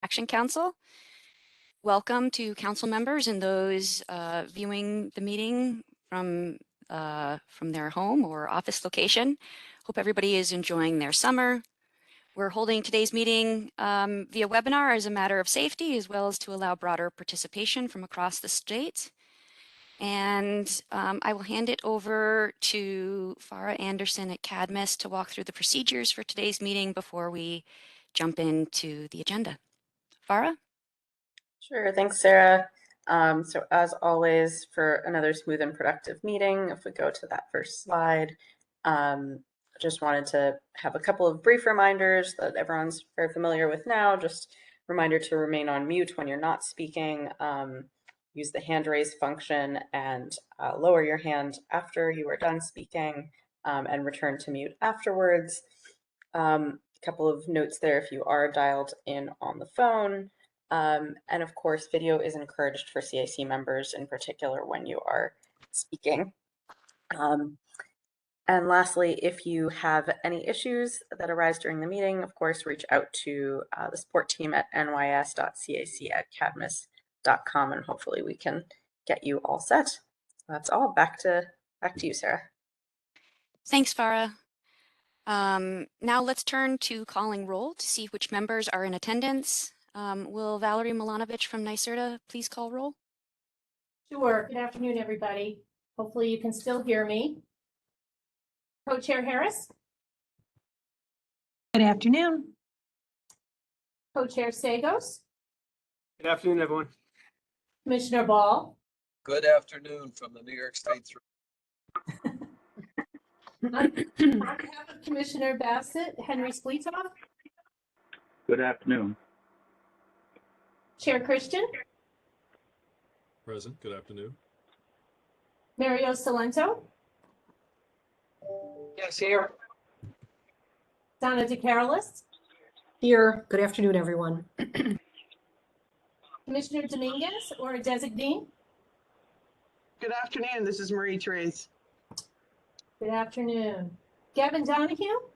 Action Council. Welcome to council members and those viewing the meeting from their home or office location. Hope everybody is enjoying their summer. We're holding today's meeting via webinar as a matter of safety, as well as to allow broader participation from across the state. And I will hand it over to Farah Anderson at Cadmus to walk through the procedures for today's meeting before we jump into the agenda. Farah? Sure, thanks, Sarah. So as always, for another smooth and productive meeting, if we go to that first slide, just wanted to have a couple of brief reminders that everyone's very familiar with now. Just reminder to remain on mute when you're not speaking. Use the hand raise function and lower your hand after you are done speaking and return to mute afterwards. A couple of notes there if you are dialed in on the phone. And of course, video is encouraged for CIC members in particular when you are speaking. And lastly, if you have any issues that arise during the meeting, of course, reach out to the support team at nys.cac@cadmus.com and hopefully we can get you all set. That's all. Back to you, Sarah. Thanks, Farah. Now let's turn to calling roll to see which members are in attendance. Will Valerie Milanovic from NYSERDA please call roll? Sure. Good afternoon, everybody. Hopefully you can still hear me. Co-Chair Harris. Good afternoon. Co-Chair Sagos. Good afternoon, everyone. Commissioner Ball. Good afternoon from the New York State. On behalf of Commissioner Bassett, Henry Splitoff. Good afternoon. Chair Christian. Present. Good afternoon. Mario Salento. Yes, here. Donna DeCarolis. Here. Good afternoon, everyone. Commissioner Dominguez or a designee. Good afternoon. This is Marie Therese. Good afternoon. Gavin Donahue.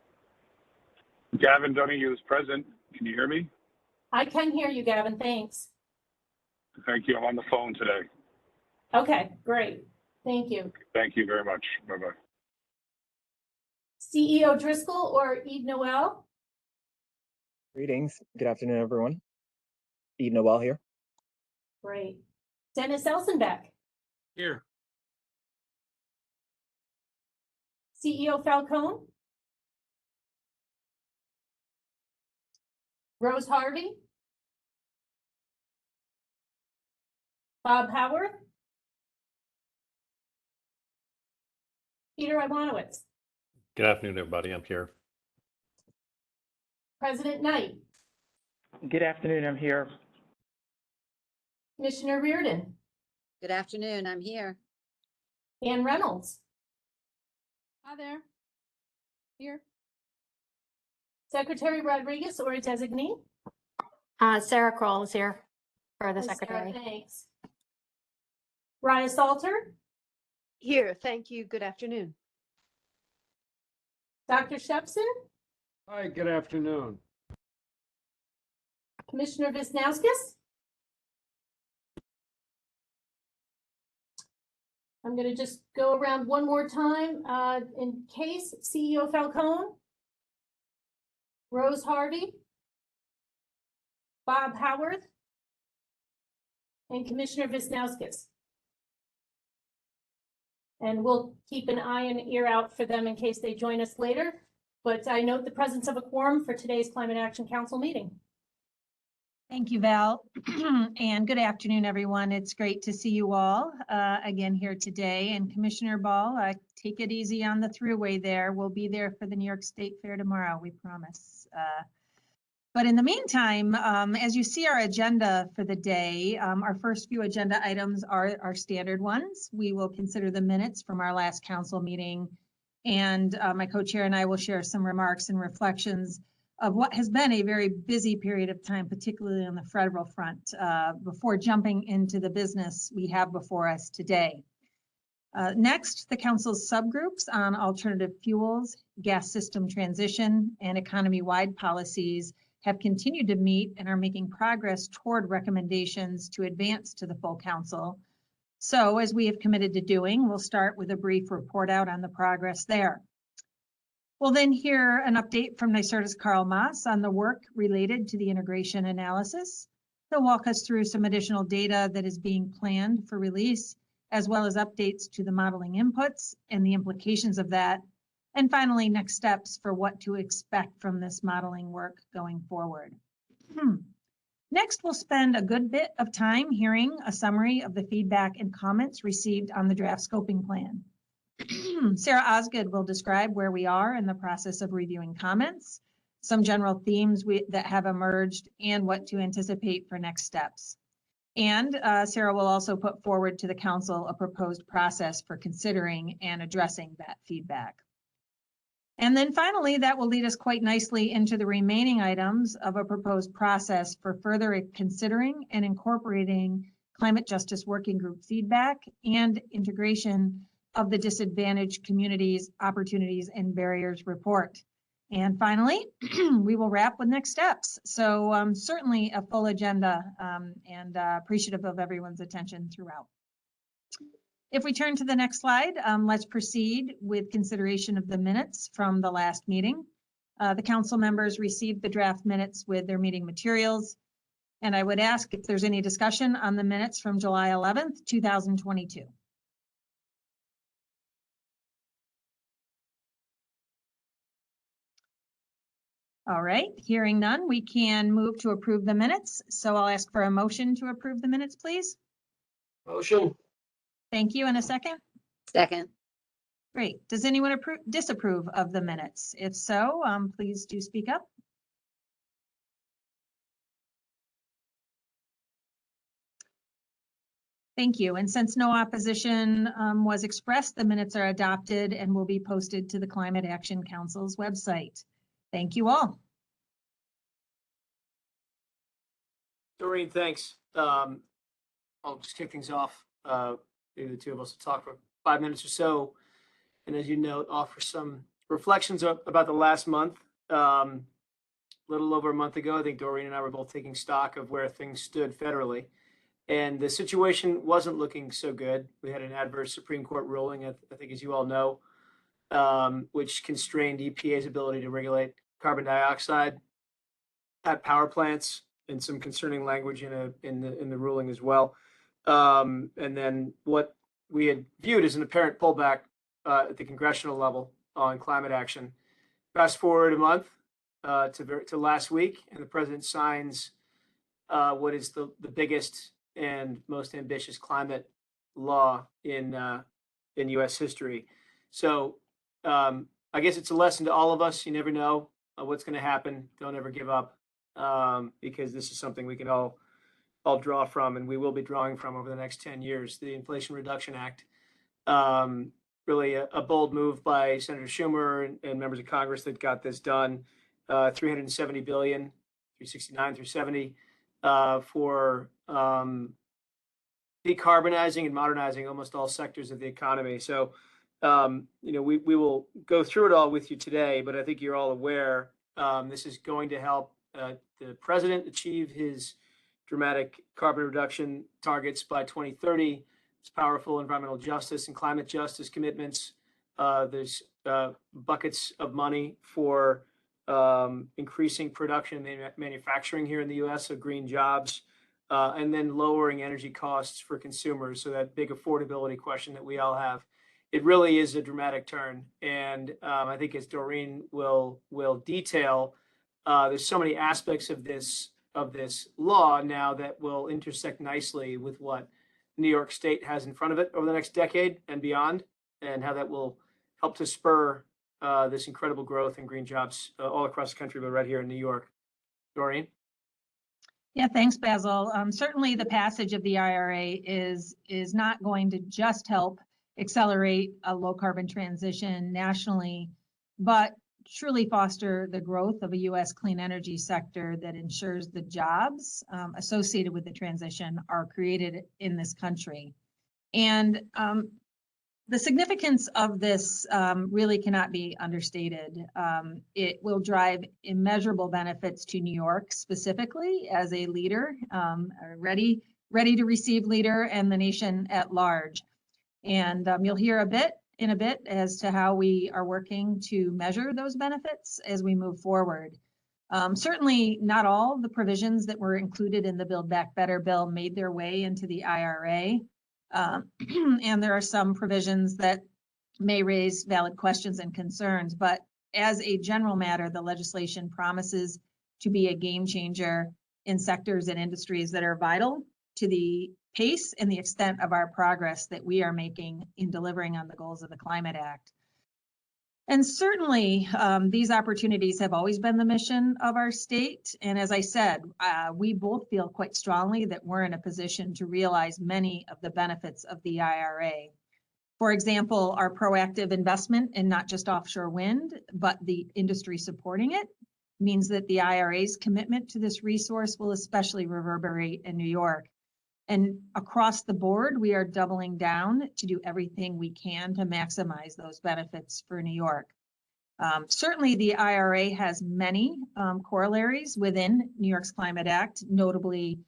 Gavin Donahue is present. Can you hear me? I can hear you, Gavin. Thanks. Thank you. I'm on the phone today. Okay, great. Thank you. Thank you very much. Bye-bye. CEO Driscoll or Eve Noel. Greetings. Good afternoon, everyone. Eve Noel here. Great. Dennis Elsenbeck. Here. CEO Falcone. Rose Harvey. Bob Howard. Peter Iwanowitz. Good afternoon, everybody. I'm here. President Knight. Good afternoon. I'm here. Commissioner Reardon. Good afternoon. I'm here. Ann Reynolds. Hi there. Here. Secretary Rodriguez or a designee. Sarah Kroll is here for the secretary. Sarah, thanks. Raya Salter. Here. Thank you. Good afternoon. Dr. Shepson. Hi, good afternoon. Commissioner Wisniewskis. I'm going to just go around one more time in case. CEO Falcone. Rose Harvey. Bob Howard. And Commissioner Wisniewskis. And we'll keep an eye and ear out for them in case they join us later. But I note the presence of a quorum for today's Climate Action Council meeting. Thank you, Val. And good afternoon, everyone. It's great to see you all again here today. And Commissioner Ball, take it easy on the thruway there. We'll be there for the New York State Fair tomorrow, we promise. But in the meantime, as you see our agenda for the day, our first few agenda items are our standard ones. We will consider the minutes from our last council meeting, and my co-chair and I will share some remarks and reflections of what has been a very busy period of time, particularly on the federal front, before jumping into the business we have before us today. Next, the council's subgroups on alternative fuels, gas system transition, and economy-wide policies have continued to meet and are making progress toward recommendations to advance to the full council. So as we have committed to doing, we'll start with a brief report out on the progress there. We'll then hear an update from NYSERDA's Carl Maas on the work related to the integration analysis. He'll walk us through some additional data that is being planned for release, as well as updates to the modeling inputs and the implications of that. And finally, next steps for what to expect from this modeling work going forward. Next, we'll spend a good bit of time hearing a summary of the feedback and comments received on the draft scoping plan. Sarah Osgood will describe where we are in the process of reviewing comments, some general themes that have emerged, and what to anticipate for next steps. And Sarah will also put forward to the council a proposed process for considering and addressing that feedback. And then finally, that will lead us quite nicely into the remaining items of a proposed process for further considering and incorporating climate justice working group feedback and integration of the disadvantaged communities, opportunities, and barriers report. And finally, we will wrap with next steps. So certainly a full agenda and appreciative of everyone's attention throughout. If we turn to the next slide, let's proceed with consideration of the minutes from the last meeting. The council members received the draft minutes with their meeting materials. And I would ask if there's any discussion on the minutes from July 11th, 2022. All right, hearing none, we can move to approve the minutes. So I'll ask for a motion to approve the minutes, please. Motion. Thank you. And a second? Second. Great. Does anyone disapprove of the minutes? If so, please do speak up. Thank you. And since no opposition was expressed, the minutes are adopted and will be posted to the Climate Action Council's website. Thank you all. Doreen, thanks. I'll just kick things off. Maybe the two of us will talk for 5 minutes or so. And as you note, offer some reflections about the last month. A little over a month ago, I think Doreen and I were both taking stock of where things stood federally. And the situation wasn't looking so good. We had an adverse Supreme Court ruling, I think, as you all know, which constrained EPA's ability to regulate carbon dioxide at power plants, and some concerning language in the ruling as well. And then what we had viewed as an apparent pullback at the congressional level on climate action. Fast forward a month to last week, and the president signs what is the biggest and most ambitious climate law in U.S. history. So I guess it's a lesson to all of us. You never know what's going to happen. Don't ever give up, because this is something we can all draw from, and we will be drawing from over the next 10 years. The Inflation Reduction Act, really a bold move by Senator Schumer and members of Congress that got this done. 370 billion, 369, 370 for decarbonizing and modernizing almost all sectors of the economy. So, we will go through it all with you today, but I think you're all aware this is going to help the president achieve his dramatic carbon reduction targets by 2030. It's powerful environmental justice and climate justice commitments. There's buckets of money for increasing production and manufacturing here in the U.S. of green jobs, and then lowering energy costs for consumers. So that big affordability question that we all have. It really is a dramatic turn. And I think, as Doreen will detail, there's so many aspects of this law now that will intersect nicely with what New York State has in front of it over the next decade and beyond, and how that will help to spur this incredible growth in green jobs all across the country, but right here in New York. Doreen? Yeah, thanks, Basil. Certainly the passage of the IRA is not going to just help accelerate a low carbon transition nationally, but truly foster the growth of a U.S. clean energy sector that ensures the jobs associated with the transition are created in this country. And The significance of this really cannot be understated. It will drive immeasurable benefits to New York specifically as a leader, a ready to receive leader, and the nation at large. And you'll hear in a bit as to how we are working to measure those benefits as we move forward. Certainly not all the provisions that were included in the Build Back Better bill made their way into the IRA. And there are some provisions that may raise valid questions and concerns, but as a general matter, the legislation promises to be a game changer in sectors and industries that are vital to the pace and the extent of our progress that we are making in delivering on the goals of the Climate Act. And certainly these opportunities have always been the mission of our state. And as I said, we both feel quite strongly that we're in a position to realize many of the benefits of the IRA. For example, our proactive investment in not just offshore wind, but the industry supporting it means that the IRA's commitment to this resource will especially reverberate in New York. And across the board, we are doubling down to do everything we can to maximize those benefits for New York. Certainly, the IRA has many corollaries within New York's Climate Act, notably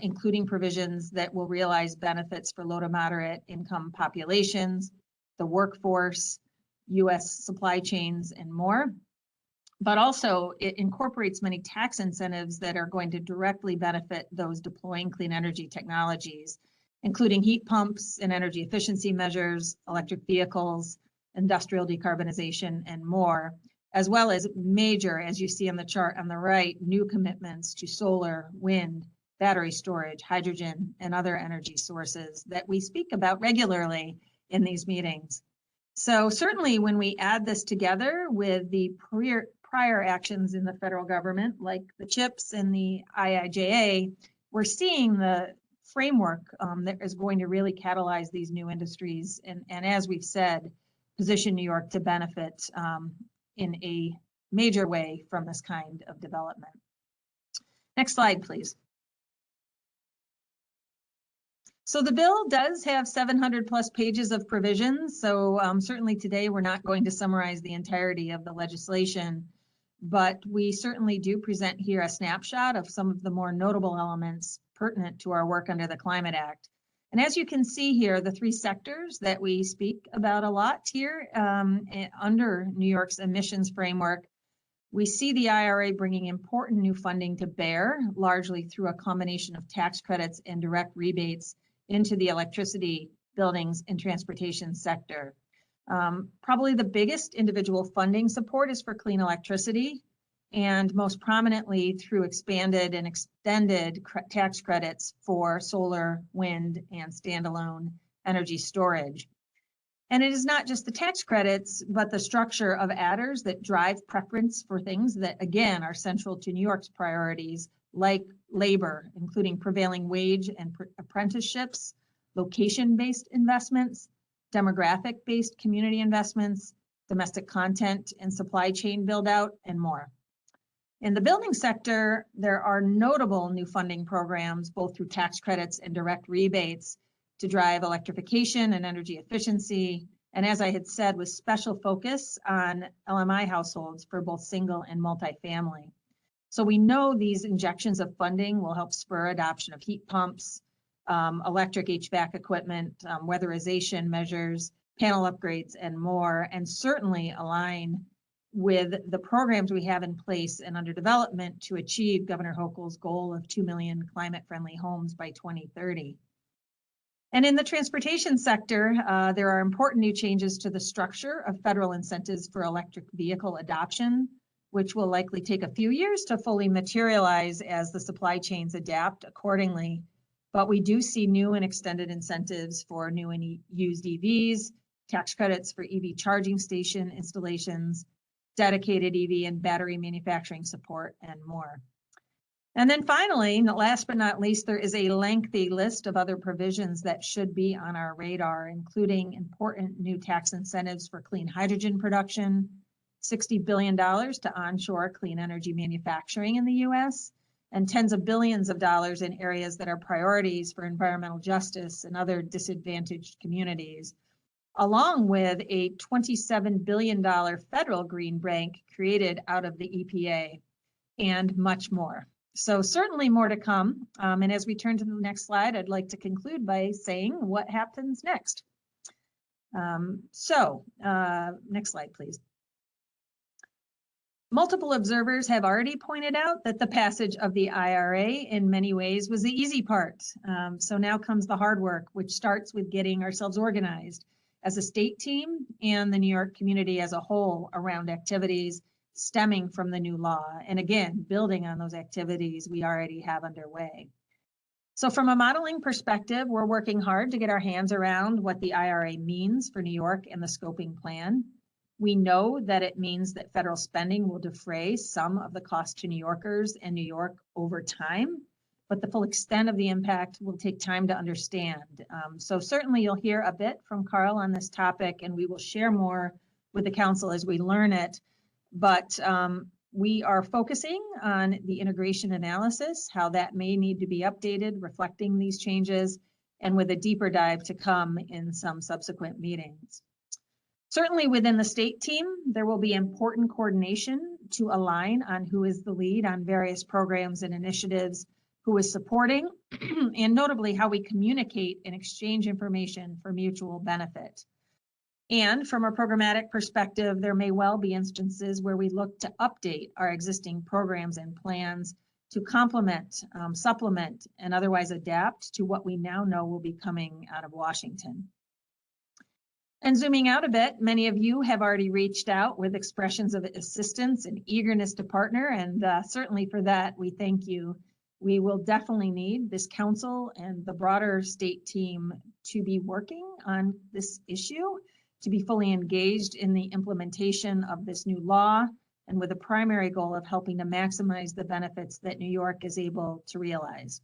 including provisions that will realize benefits for low to moderate income populations, the workforce, U.S. supply chains, and more. But also it incorporates many tax incentives that are going to directly benefit those deploying clean energy technologies, including heat pumps and energy efficiency measures, electric vehicles, industrial decarbonization, and more, as well as major, as you see on the chart on the right, new commitments to solar, wind, battery storage, hydrogen, and other energy sources that we speak about regularly in these meetings. So certainly when we add this together with the prior actions in the federal government, like the CHIPS and the IIJA, we're seeing the framework that is going to really catalyze these new industries. And as we've said, position New York to benefit in a major way from this kind of development. Next slide, please. So the bill does have 700 plus pages of provisions. So certainly today we're not going to summarize the entirety of the legislation, but we certainly do present here a snapshot of some of the more notable elements pertinent to our work under the Climate Act. And as you can see here, the three sectors that we speak about a lot here under New York's emissions framework, we see the IRA bringing important new funding to bear, largely through a combination of tax credits and direct rebates into the electricity, buildings, and transportation sector. Probably the biggest individual funding support is for clean electricity, and most prominently through expanded and extended tax credits for solar, wind, and standalone energy storage. And it is not just the tax credits, but the structure of adders that drive preference for things that, again, are central to New York's priorities, like labor, including prevailing wage and apprenticeships, location-based investments, demographic-based community investments, domestic content and supply chain build-out, and more. In the building sector, there are notable new funding programs, both through tax credits and direct rebates, to drive electrification and energy efficiency. And as I had said, with special focus on LMI households for both single and multifamily. So we know these injections of funding will help spur adoption of heat pumps, electric HVAC equipment, weatherization measures, panel upgrades, and more, and certainly align with the programs we have in place and under development to achieve Governor Hochul's goal of 2 million climate-friendly homes by 2030. And in the transportation sector, there are important new changes to the structure of federal incentives for electric vehicle adoption, which will likely take a few years to fully materialize as the supply chains adapt accordingly. But we do see new and extended incentives for new and used EVs, tax credits for EV charging station installations, dedicated EV and battery manufacturing support, and more. And then finally, last but not least, there is a lengthy list of other provisions that should be on our radar, including important new tax incentives for clean hydrogen production, $60 billion to onshore clean energy manufacturing in the US, and tens of billions of dollars in areas that are priorities for environmental justice and other disadvantaged communities. along with a $27 billion federal green bank created out of the EPA, and much more. So certainly more to come. And as we turn to the next slide, I'd like to conclude by saying what happens next. Next slide, please. Multiple observers have already pointed out that the passage of the IRA in many ways was the easy part. So now comes the hard work, which starts with getting ourselves organized as a state team and the New York community as a whole around activities stemming from the new law. And again, building on those activities we already have underway. So from a modeling perspective, we're working hard to get our hands around what the IRA means for New York and the scoping plan. We know that it means that federal spending will defray some of the cost to New Yorkers and New York over time, but the full extent of the impact will take time to understand. So certainly you'll hear a bit from Carl on this topic, and we will share more with the council as we learn it. But we are focusing on the integration analysis, how that may need to be updated, reflecting these changes, and with a deeper dive to come in some subsequent meetings. Certainly within the state team, there will be important coordination to align on who is the lead on various programs and initiatives, who is supporting, and notably how we communicate and exchange information for mutual benefit. And from a programmatic perspective, there may well be instances where we look to update our existing programs and plans to complement, supplement, and otherwise adapt to what we now know will be coming out of Washington. And zooming out a bit, many of you have already reached out with expressions of assistance and eagerness to partner, and certainly for that, we thank you. We will definitely need this council and the broader state team to be working on this issue, to be fully engaged in the implementation of this new law, and with a primary goal of helping to maximize the benefits that New York is able to realize.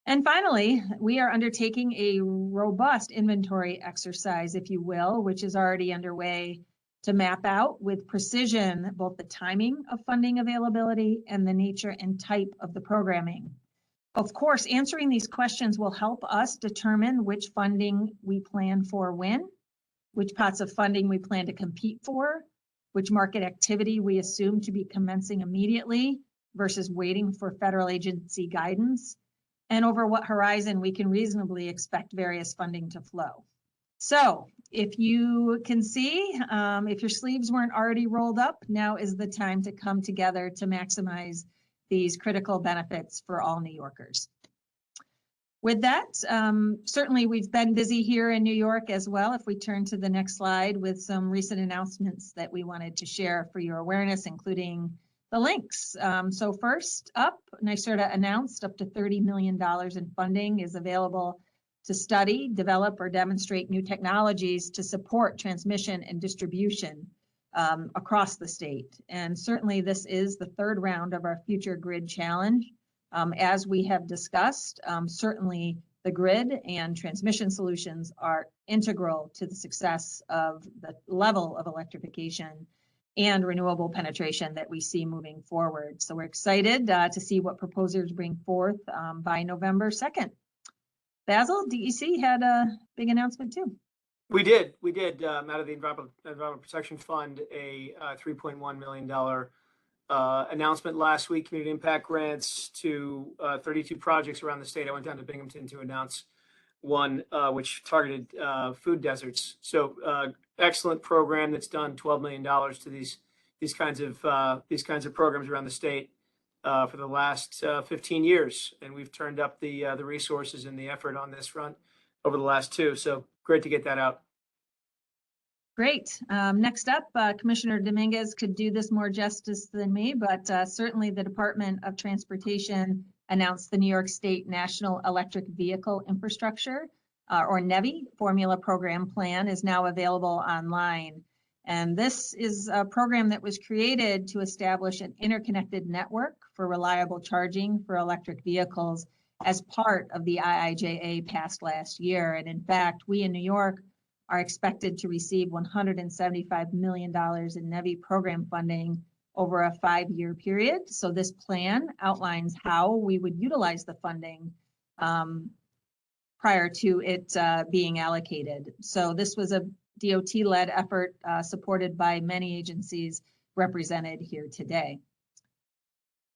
And finally, we are undertaking a robust inventory exercise, if you will, which is already underway to map out with precision both the timing of funding availability and the nature and type of the programming. Of course, answering these questions will help us determine which funding we plan for when, which pots of funding we plan to compete for, which market activity we assume to be commencing immediately versus waiting for federal agency guidance, and over what horizon we can reasonably expect various funding to flow. So if you can see, if your sleeves weren't already rolled up, now is the time to come together to maximize these critical benefits for all New Yorkers. With that, certainly we've been busy here in New York as well. If we turn to the next slide with some recent announcements that we wanted to share for your awareness, including the links. So first up, NYSERDA announced up to $30 million in funding is available to study, develop, or demonstrate new technologies to support transmission and distribution across the state. And certainly this is the third round of our Future Grid Challenge. As we have discussed, certainly the grid and transmission solutions are integral to the success of the level of electrification and renewable penetration that we see moving forward. So we're excited to see what proposers bring forth by November 2nd. Basil, DEC had a big announcement too. We did. Out of the Environmental Protection Fund, a $3.1 million announcement last week, community impact grants to 32 projects around the state. I went down to Binghamton to announce one which targeted food deserts. So excellent program that's done $12 million to these kinds of programs around the state for the last 15 years, and we've turned up the resources and the effort on this front over the last 2. So great to get that out. Great. Next up, Commissioner Dominguez could do this more justice than me, but certainly the Department of Transportation announced the New York State National Electric Vehicle Infrastructure, or NEVI, Formula Program Plan is now available online. And this is a program that was created to establish an interconnected network for reliable charging for electric vehicles as part of the IIJA passed last year. And in fact, we in New York are expected to receive $175 million in NEVI program funding over a 5-year period. So this plan outlines how we would utilize the funding prior to it being allocated. So this was a DOT-led effort supported by many agencies represented here today.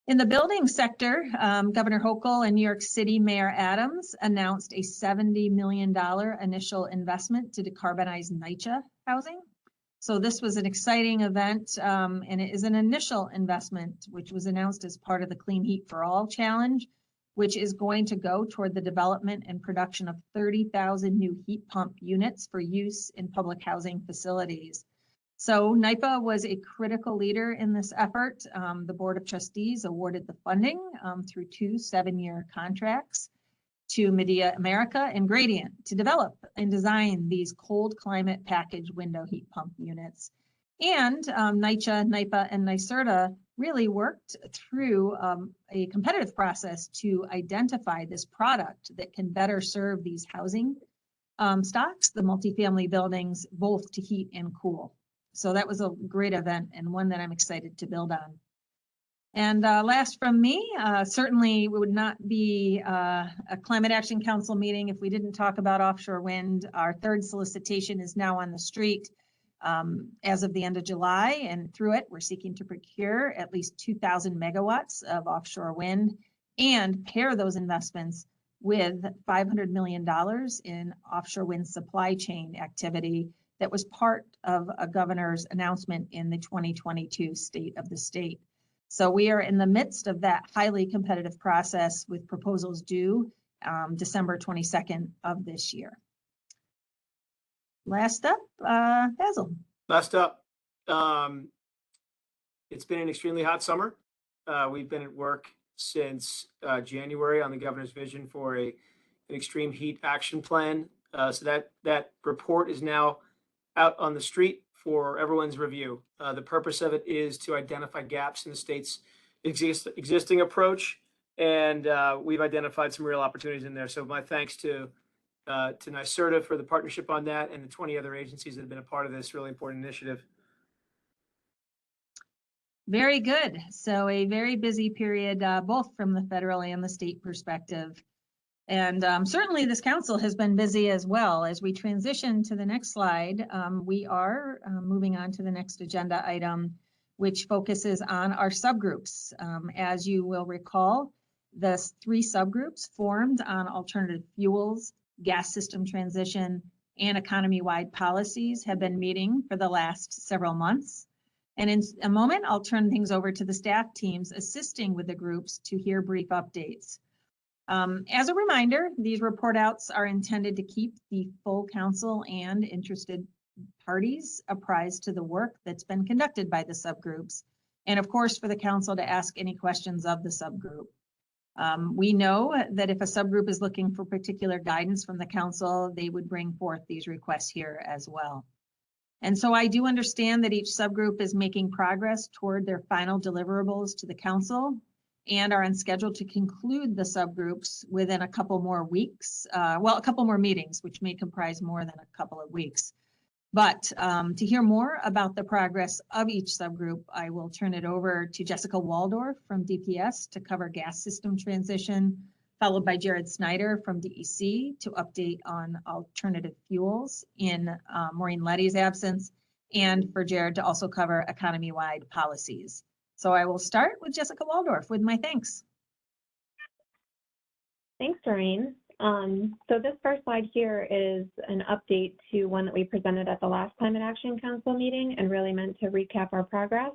In the building sector, Governor Hochul and New York City Mayor Adams announced a $70 million initial investment to decarbonize Nycha housing. So this was an exciting event, and it is an initial investment, which was announced as part of the Clean Heat for All Challenge, which is going to go toward the development and production of 30,000 new heat pump units for use in public housing facilities. So NYPA was a critical leader in this effort. The Board of Trustees awarded the funding through 2 7-year contracts to Medea America and Gradient to develop and design these cold climate package window heat pump units. And NYCHA, NYPA, and NYSERDA really worked through a competitive process to identify this product that can better serve these housing stocks, the multifamily buildings, both to heat and cool. So that was a great event and one that I'm excited to build on. And last from me, certainly it would not be a Climate Action Council meeting if we didn't talk about offshore wind. Our 3rd solicitation is now on the street as of the end of July, and through it, we're seeking to procure at least 2,000 megawatts of offshore wind and pair those investments with $500 million in offshore wind supply chain activity that was part of a governor's announcement in the 2022 State of the State. So we are in the midst of that highly competitive process with proposals due December 22nd of this year. Last up, Basil. Last up, it's been an extremely hot summer. We've been at work since January on the governor's vision for an extreme heat action plan. So that report is now out on the street for everyone's review. The purpose of it is to identify gaps in the state's existing approach, and we've identified some real opportunities in there. So my thanks to NYSERDA for the partnership on that, and the 20 other agencies that have been a part of this really important initiative. Very good. So a very busy period, both from the federal and the state perspective. And certainly this council has been busy as well. As we transition to the next slide, we are moving on to the next agenda item, which focuses on our subgroups. As you will recall, the 3 subgroups formed on alternative fuels, gas system transition, and economy-wide policies have been meeting for the last several months. And in a moment, I'll turn things over to the staff teams assisting with the groups to hear brief updates. As a reminder, these report outs are intended to keep the full council and interested parties apprised to the work that's been conducted by the subgroups, and of course for the council to ask any questions of the subgroup. We know that if a subgroup is looking for particular guidance from the council, they would bring forth these requests here as well. And so I do understand that each subgroup is making progress toward their final deliverables to the council and are on schedule to conclude the subgroups within a couple more weeks, a couple more meetings, which may comprise more than a couple of weeks. But to hear more about the progress of each subgroup, I will turn it over to Jessica Waldorf from DPS to cover gas system transition, followed by Jared Snyder from DEC to update on alternative fuels in Maureen Letty's absence, and for Jared to also cover economy-wide policies. So I will start with Jessica Waldorf with my thanks. Thanks, Doreen. So this first slide here is an update to one that we presented at the last Climate Action Council meeting and really meant to recap our progress.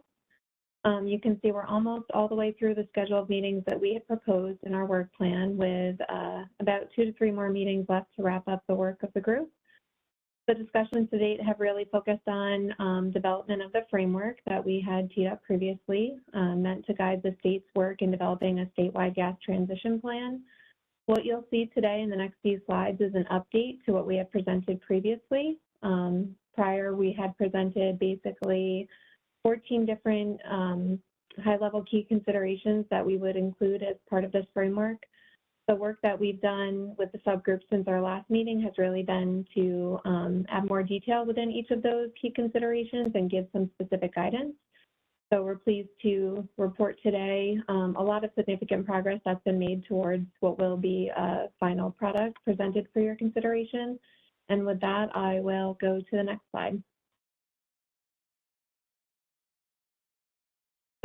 You can see we're almost all the way through the scheduled meetings that we had proposed in our work plan, with about 2 to 3 more meetings left to wrap up the work of the group. The discussions to date have really focused on development of the framework that we had teed up previously, meant to guide the state's work in developing a statewide gas transition plan. What you'll see today in the next few slides is an update to what we had presented previously. Prior, we had presented basically 14 different high-level key considerations that we would include as part of this framework. The work that we've done with the subgroup since our last meeting has really been to add more detail within each of those key considerations and give some specific guidance. So we're pleased to report today a lot of significant progress that's been made towards what will be a final product presented for your consideration. And with that, I will go to the next slide.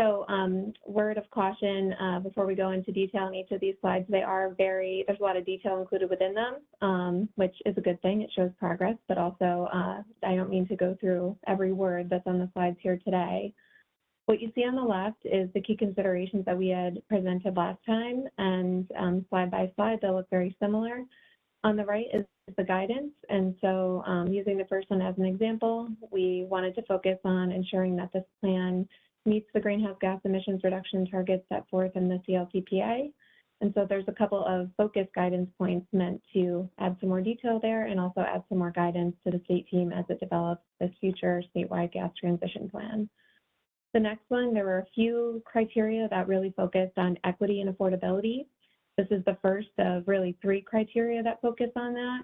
So word of caution before we go into detail on each of these slides, there's a lot of detail included within them, which is a good thing. It shows progress, but also I don't mean to go through every word that's on the slides here today. What you see on the left is the key considerations that we had presented last time, and slide by slide, they'll look very similar. On the right is the guidance, and so using the first one as an example, we wanted to focus on ensuring that this plan meets the greenhouse gas emissions reduction targets set forth in the CLTPA. And so there's a couple of focus guidance points meant to add some more detail there and also add some more guidance to the state team as it develops this future statewide gas transition plan. The next one, there were a few criteria that really focused on equity and affordability. This is the first of really 3 criteria that focus on that.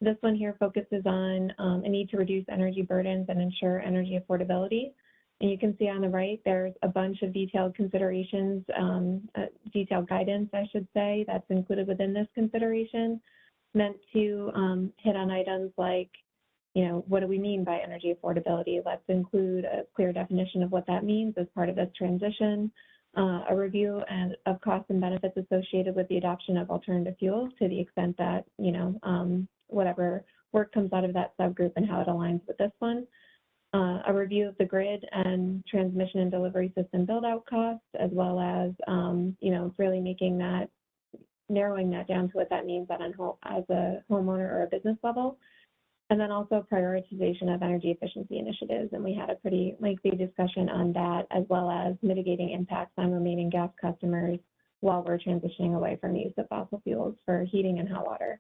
This one here focuses on a need to reduce energy burdens and ensure energy affordability. And you can see on the right, there's a bunch of detailed considerations, detailed guidance, I should say, that's included within this consideration, meant to hit on items like, what do we mean by energy affordability? Let's include a clear definition of what that means as part of this transition, a review of costs and benefits associated with the adoption of alternative fuels to the extent that, whatever work comes out of that subgroup and how it aligns with this one. A review of the grid and transmission and delivery system build-out costs, as well as, really narrowing that down to what that means as a homeowner or a business level. And then also prioritization of energy efficiency initiatives. And we had a pretty lengthy discussion on that, as well as mitigating impacts on remaining gas customers while we're transitioning away from the use of fossil fuels for heating and hot water.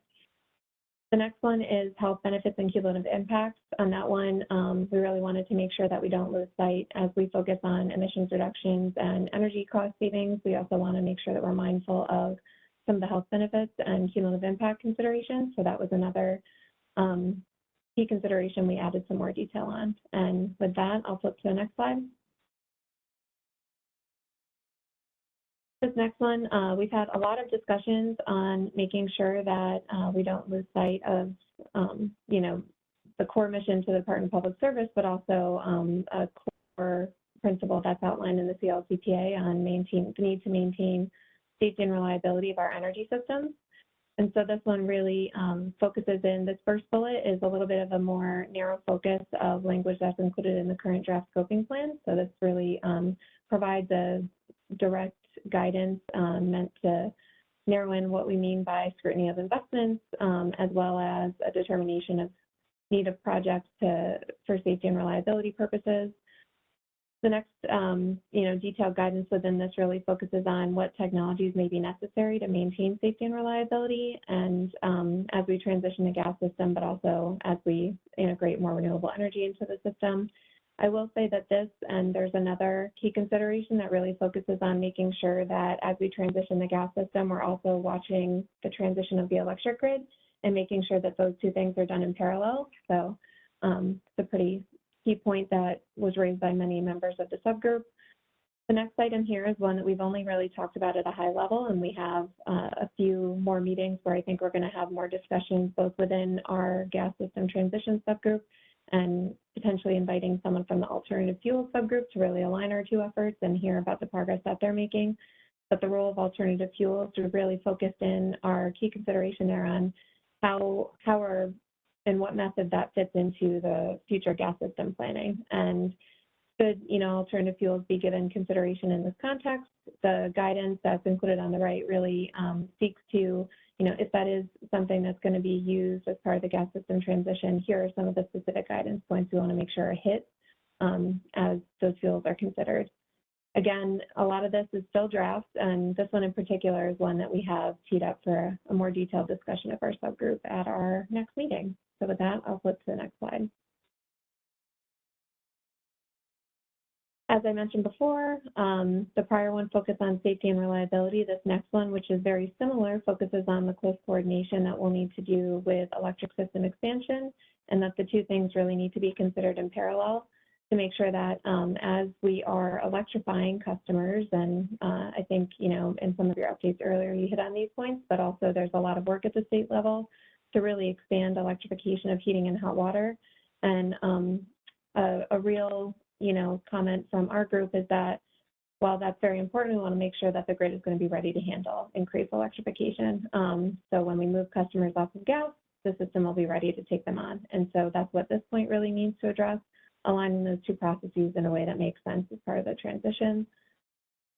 The next one is health benefits and cumulative impacts. On that one, we really wanted to make sure that we don't lose sight as we focus on emissions reductions and energy cost savings. We also want to make sure that we're mindful of some of the health benefits and cumulative impact considerations. So that was another key consideration we added some more detail on. And with that, I'll flip to the next slide. This next one, we've had a lot of discussions on making sure that we don't lose sight of, the core mission to the Department of Public Service, but also a core principle that's outlined in the CLCPA on the need to maintain safety and reliability of our energy systems. And so this one really focuses in, this first bullet is a little bit of a more narrow focus of language that's included in the current draft scoping plan. So this really provides a direct guidance meant to narrow in what we mean by scrutiny of investments, as well as a determination of need of projects for safety and reliability purposes. The next, detailed guidance within this really focuses on what technologies may be necessary to maintain safety and reliability, and as we transition the gas system, but also as we integrate more renewable energy into the system. I will say that this, and there's another key consideration that really focuses on making sure that as we transition the gas system, we're also watching the transition of the electric grid and making sure that those two things are done in parallel. So it's a pretty key point that was raised by many members of the subgroup. The next item here is one that we've only really talked about at a high level, and we have a few more meetings where I think we're going to have more discussions both within our gas system transition subgroup and potentially inviting someone from the alternative fuel subgroup to really align our two efforts and hear about the progress that they're making. But the role of alternative fuels, we've really focused in our key consideration there on how and what method that fits into the future gas system planning. And should, alternative fuels be given consideration in this context, the guidance that's included on the right really seeks to, if that is something that's going to be used as part of the gas system transition, here are some of the specific guidance points we want to make sure are hit as those fuels are considered. Again, a lot of this is still draft, and this one in particular is one that we have teed up for a more detailed discussion of our subgroup at our next meeting. So with that, I'll flip to the next slide. As I mentioned before, the prior one focused on safety and reliability. This next one, which is very similar, focuses on the close coordination that we'll need to do with electric system expansion, and that the two things really need to be considered in parallel. to make sure that as we are electrifying customers, and I think, you know, in some of your updates earlier, you hit on these points, but also there's a lot of work at the state level to really expand electrification of heating and hot water. And a real, you know, comment from our group is that while that's very important, we want to make sure that the grid is going to be ready to handle increased electrification. So when we move customers off of gas, the system will be ready to take them on. And so that's what this point really means to address, aligning those two processes in a way that makes sense as part of the transition.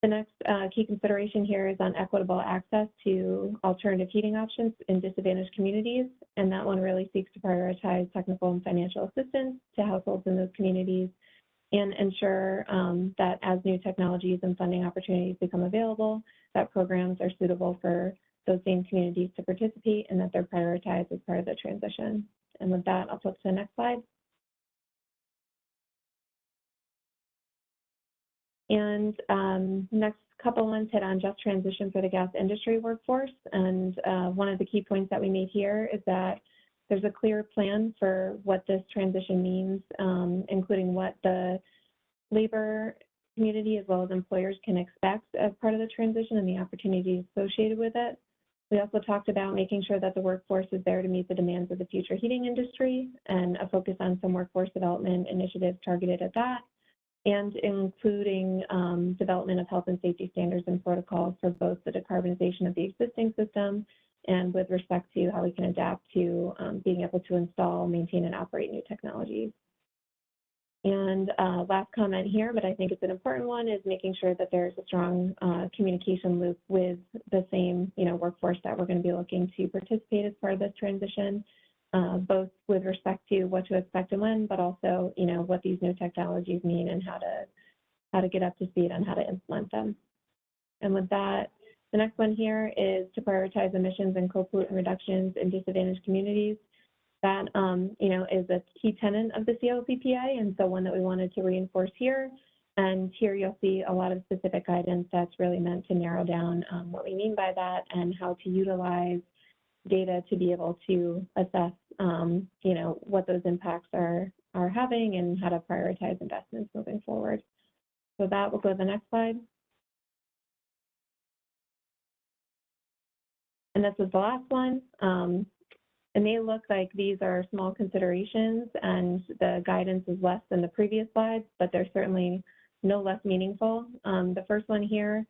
The next key consideration here is on equitable access to alternative heating options in disadvantaged communities. And that one really seeks to prioritize technical and financial assistance to households in those communities and ensure that as new technologies and funding opportunities become available, that programs are suitable for those same communities to participate and that they're prioritized as part of the transition. And with that, I'll flip to the next slide. And next couple ones hit on just transition for the gas industry workforce. And one of the key points that we made here is that there's a clear plan for what this transition means, including what the labor community as well as employers can expect as part of the transition and the opportunities associated with it. We also talked about making sure that the workforce is there to meet the demands of the future heating industry and a focus on some workforce development initiatives targeted at that, and including development of health and safety standards and protocols for both the decarbonization of the existing system and with respect to how we can adapt to being able to install, maintain, and operate new technologies. And last comment here, but I think it's an important one, is making sure that there's a strong communication loop with the same, you know, workforce that we're going to be looking to participate as part of this transition, both with respect to what to expect and when, but also, you know, what these new technologies mean and how to get up to speed on how to implement them. And with that, the next one here is to prioritize emissions and co-pollutant reductions in disadvantaged communities. That, you know, is a key tenet of the CLPPA, and so one that we wanted to reinforce here. And here you'll see a lot of specific guidance that's really meant to narrow down what we mean by that and how to utilize data to be able to assess, you know, what those impacts are having and how to prioritize investments moving forward. So that will go to the next slide. And this is the last one. It may look like these are small considerations and the guidance is less than the previous slides, but they're certainly no less meaningful. The first one here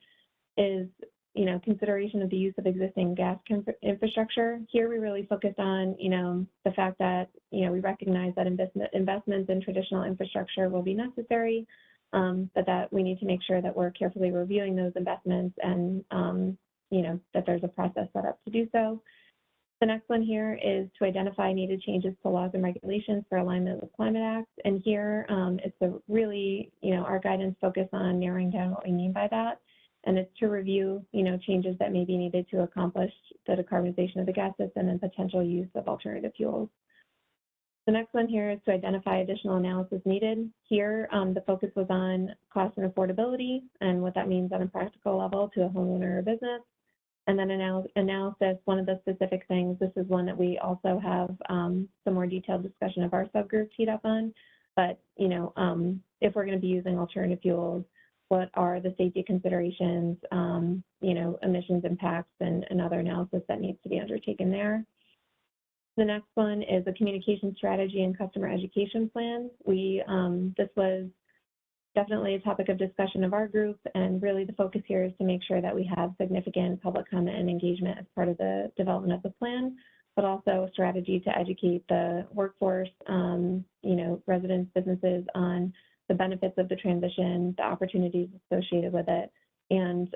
is, you know, consideration of the use of existing gas infrastructure. Here we really focused on, you know, the fact that, you know, we recognize that investments in traditional infrastructure will be necessary, but that we need to make sure that we're carefully reviewing those investments and, you know, that there's a process set up to do so. The next one here is to identify needed changes to laws and regulations for alignment with Climate Act. And here it's a really, you know, our guidance focus on narrowing down what we mean by that. And it's to review, you know, changes that may be needed to accomplish the decarbonization of the gas system and potential use of alternative fuels. The next one here is to identify additional analysis needed. Here, the focus was on cost and affordability and what that means on a practical level to a homeowner or business. And then analysis, one of the specific things, this is one that we also have some more detailed discussion of our subgroup teed up on. But, you know, if we're going to be using alternative fuels, what are the safety considerations, you know, emissions impacts and other analysis that needs to be undertaken there. The next one is a communication strategy and customer education plan. This was definitely a topic of discussion of our group, and really the focus here is to make sure that we have significant public comment and engagement as part of the development of the plan, but also a strategy to educate the workforce, you know, residents, businesses on the benefits of the transition, the opportunities associated with it, and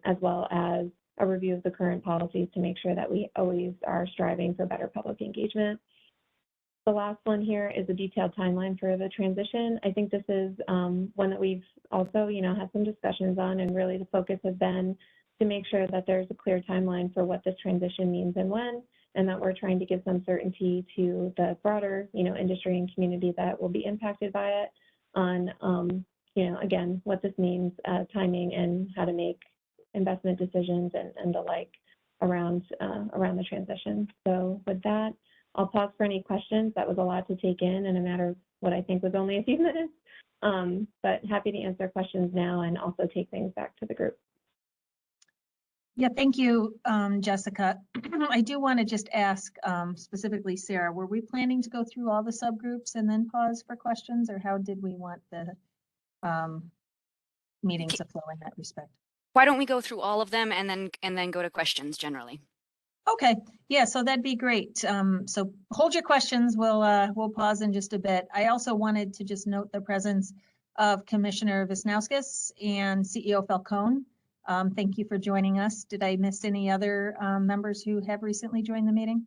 as well as a review of the current policies to make sure that we always are striving for better public engagement. The last one here is a detailed timeline for the transition. I think this is one that we've also, you know, had some discussions on, and really the focus has been to make sure that there's a clear timeline for what this transition means and when, and that we're trying to give some certainty to the broader, you know, industry and community that will be impacted by it on, you know, again, what this means, timing, and how to make investment decisions and the like around the transition. So with that, I'll pause for any questions. That was a lot to take in a matter of what I think was only a few minutes. But happy to answer questions now and also take things back to the group. Yeah, thank you, Jessica. I do want to just ask specifically, Sarah, were we planning to go through all the subgroups and then pause for questions, or how did we want the meeting to flow in that respect? Why don't we go through all of them and then go to questions generally? Okay, yeah, so that'd be great. So hold your questions. We'll pause in just a bit. I also wanted to just note the presence of Commissioner Wisnauskas and CEO Falcone. Thank you for joining us. Did I miss any other members who have recently joined the meeting?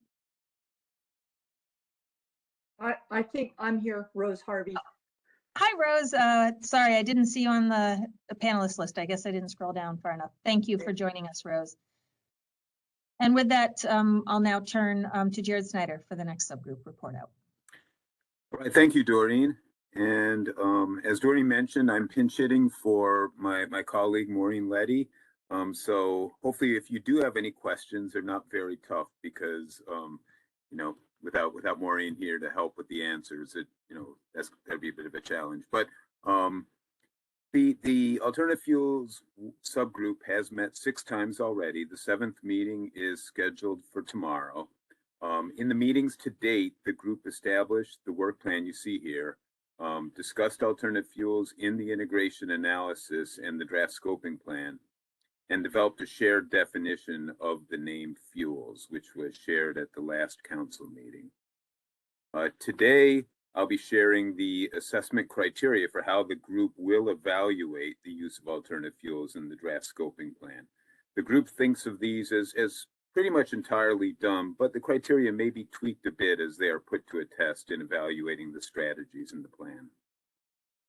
I think I'm here, Rose Harvey. Hi, Rose. Sorry, I didn't see you on the panelist list. I guess I didn't scroll down far enough. Thank you for joining us, Rose. And with that, I'll now turn to Jared Snyder for the next subgroup report out. All right, thank you, Doreen. And as Doreen mentioned, I'm pinch hitting for my colleague, Maureen Letty. So hopefully if you do have any questions, they're not very tough because, you know, without Maureen here to help with the answers, that'd be a bit of a challenge. But the alternative fuels subgroup has met 6 times already. The 7th meeting is scheduled for tomorrow. In the meetings to date, the group established the work plan you see here, discussed alternative fuels in the integration analysis and the draft scoping plan, and developed a shared definition of the named fuels, which was shared at the last council meeting. Today, I'll be sharing the assessment criteria for how the group will evaluate the use of alternative fuels in the draft scoping plan. The group thinks of these as pretty much entirely done, but the criteria may be tweaked a bit as they are put to a test in evaluating the strategies in the plan.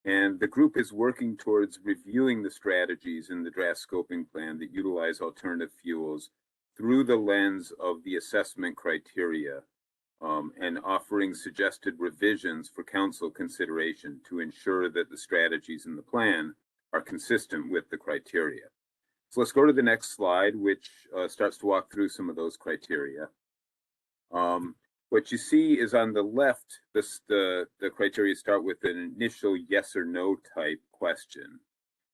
And the group is working towards reviewing the strategies in the draft scoping plan that utilize alternative fuels through the lens of the assessment criteria, and offering suggested revisions for council consideration to ensure that the strategies in the plan are consistent with the criteria. So let's go to the next slide, which starts to walk through some of those criteria. What you see is on the left, the criteria start with an initial yes or no type question,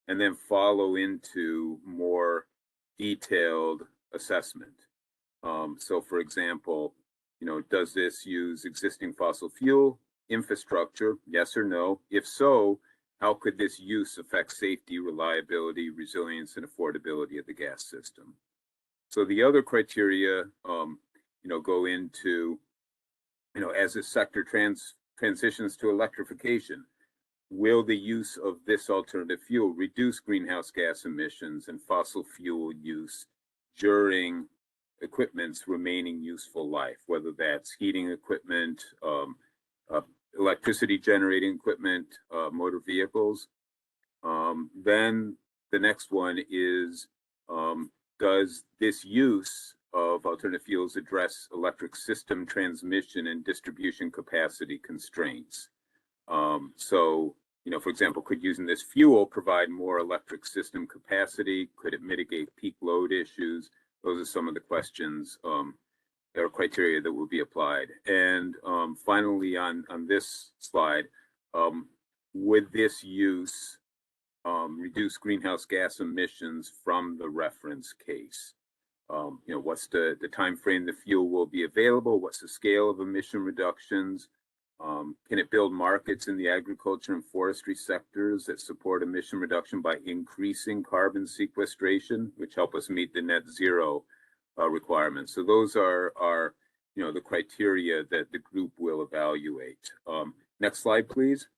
and then follow into more detailed assessment. So for example, does this use existing fossil fuel infrastructure? Yes or no? If so, how could this use affect safety, reliability, resilience, and affordability of the gas system? So the other criteria, go into, as the sector transitions to electrification, will the use of this alternative fuel reduce greenhouse gas emissions and fossil fuel use during equipment's remaining useful life, whether that's heating equipment, electricity generating equipment, motor vehicles. Then the next one is, does this use of alternative fuels address electric system transmission and distribution capacity constraints? So, for example, could using this fuel provide more electric system capacity? Could it mitigate peak load issues? Those are some of the questions or criteria that will be applied. And finally, on this slide, would this use reduce greenhouse gas emissions from the reference case? What's the time frame the fuel will be available? What's the scale of emission reductions? Can it build markets in the agriculture and forestry sectors that support emission reduction by increasing carbon sequestration, which help us meet the net zero requirements? So those are the criteria that the group will evaluate. Next slide, please.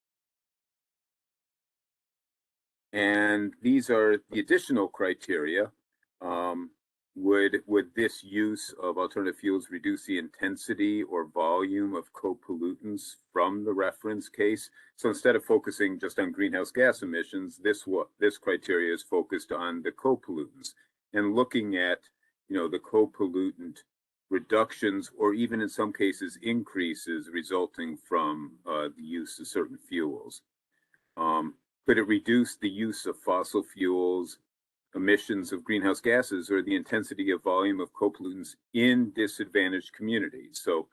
And these are the additional criteria. Would this use of alternative fuels reduce the intensity or volume of co-pollutants from the reference case? So instead of focusing just on greenhouse gas emissions, this criteria is focused on the co-pollutants and looking at, the co-pollutant reductions, or even in some cases increases resulting from the use of certain fuels. Could it reduce the use of fossil fuels, emissions of greenhouse gases, or the intensity of volume of co-pollutants in disadvantaged communities? So,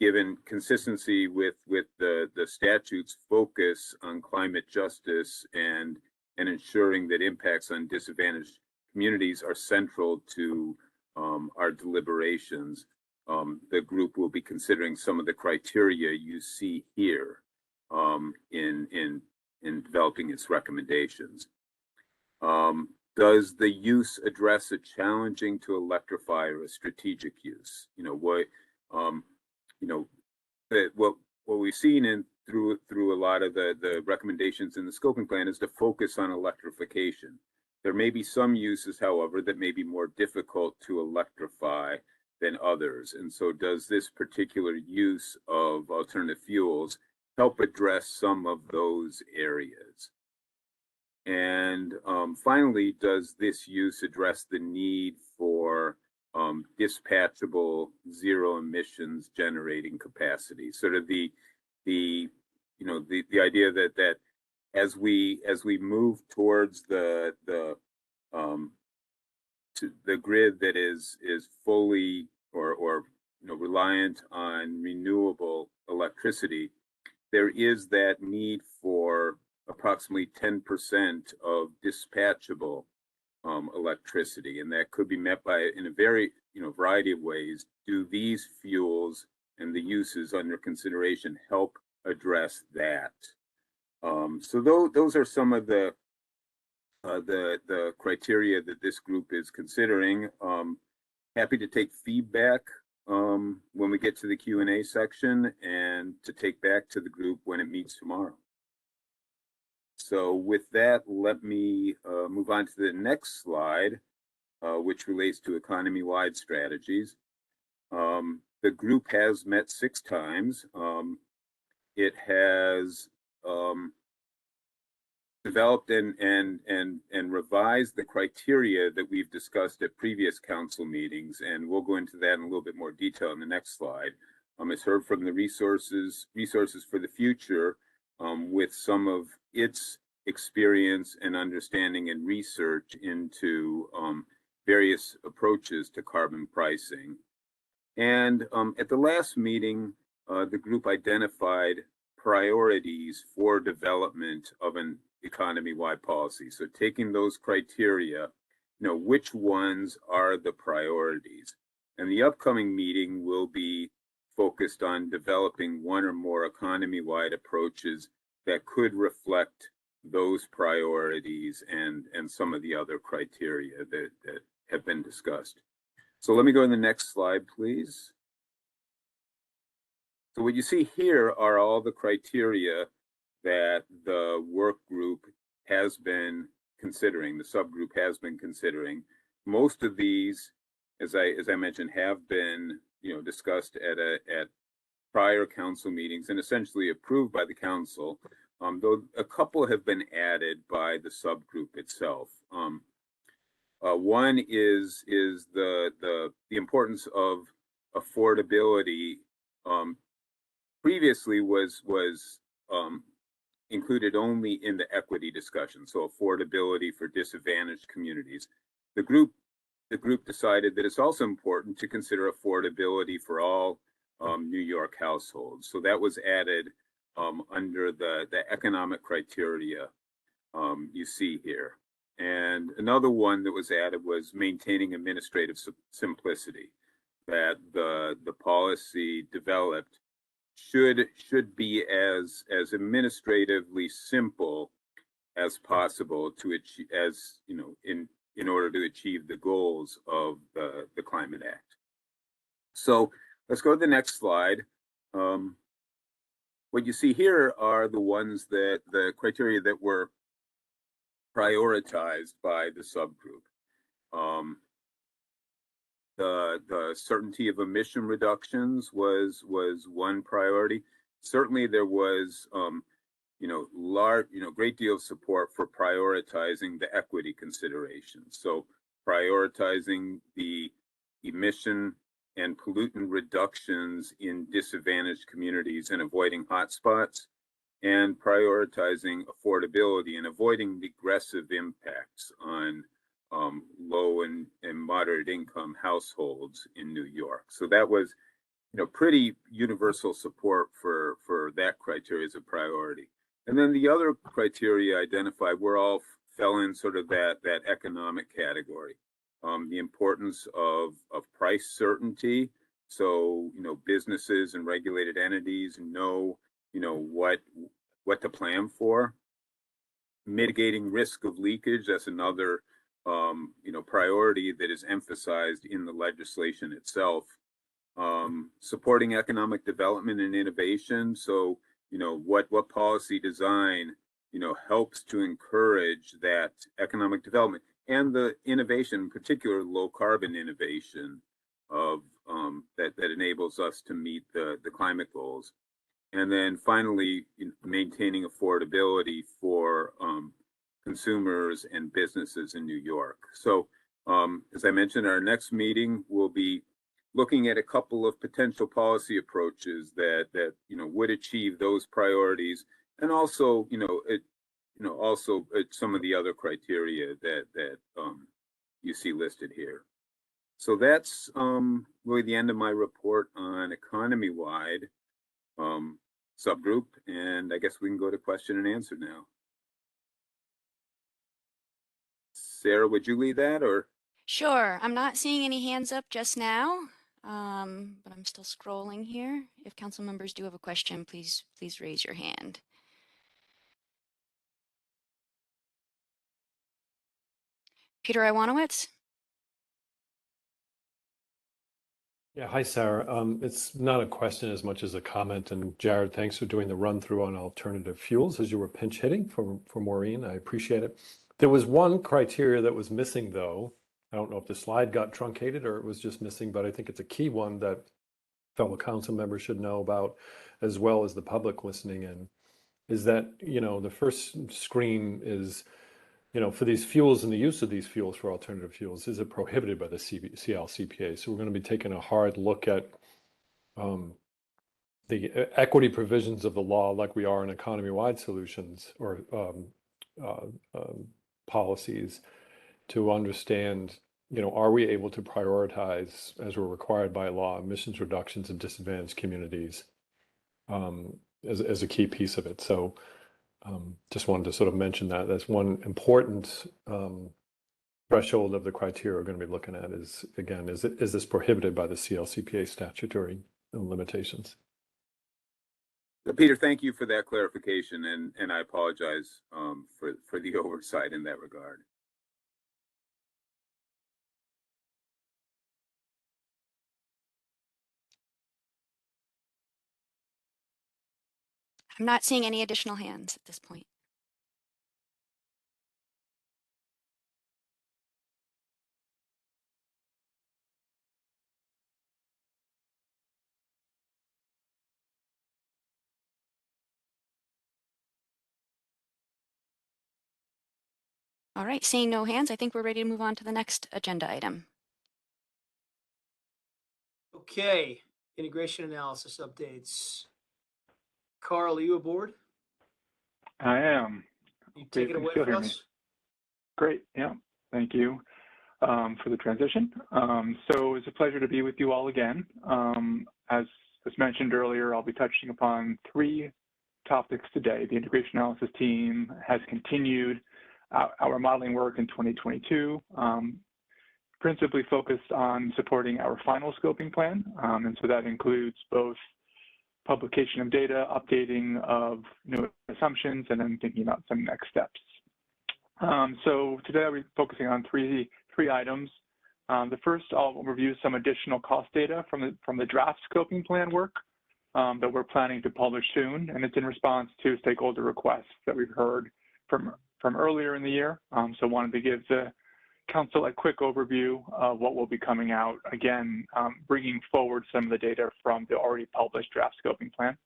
given consistency with the statute's focus on climate justice and ensuring that impacts on disadvantaged communities are central to our deliberations, the group will be considering some of the criteria you see here in developing its recommendations. Does the use address a challenging to electrify or a strategic use? You know what? What we've seen through a lot of the recommendations in the scoping plan is to focus on electrification. There may be some uses, however, that may be more difficult to electrify than others. And so does this particular use of alternative fuels help address some of those areas? And finally, does this use address the need for dispatchable zero emissions generating capacity? Sort of the idea that as we move towards the grid that is fully or reliant on renewable electricity, there is that need for approximately 10% of dispatchable electricity, and that could be met by in a very variety of ways. Do these fuels and the uses under consideration help address that? So those are some of the criteria that this group is considering. Happy to take feedback when we get to the Q&A section, and to take back to the group when it meets tomorrow. So with that, let me move on to the next slide, which relates to economy-wide strategies. The group has met 6 times. It has developed and revised the criteria that we've discussed at previous council meetings, and we'll go into that in a little bit more detail in the next slide. It's heard from the Resources for the Future with some of its experience and understanding and research into various approaches to carbon pricing. And at the last meeting, the group identified priorities for development of an economy-wide policy. So taking those criteria, which ones are the priorities? And the upcoming meeting will be focused on developing one or more economy-wide approaches that could reflect those priorities and some of the other criteria that have been discussed. So let me go to the next slide, please. So what you see here are all the criteria that the work group has been considering, the subgroup has been considering. Most of these, as I mentioned, have been discussed at prior council meetings and essentially approved by the council, though a couple have been added by the subgroup itself. One is the importance of affordability. Previously was included only in the equity discussion, so affordability for disadvantaged communities. The group decided that it's also important to consider affordability for all New York households. So that was added under the economic criteria you see here. And another one that was added was maintaining administrative simplicity, that the policy developed should be as administratively simple as possible to achieve, in order to achieve the goals of the Climate Act. So let's go to the next slide. What you see here are the criteria that were prioritized by the subgroup. The certainty of emission reductions was one priority. Certainly there was great deal of support for prioritizing the equity considerations. So prioritizing the emission and pollutant reductions in disadvantaged communities and avoiding hotspots, and prioritizing affordability and avoiding regressive impacts on low and moderate income households in New York. So that was pretty universal support for that criteria as a priority. And then the other criteria identified were all fell in sort of that economic category. The importance of price certainty. So, businesses and regulated entities know, what to plan for. Mitigating risk of leakage, that's another, priority that is emphasized in the legislation itself. Supporting economic development and innovation. So, what policy design, helps to encourage that economic development and the innovation, in particular low carbon innovation of that enables us to meet the climate goals. And then finally, maintaining affordability for consumers and businesses in New York. So as I mentioned, our next meeting will be looking at a couple of potential policy approaches that would achieve those priorities, and also also some of the other criteria that you see listed here. So that's really the end of my report on economy-wide subgroup, and I guess we can go to question and answer now. Sarah, would you lead that, or? Sure. I'm not seeing any hands up just now, but I'm still scrolling here. If council members do have a question, please raise your hand. Peter Iwanowitz? Yeah, hi, Sarah. It's not a question as much as a comment. And Jared, thanks for doing the run through on alternative fuels as you were pinch hitting for Maureen. I appreciate it. There was one criteria that was missing, though. I don't know if the slide got truncated or it was just missing, but I think it's a key one that fellow council members should know about, as well as the public listening in, is that, the first screen is, for these fuels and the use of these fuels for alternative fuels, is it prohibited by the CLCPA? So we're going to be taking a hard look at the equity provisions of the law, like we are in economy-wide solutions or policies, to understand, are we able to prioritize, as we're required by law, emissions reductions in disadvantaged communities as a key piece of it. So just wanted to sort of mention that. That's one important threshold of the criteria we're going to be looking at is, again, is this prohibited by the CLCPA statutory limitations? Peter, thank you for that clarification, and I apologize for the oversight in that regard. I'm not seeing any additional hands at this point. All right, seeing no hands, I think we're ready to move on to the next agenda item. Okay, integration analysis updates. Carl, are you aboard? I am. You take it away for us? Great, yeah, thank you for the transition. So it's a pleasure to be with you all again. As was mentioned earlier, I'll be touching upon three topics today. The integration analysis team has continued our modeling work in 2022, principally focused on supporting our final scoping plan. And so that includes both publication of data, updating of assumptions, and then thinking about some next steps. So today I'll be focusing on three items. The first, I'll review some additional cost data from the draft scoping plan work that we're planning to publish soon, and it's in response to stakeholder requests that we've heard from earlier in the year. So wanted to give the council a quick overview of what will be coming out, again, bringing forward some of the data from the already published draft scoping plan.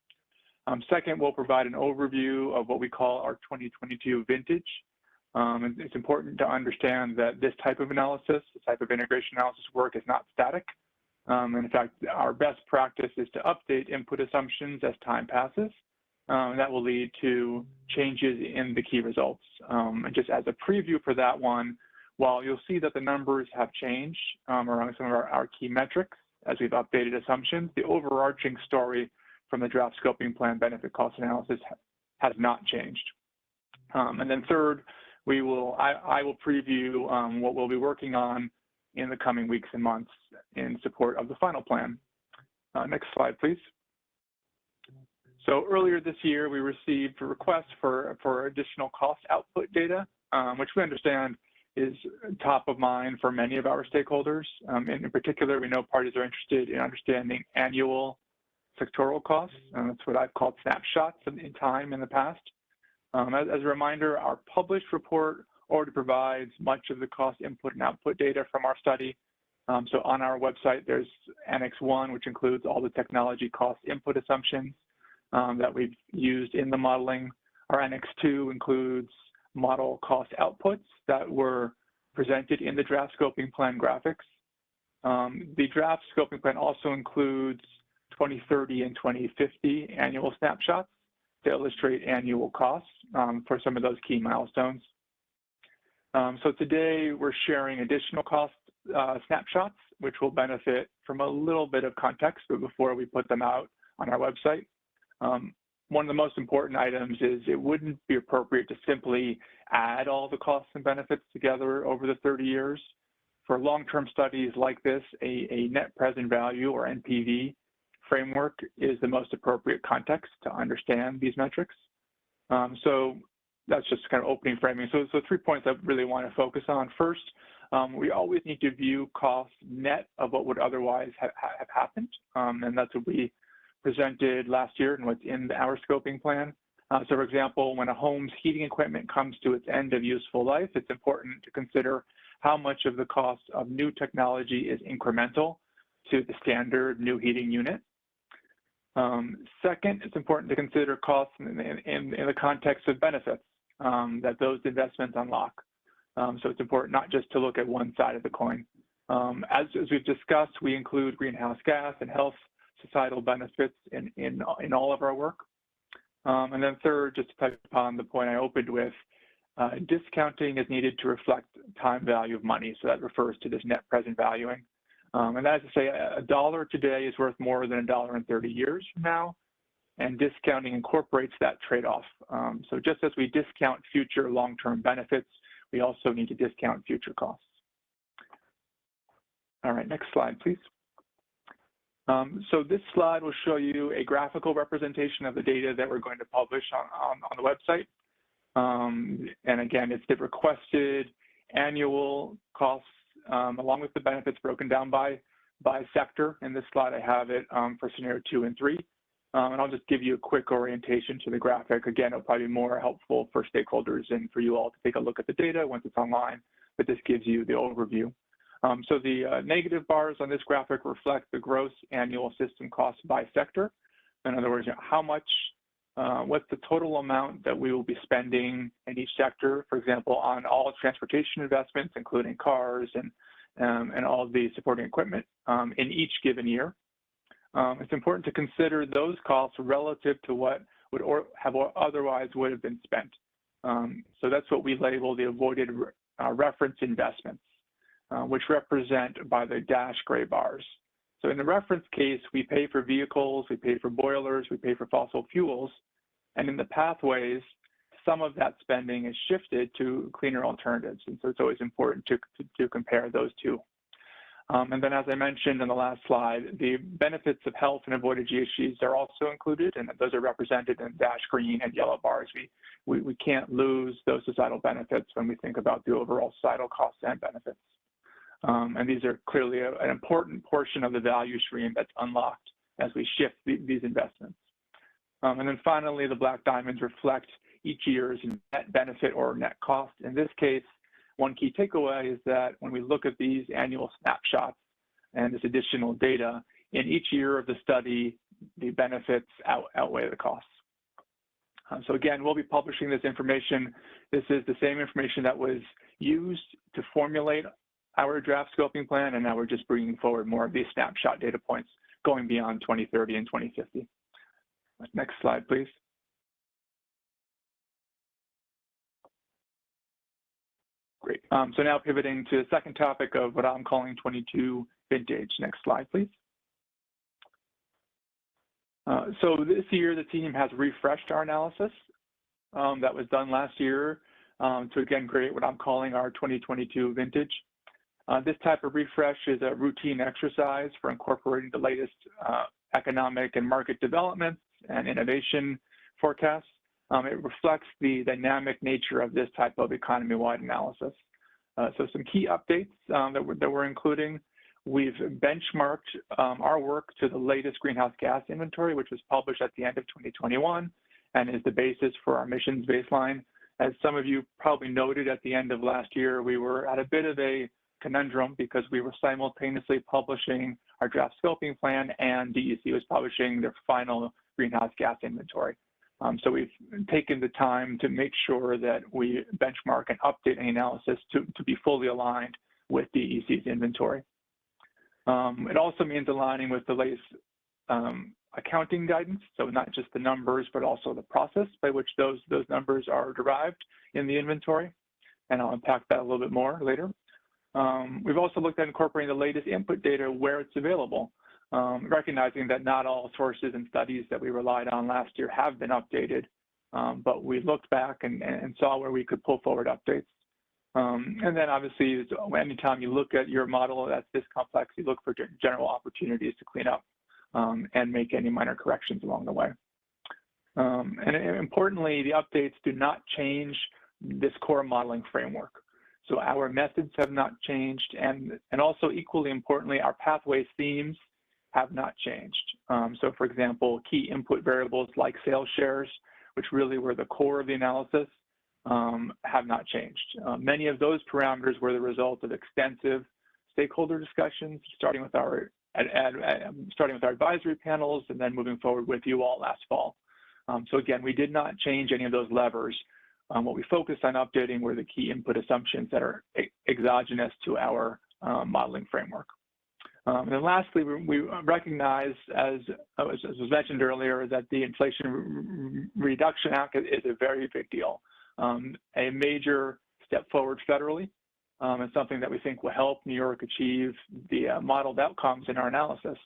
Second, we'll provide an overview of what we call our 2022 vintage. And it's important to understand that this type of analysis, this type of integration analysis work is not static. And in fact, our best practice is to update input assumptions as time passes. And that will lead to changes in the key results. And just as a preview for that one, while you'll see that the numbers have changed around some of our key metrics, as we've updated assumptions. The overarching story from the draft scoping plan benefit cost analysis has not changed. And then third, I will preview what we'll be working on in the coming weeks and months in support of the final plan. Next slide, please. So earlier this year, we received a request for additional cost output data, which we understand is top of mind for many of our stakeholders. And in particular, we know parties are interested in understanding annual sectoral costs. That's what I've called snapshots in time in the past. As a reminder, our published report already provides much of the cost input and output data from our study. So on our website, there's Annex 1, which includes all the technology cost input assumptions that we've used in the modeling. Our Annex 2 includes model cost outputs that were presented in the draft scoping plan graphics. The draft scoping plan also includes 2030 and 2050 annual snapshots to illustrate annual costs for some of those key milestones. So today we're sharing additional cost snapshots, which will benefit from a little bit of context before we put them out on our website. One of the most important items is it wouldn't be appropriate to simply add all the costs and benefits together over the 30 years. For long-term studies like this, a net present value or NPV framework is the most appropriate context to understand these metrics. So that's just kind of opening framing. So 3 points I really want to focus on. First, we always need to view costs net of what would otherwise have happened. And that's what we presented last year and what's in our scoping plan. So for example, when a home's heating equipment comes to its end of useful life, it's important to consider how much of the cost of new technology is incremental to the standard new heating unit. Second, it's important to consider costs in the context of benefits that those investments unlock. So it's important not just to look at one side of the coin. As we've discussed, we include greenhouse gas and health societal benefits in all of our work. And then third, just to touch upon the point I opened with, discounting is needed to reflect time value of money. So that refers to this net present valuing. And that is to say, $1 today is worth more than $1 in 30 years from now, and discounting incorporates that trade-off. So just as we discount future long-term benefits, we also need to discount future costs. All right, next slide, please. So this slide will show you a graphical representation of the data that we're going to publish on the website. And again, it's the requested annual costs along with the benefits broken down by sector. In this slide, I have it for scenario 2 and 3. And I'll just give you a quick orientation to the graphic. Again, it'll probably be more helpful for stakeholders and for you all to take a look at the data once it's online, but this gives you the overview. So the negative bars on this graphic reflect the gross annual system costs by sector. In other words, how much, what's the total amount that we will be spending in each sector, for example, on all transportation investments, including cars and all of the supporting equipment in each given year. It's important to consider those costs relative to what would otherwise would have been spent. So that's what we label the avoided reference investments, which represent by the dash gray bars. So in the reference case, we pay for vehicles, we pay for boilers, we pay for fossil fuels, and in the pathways, some of that spending is shifted to cleaner alternatives. And so it's always important to compare those two. And then as I mentioned in the last slide, the benefits of health and avoided GHGs are also included, and those are represented in dash green and yellow bars. We can't lose those societal benefits when we think about the overall societal costs and benefits. And these are clearly an important portion of the value stream that's unlocked as we shift these investments. And then finally, the black diamonds reflect each year's net benefit or net cost. In this case, one key takeaway is that when we look at these annual snapshots and this additional data, in each year of the study, the benefits outweigh the costs. So again, we'll be publishing this information. This is the same information that was used to formulate our draft scoping plan, and now we're just bringing forward more of these snapshot data points going beyond 2030 and 2050. Next slide, please. Great. So now pivoting to the second topic of what I'm calling 22 vintage. Next slide, please. So this year, the team has refreshed our analysis that was done last year to again create what I'm calling our 2022 vintage. This type of refresh is a routine exercise for incorporating the latest economic and market developments and innovation forecasts. It reflects the dynamic nature of this type of economy-wide analysis. So some key updates that we're including. We've benchmarked our work to the latest greenhouse gas inventory, which was published at the end of 2021 and is the basis for our emissions baseline. As some of you probably noted at the end of last year, we were at a bit of a conundrum because we were simultaneously publishing our draft scoping plan and DEC was publishing their final greenhouse gas inventory. So we've taken the time to make sure that we benchmark and update any analysis to be fully aligned with DEC's inventory. It also means aligning with the latest accounting guidance, so not just the numbers, but also the process by which those numbers are derived in the inventory, and I'll unpack that a little bit more later. We've also looked at incorporating the latest input data where it's available, recognizing that not all sources and studies that we relied on last year have been updated, but we looked back and saw where we could pull forward updates. And then obviously, anytime you look at your model that's this complex, you look for general opportunities to clean up and make any minor corrections along the way. And importantly, the updates do not change this core modeling framework. So our methods have not changed, and also equally importantly, our pathways themes have not changed. So for example, key input variables like sales shares, which really were the core of the analysis, have not changed. Many of those parameters were the result of extensive stakeholder discussions, starting with our advisory panels and then moving forward with you all last fall. So again, we did not change any of those levers. What we focused on updating were the key input assumptions that are exogenous to our modeling framework. And then lastly, we recognize, as was mentioned earlier, that the Inflation Reduction Act is a very big deal, a major step forward federally, and something that we think will help New York achieve the modeled outcomes in our analysis.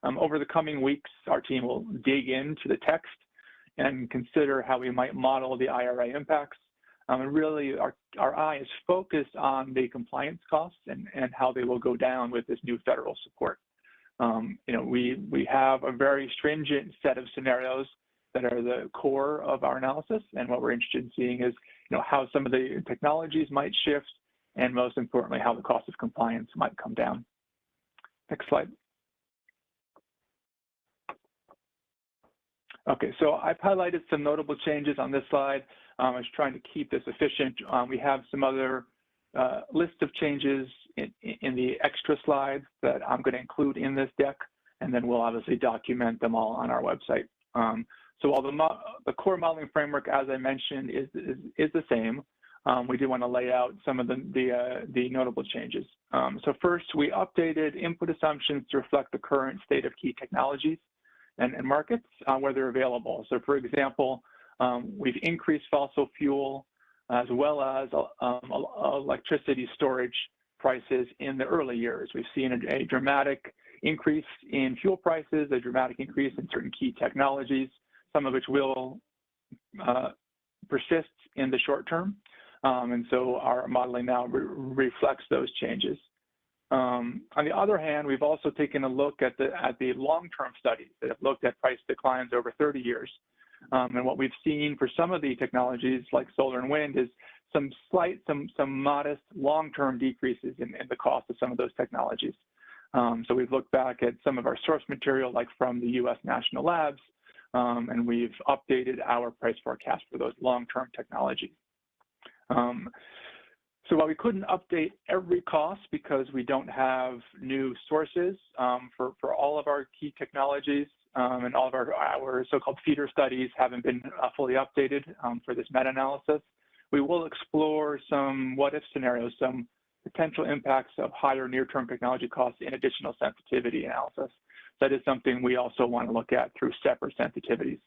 Over the coming weeks, our team will dig into the text and consider how we might model the IRA impacts. And really, our eye is focused on the compliance costs and how they will go down with this new federal support. We have a very stringent set of scenarios that are the core of our analysis, and what we're interested in seeing is how some of the technologies might shift, and most importantly, how the cost of compliance might come down. Next slide. Okay, so I've highlighted some notable changes on this slide. I was trying to keep this efficient. We have some other list of changes in the extra slides that I'm going to include in this deck, and then we'll obviously document them all on our website. So while the core modeling framework, as I mentioned, is the same, we do want to lay out some of the notable changes. So first, we updated input assumptions to reflect the current state of key technologies and markets where they're available. So for example, we've increased fossil fuel as well as electricity storage prices in the early years. We've seen a dramatic increase in fuel prices, a dramatic increase in certain key technologies, some of which will persist in the short term. And so our modeling now reflects those changes. On the other hand, we've also taken a look at the long-term studies that have looked at price declines over 30 years. And what we've seen for some of the technologies like solar and wind is some modest long-term decreases in the cost of some of those technologies. So we've looked back at some of our source material, like from the US National Labs, and we've updated our price forecast for those long-term technologies. So while we couldn't update every cost because we don't have new sources for all of our key technologies, and all of our so-called feeder studies haven't been fully updated for this meta-analysis, we will explore some what-if scenarios, some potential impacts of higher near-term technology costs in additional sensitivity analysis. That is something we also want to look at through separate sensitivities.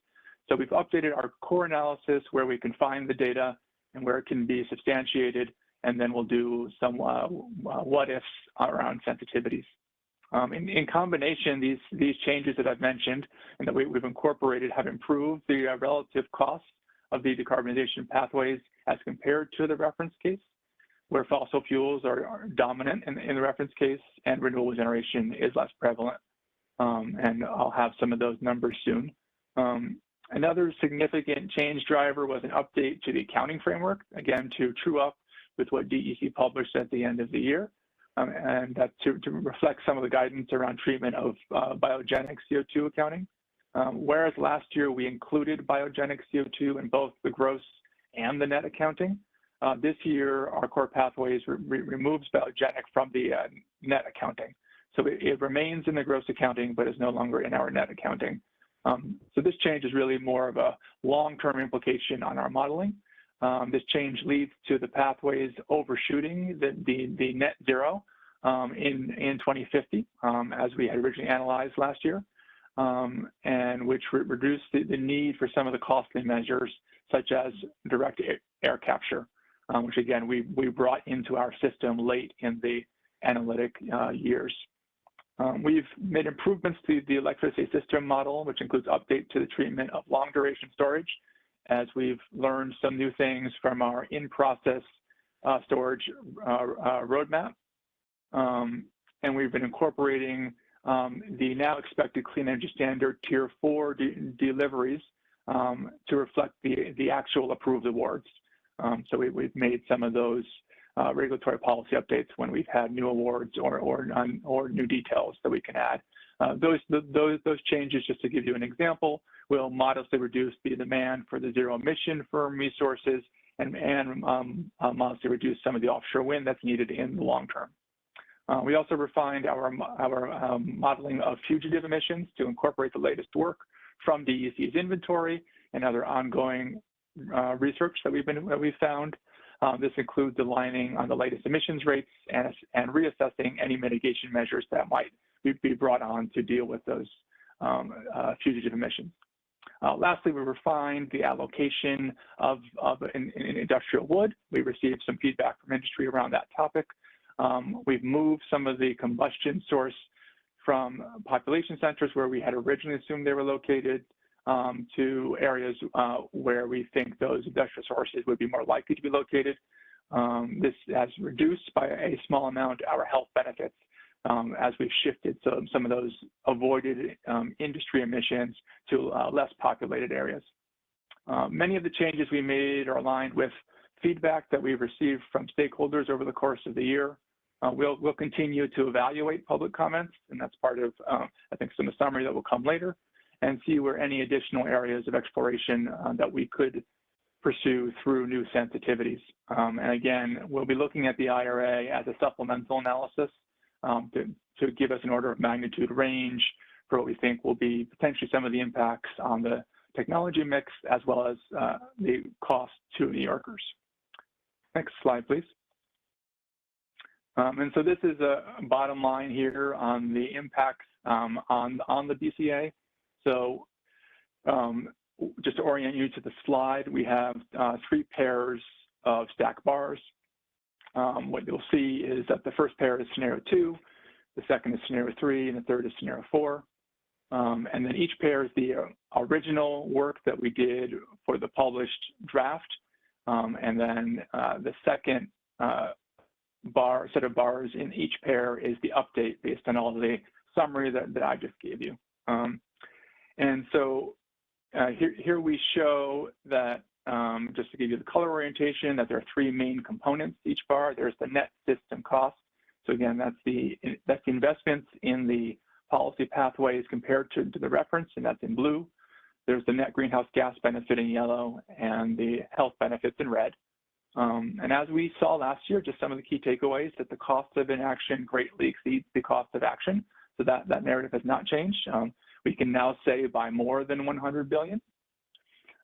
So we've updated our core analysis where we can find the data and where it can be substantiated, and then we'll do some what-ifs around sensitivities. In combination, these changes that I've mentioned and that we've incorporated have improved the relative costs of the decarbonization pathways as compared to the reference case, where fossil fuels are dominant in the reference case and renewable generation is less prevalent. And I'll have some of those numbers soon. Another significant change driver was an update to the accounting framework, again, to true up with what DEC published at the end of the year. And that's to reflect some of the guidance around treatment of biogenic CO2 accounting. Whereas last year we included biogenic CO2 in both the gross and the net accounting, this year our core pathways removes biogenic from the net accounting. So it remains in the gross accounting, but is no longer in our net accounting. So this change is really more of a long-term implication on our modeling. This change leads to the pathways overshooting the net zero in 2050, as we had originally analyzed last year, and which reduced the need for some of the costly measures, such as direct air capture, which again, we brought into our system late in the analytic years. We've made improvements to the electricity system model, which includes update to the treatment of long duration storage, as we've learned some new things from our in-process storage roadmap. And we've been incorporating the now expected Clean Energy Standard Tier 4 deliveries to reflect the actual approved awards. So we've made some of those regulatory policy updates when we've had new awards or new details that we can add. Those changes, just to give you an example, will modestly reduce the demand for the zero emission firm resources and modestly reduce some of the offshore wind that's needed in the long term. We also refined our modeling of fugitive emissions to incorporate the latest work from DEC's inventory and other ongoing research that we've found. This includes aligning on the latest emissions rates and reassessing any mitigation measures that might be brought on to deal with those fugitive emissions. Lastly, we refined the allocation of industrial wood. We received some feedback from industry around that topic. We've moved some of the combustion source from population centers where we had originally assumed they were located to areas where we think those industrial sources would be more likely to be located. This has reduced by a small amount our health benefits as we've shifted some of those avoided industry emissions to less populated areas. Many of the changes we made are aligned with feedback that we've received from stakeholders over the course of the year. We'll continue to evaluate public comments, and that's part of, I think, some of the summary that will come later, and see where any additional areas of exploration that we could pursue through new sensitivities. And again, we'll be looking at the IRA as a supplemental analysis to give us an order of magnitude range for what we think will be potentially some of the impacts on the technology mix, as well as the cost to New Yorkers. Next slide, please. And so this is a bottom line here on the impacts on the BCA. So just to orient you to the slide, we have 3 pairs of stack bars. What you'll see is that the first pair is scenario 2, the second is scenario 3, and the third is scenario 4. And then each pair is the original work that we did for the published draft. And then the second set of bars in each pair is the update based on all the summary that I just gave you. And so here we show that, just to give you the color orientation, that there are 3 main components to each bar. There's the net system cost. So again, that's the investments in the policy pathways compared to the reference, and that's in blue. There's the net greenhouse gas benefit in yellow and the health benefits in red. And as we saw last year, just some of the key takeaways, that the cost of inaction greatly exceeds the cost of action. So that narrative has not changed. We can now save by more than $100 billion.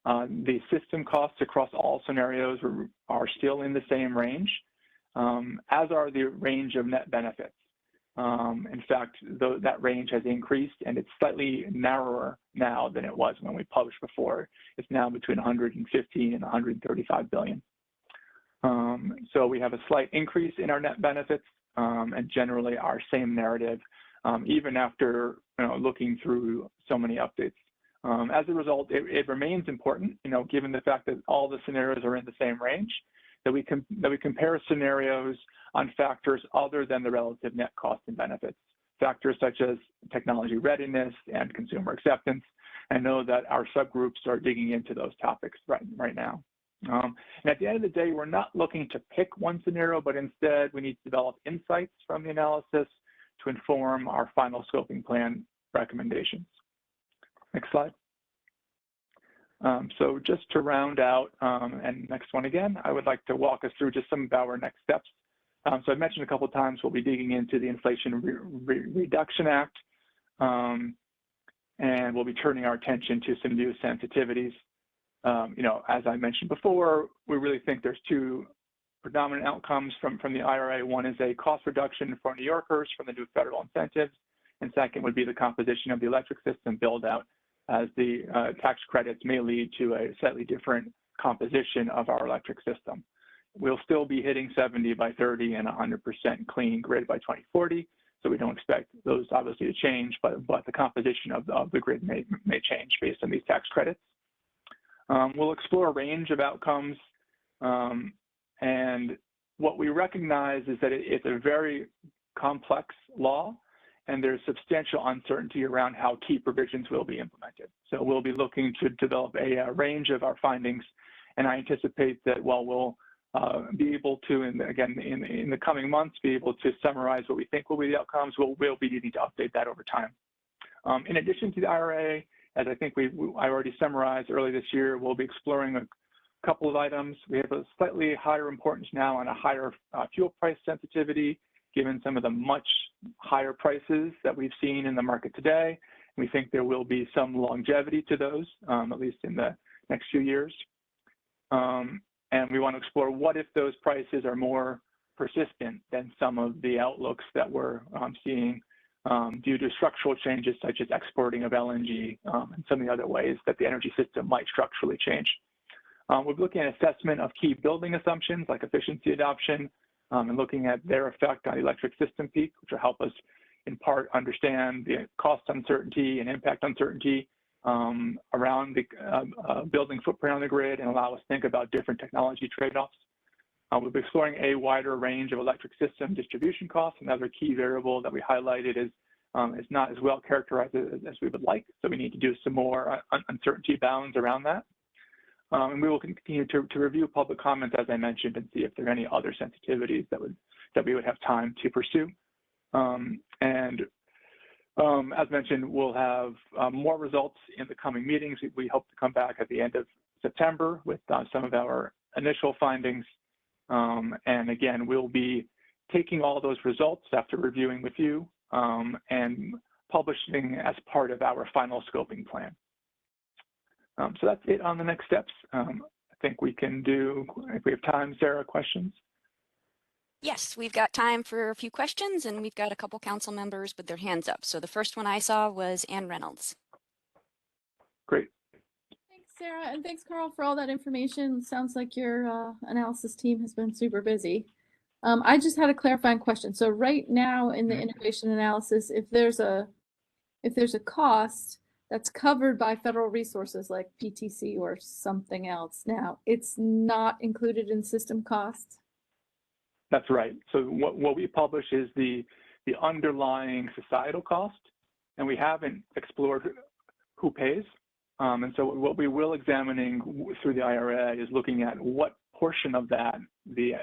The system costs across all scenarios are still in the same range, as are the range of net benefits. In fact, that range has increased, and it's slightly narrower now than it was when we published before. It's now between 115 and 135 billion. So we have a slight increase in our net benefits, and generally our same narrative even after looking through so many updates. As a result, it remains important, given the fact that all the scenarios are in the same range, that we compare scenarios on factors other than the relative net cost and benefits, factors such as technology readiness and consumer acceptance. I know that our subgroups are digging into those topics right now. And at the end of the day, we're not looking to pick one scenario, but instead we need to develop insights from the analysis to inform our final scoping plan recommendations. Next slide. So just to round out, and next one again, I would like to walk us through just some of our next steps. So I mentioned a couple of times we'll be digging into the Inflation Reduction Act, and we'll be turning our attention to some new sensitivities. As I mentioned before, we really think there's two predominant outcomes from the IRA. One is a cost reduction for New Yorkers from the new federal incentives, and second would be the composition of the electric system build out, as the tax credits may lead to a slightly different composition of our electric system. We'll still be hitting 70 by 30 and 100% clean grid by 2040, so we don't expect those obviously to change, but the composition of the grid may change based on these tax credits. We'll explore a range of outcomes, and what we recognize is that it's a very complex law, and there's substantial uncertainty around how key provisions will be implemented. So we'll be looking to develop a range of our findings, and I anticipate that while we'll be able to, in the coming months, be able to summarize what we think will be the outcomes, we'll be needing to update that over time. In addition to the IRA, as I think I already summarized early this year, we'll be exploring a couple of items. We have a slightly higher importance now on a higher fuel price sensitivity, given some of the much higher prices that we've seen in the market today. We think there will be some longevity to those, at least in the next few years. And we want to explore what if those prices are more persistent than some of the outlooks that we're seeing due to structural changes such as exporting of LNG and some of the other ways that the energy system might structurally change. We're looking at assessment of key building assumptions like efficiency adoption, and looking at their effect on the electric system peak, which will help us in part understand the cost uncertainty and impact uncertainty around the building footprint on the grid, and allow us to think about different technology trade-offs. We'll be exploring a wider range of electric system distribution costs. Another key variable that we highlighted is not as well characterized as we would like, so we need to do some more uncertainty bounds around that. And we will continue to review public comments, as I mentioned, and see if there are any other sensitivities that we would have time to pursue. As mentioned, we'll have more results in the coming meetings. We hope to come back at the end of September with some of our initial findings. And again, we'll be taking all those results after reviewing with you and publishing as part of our final scoping plan. So that's it on the next steps. I think we can do, if we have time, Sarah, questions? Yes, we've got time for a few questions, and we've got a couple council members with their hands up. So the first one I saw was Ann Reynolds. Great. Thanks, Sarah, and thanks, Carl, for all that information. Sounds like your analysis team has been super busy. I just had a clarifying question. So right now in the integration analysis, if there's a cost that's covered by federal resources like PTC or something else, now it's not included in system costs? That's right. So what we publish is the underlying societal cost, and we haven't explored who pays. And so what we will examining through the IRA is looking at what portion of that the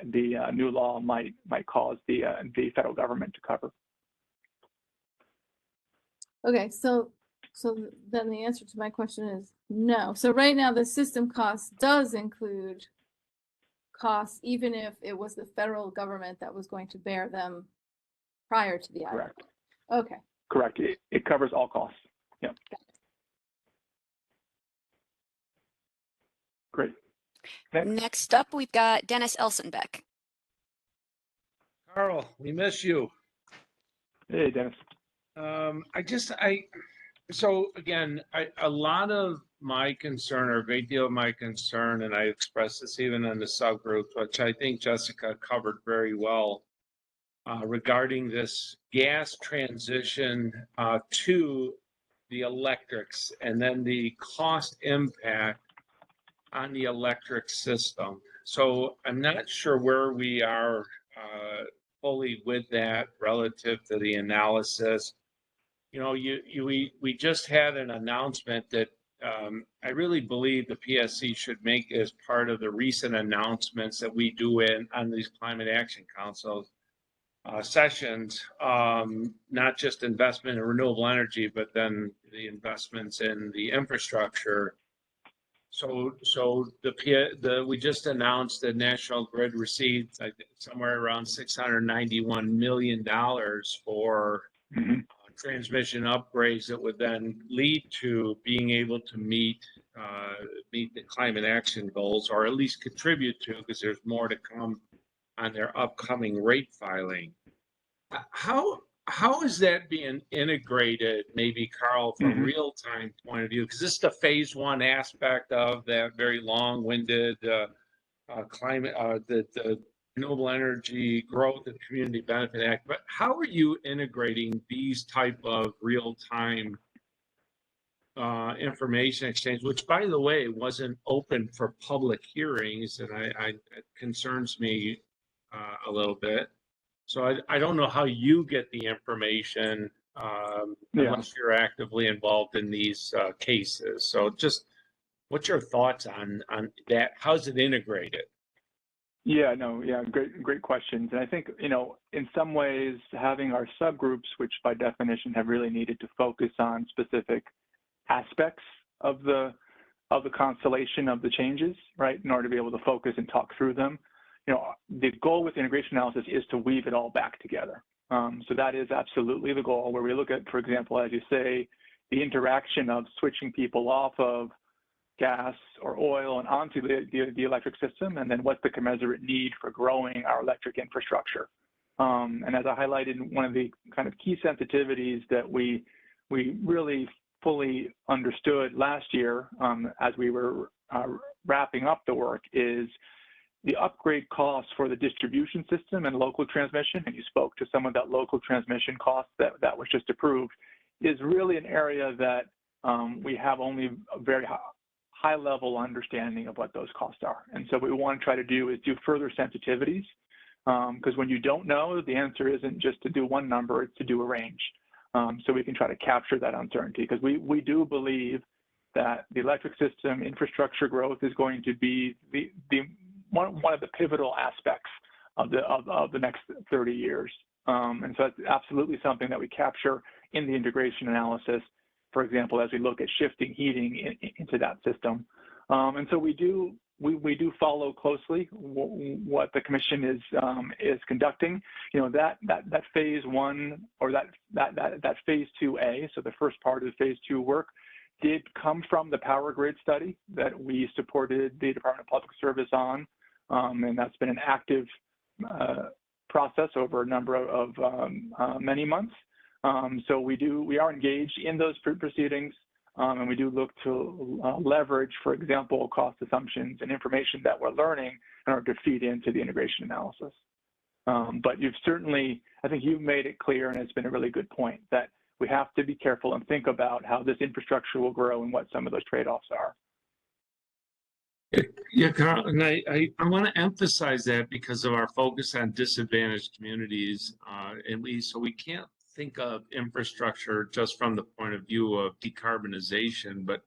new law might cause the federal government to cover. Okay, so then the answer to my question is no. So right now the system cost does include costs, even if it was the federal government that was going to bear them prior to the IRA. Correct. Okay. Correct. It covers all costs. Yeah. Great. Next up, we've got Dennis Elsenbeck. Carl, we miss you. Hey, Dennis. So again, a lot of my concern, or a great deal of my concern, and I expressed this even in the subgroup, which I think Jessica covered very well, regarding this gas transition to the electrics, and then the cost impact on the electric system. So I'm not sure where we are fully with that relative to the analysis. You know, we just had an announcement that I really believe the PSC should make as part of the recent announcements that we do on these Climate Action Council sessions, not just investment in renewable energy, but then the investments in the infrastructure. So we just announced that National Grid received somewhere around $691 million for transmission upgrades that would then lead to being able to meet the climate action goals, or at least contribute to, because there's more to come on their upcoming rate filing. How is that being integrated, maybe, Carl, from a real-time point of view? Because this is the phase one aspect of that very long-winded climate, the Renewable Energy Growth and Community Benefit Act. But how are you integrating these type of real-time information exchange, which, by the way, wasn't open for public hearings, and it concerns me a little bit. So I don't know how you get the information unless you're actively involved in these cases. So just what's your thoughts on that? How's it integrated? Yeah, no, yeah, great questions. And I think, you know, in some ways, having our subgroups, which by definition have really needed to focus on specific aspects of the constellation of the changes, right, in order to be able to focus and talk through them. You know, the goal with integration analysis is to weave it all back together. So that is absolutely the goal, where we look at, for example, as you say, the interaction of switching people off of gas or oil and onto the electric system, and then what's the commensurate need for growing our electric infrastructure. And as I highlighted, one of the kind of key sensitivities that we really fully understood last year as we were wrapping up the work is the upgrade costs for the distribution system and local transmission, and you spoke to some of that local transmission cost that was just approved, is really an area that we have only a very high level understanding of what those costs are. And so what we want to try to do is do further sensitivities, because when you don't know, the answer isn't just to do one number, it's to do a range. So we can try to capture that uncertainty, because we do believe that the electric system infrastructure growth is going to be one of the pivotal aspects of the next 30 years. And so that's absolutely something that we capture in the integration analysis, for example, as we look at shifting heating into that system. And so we do follow closely what the commission is conducting. You know, that phase one, or that phase 2A, so the first part of the phase 2 work, did come from the power grid study that we supported the Department of Public Service on. And that's been an active process over a number of many months. So we are engaged in those proceedings, and we do look to leverage, for example, cost assumptions and information that we're learning in order to feed into the integration analysis. But you've certainly, I think you've made it clear, and it's been a really good point, that we have to be careful and think about how this infrastructure will grow and what some of those trade-offs are. Yeah, Carl, and I want to emphasize that because of our focus on disadvantaged communities, so we can't think of infrastructure just from the point of view of decarbonization, but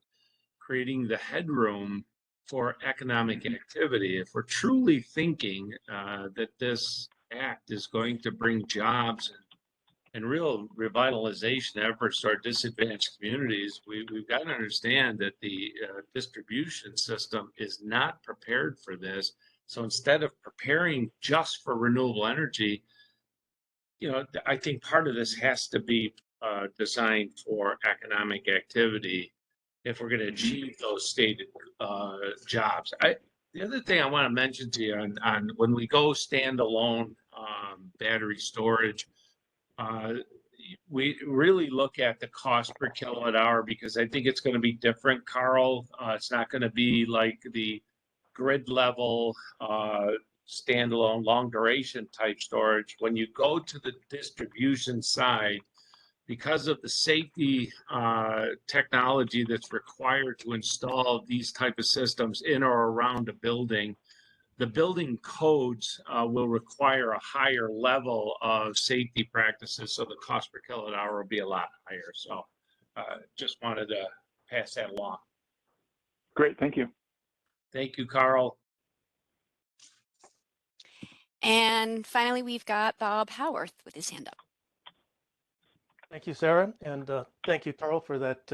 creating the headroom for economic activity. If we're truly thinking that this act is going to bring jobs and real revitalization efforts to our disadvantaged communities, we've got to understand that the distribution system is not prepared for this. So instead of preparing just for renewable energy, you know, I think part of this has to be designed for economic activity if we're going to achieve those stated jobs. The other thing I want to mention to you on when we go standalone battery storage, we really look at the cost per kilowatt hour, because I think it's going to be different, Carl. It's not going to be like the grid level standalone long duration type storage. When you go to the distribution side, because of the safety technology that's required to install these type of systems in or around a building, the building codes will require a higher level of safety practices, so the cost per kilowatt hour will be a lot higher. So just wanted to pass that along. Great, thank you. Thank you, Carl. And finally, we've got Bob Howarth with his hand up. Thank you, Sarah, and thank you, Carl, for that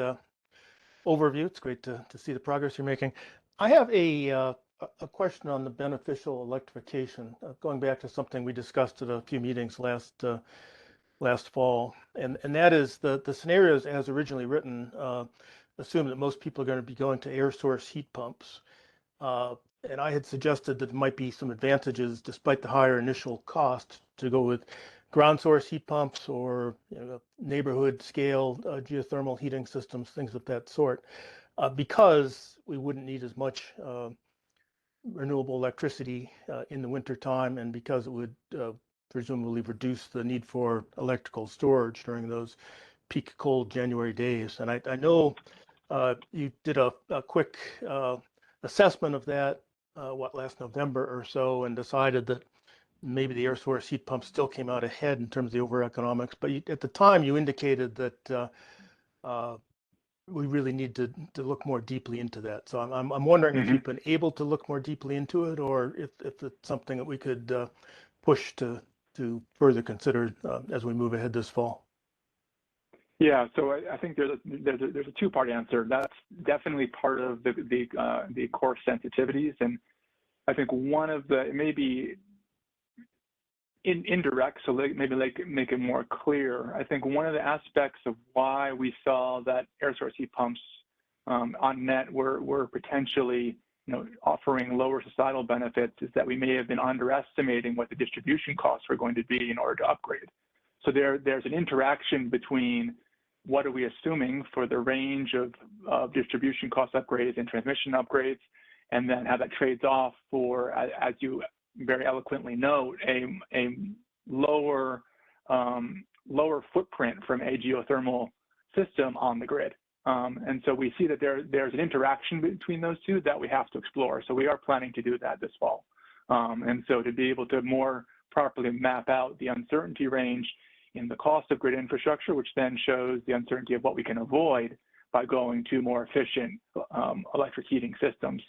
overview. It's great to see the progress you're making. I have a question on the beneficial electrification, going back to something we discussed at a few meetings last fall, and that is the scenarios as originally written assume that most people are going to be going to air source heat pumps. And I had suggested that there might be some advantages, despite the higher initial cost, to go with ground source heat pumps or neighborhood scale geothermal heating systems, things of that sort, because we wouldn't need as much renewable electricity in the winter time, and because it would presumably reduce the need for electrical storage during those peak cold January days. And I know you did a quick assessment of that, last November or so, and decided that maybe the air source heat pump still came out ahead in terms of the over economics. But at the time, you indicated that we really need to look more deeply into that. So I'm wondering if you've been able to look more deeply into it, or if it's something that we could push to further consider as we move ahead this fall. Yeah, so I think there's a two-part answer. That's definitely part of the core sensitivities, and I think one of the maybe indirect, so maybe make it more clear. I think one of the aspects of why we saw that air source heat pumps on net were potentially offering lower societal benefits is that we may have been underestimating what the distribution costs were going to be in order to upgrade. So there's an interaction between what are we assuming for the range of distribution cost upgrades and transmission upgrades, and then how that trades off for, as you very eloquently note, a lower footprint from a geothermal system on the grid. And so we see that there's an interaction between those two that we have to explore. So we are planning to do that this fall. And so to be able to more properly map out the uncertainty range in the cost of grid infrastructure, which then shows the uncertainty of what we can avoid by going to more efficient electric heating systems.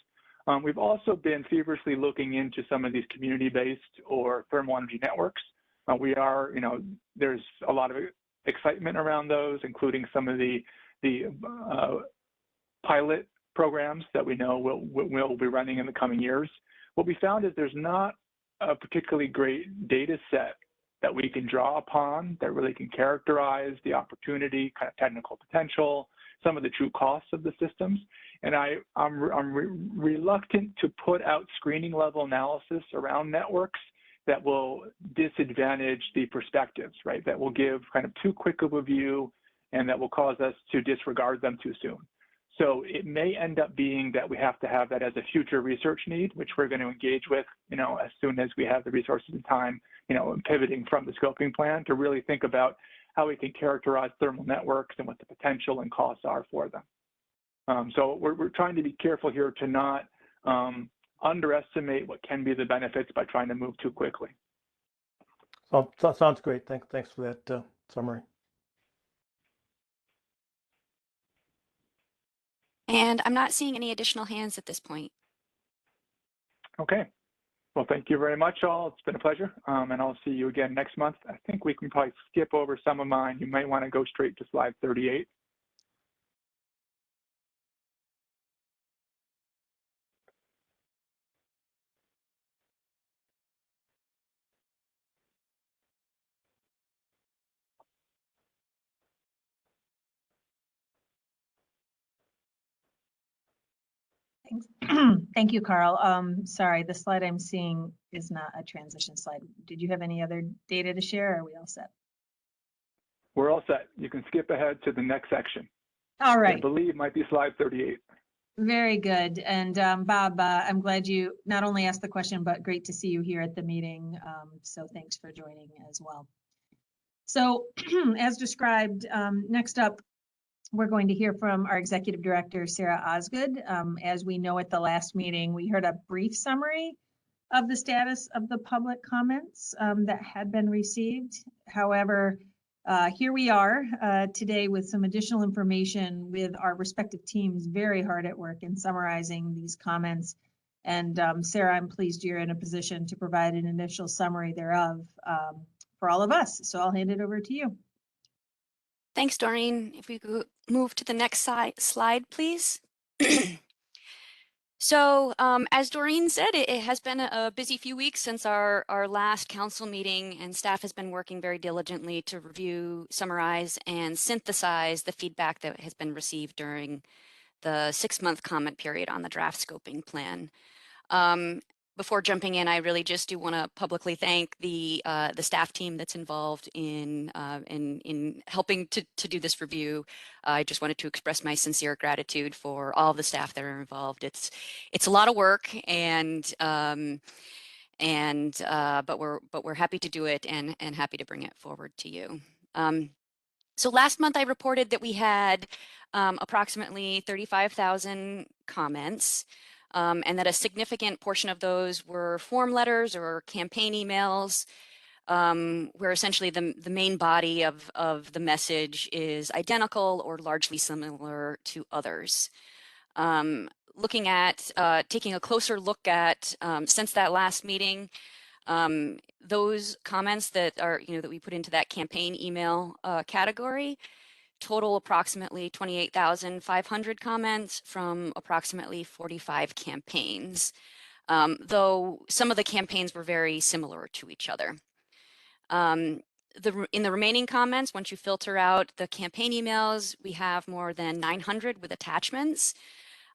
We've also been feverishly looking into some of these community-based or thermal energy networks. There's a lot of excitement around those, including some of the pilot programs that we know will be running in the coming years. What we found is there's not a particularly great data set that we can draw upon that really can characterize the opportunity, kind of technical potential, some of the true costs of the systems. And I'm reluctant to put out screening level analysis around networks that will disadvantage the perspectives, right? That will give kind of too quick of a view and that will cause us to disregard them too soon. So it may end up being that we have to have that as a future research need, which we're going to engage with, as soon as we have the resources and time, pivoting from the scoping plan to really think about how we can characterize thermal networks and what the potential and costs are for them. So we're trying to be careful here to not underestimate what can be the benefits by trying to move too quickly. So sounds great. Thanks for that summary. And I'm not seeing any additional hands at this point. Okay. Well, thank you very much, all. It's been a pleasure. And I'll see you again next month. I think we can probably skip over some of mine. You might want to go straight to slide 38. Thank you, Carl. Sorry, the slide I'm seeing is not a transition slide. Did you have any other data to share, or are we all set? We're all set. You can skip ahead to the next section. All right. I believe might be slide 38. Very good. And Bob, I'm glad you not only asked the question, but great to see you here at the meeting. So thanks for joining as well. So as described, next up, we're going to hear from our Executive Director, Sarah Osgood. As we know at the last meeting, we heard a brief summary of the status of the public comments that had been received. However, here we are today with some additional information with our respective teams very hard at work in summarizing these comments. And Sarah, I'm pleased you're in a position to provide an initial summary thereof for all of us. So I'll hand it over to you. Thanks, Doreen. If we could move to the next slide, please. So as Doreen said, it has been a busy few weeks since our last council meeting, and staff has been working very diligently to review, summarize, and synthesize the feedback that has been received during the 6-month comment period on the draft scoping plan. Before jumping in, I really just do want to publicly thank the staff team that's involved in helping to do this review. I just wanted to express my sincere gratitude for all the staff that are involved. It's a lot of work, but we're happy to do it and happy to bring it forward to you. So last month I reported that we had approximately 35,000 comments. And that a significant portion of those were form letters or campaign emails, where essentially the main body of the message is identical or largely similar to others. Taking a closer look at since that last meeting, those comments that are that we put into that campaign email category total approximately 28,500 comments from approximately 45 campaigns, though some of the campaigns were very similar to each other. In the remaining comments, once you filter out the campaign emails, we have more than 900 with attachments.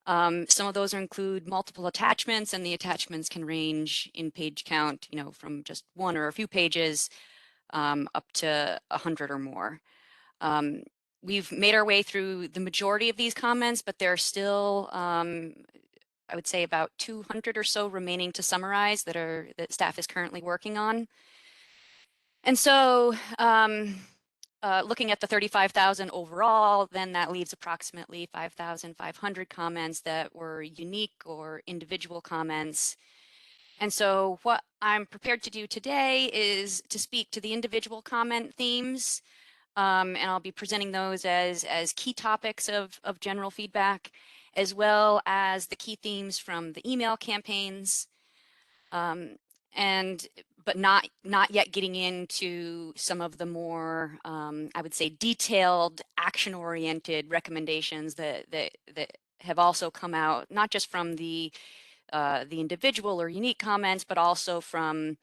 Some of those include multiple attachments, and the attachments can range in page count, from just one or a few pages up to 100 or more. We've made our way through the majority of these comments, but there are still, I would say, about 200 or so remaining to summarize that staff is currently working on. And so looking at the 35,000 overall, then that leaves approximately 5,500 comments that were unique or individual comments. And so what I'm prepared to do today is to speak to the individual comment themes. And I'll be presenting those as key topics of general feedback, as well as the key themes from the email campaigns, but not yet getting into some of the more, I would say, detailed, action-oriented recommendations that have also come out, not just from the individual or unique comments, but also from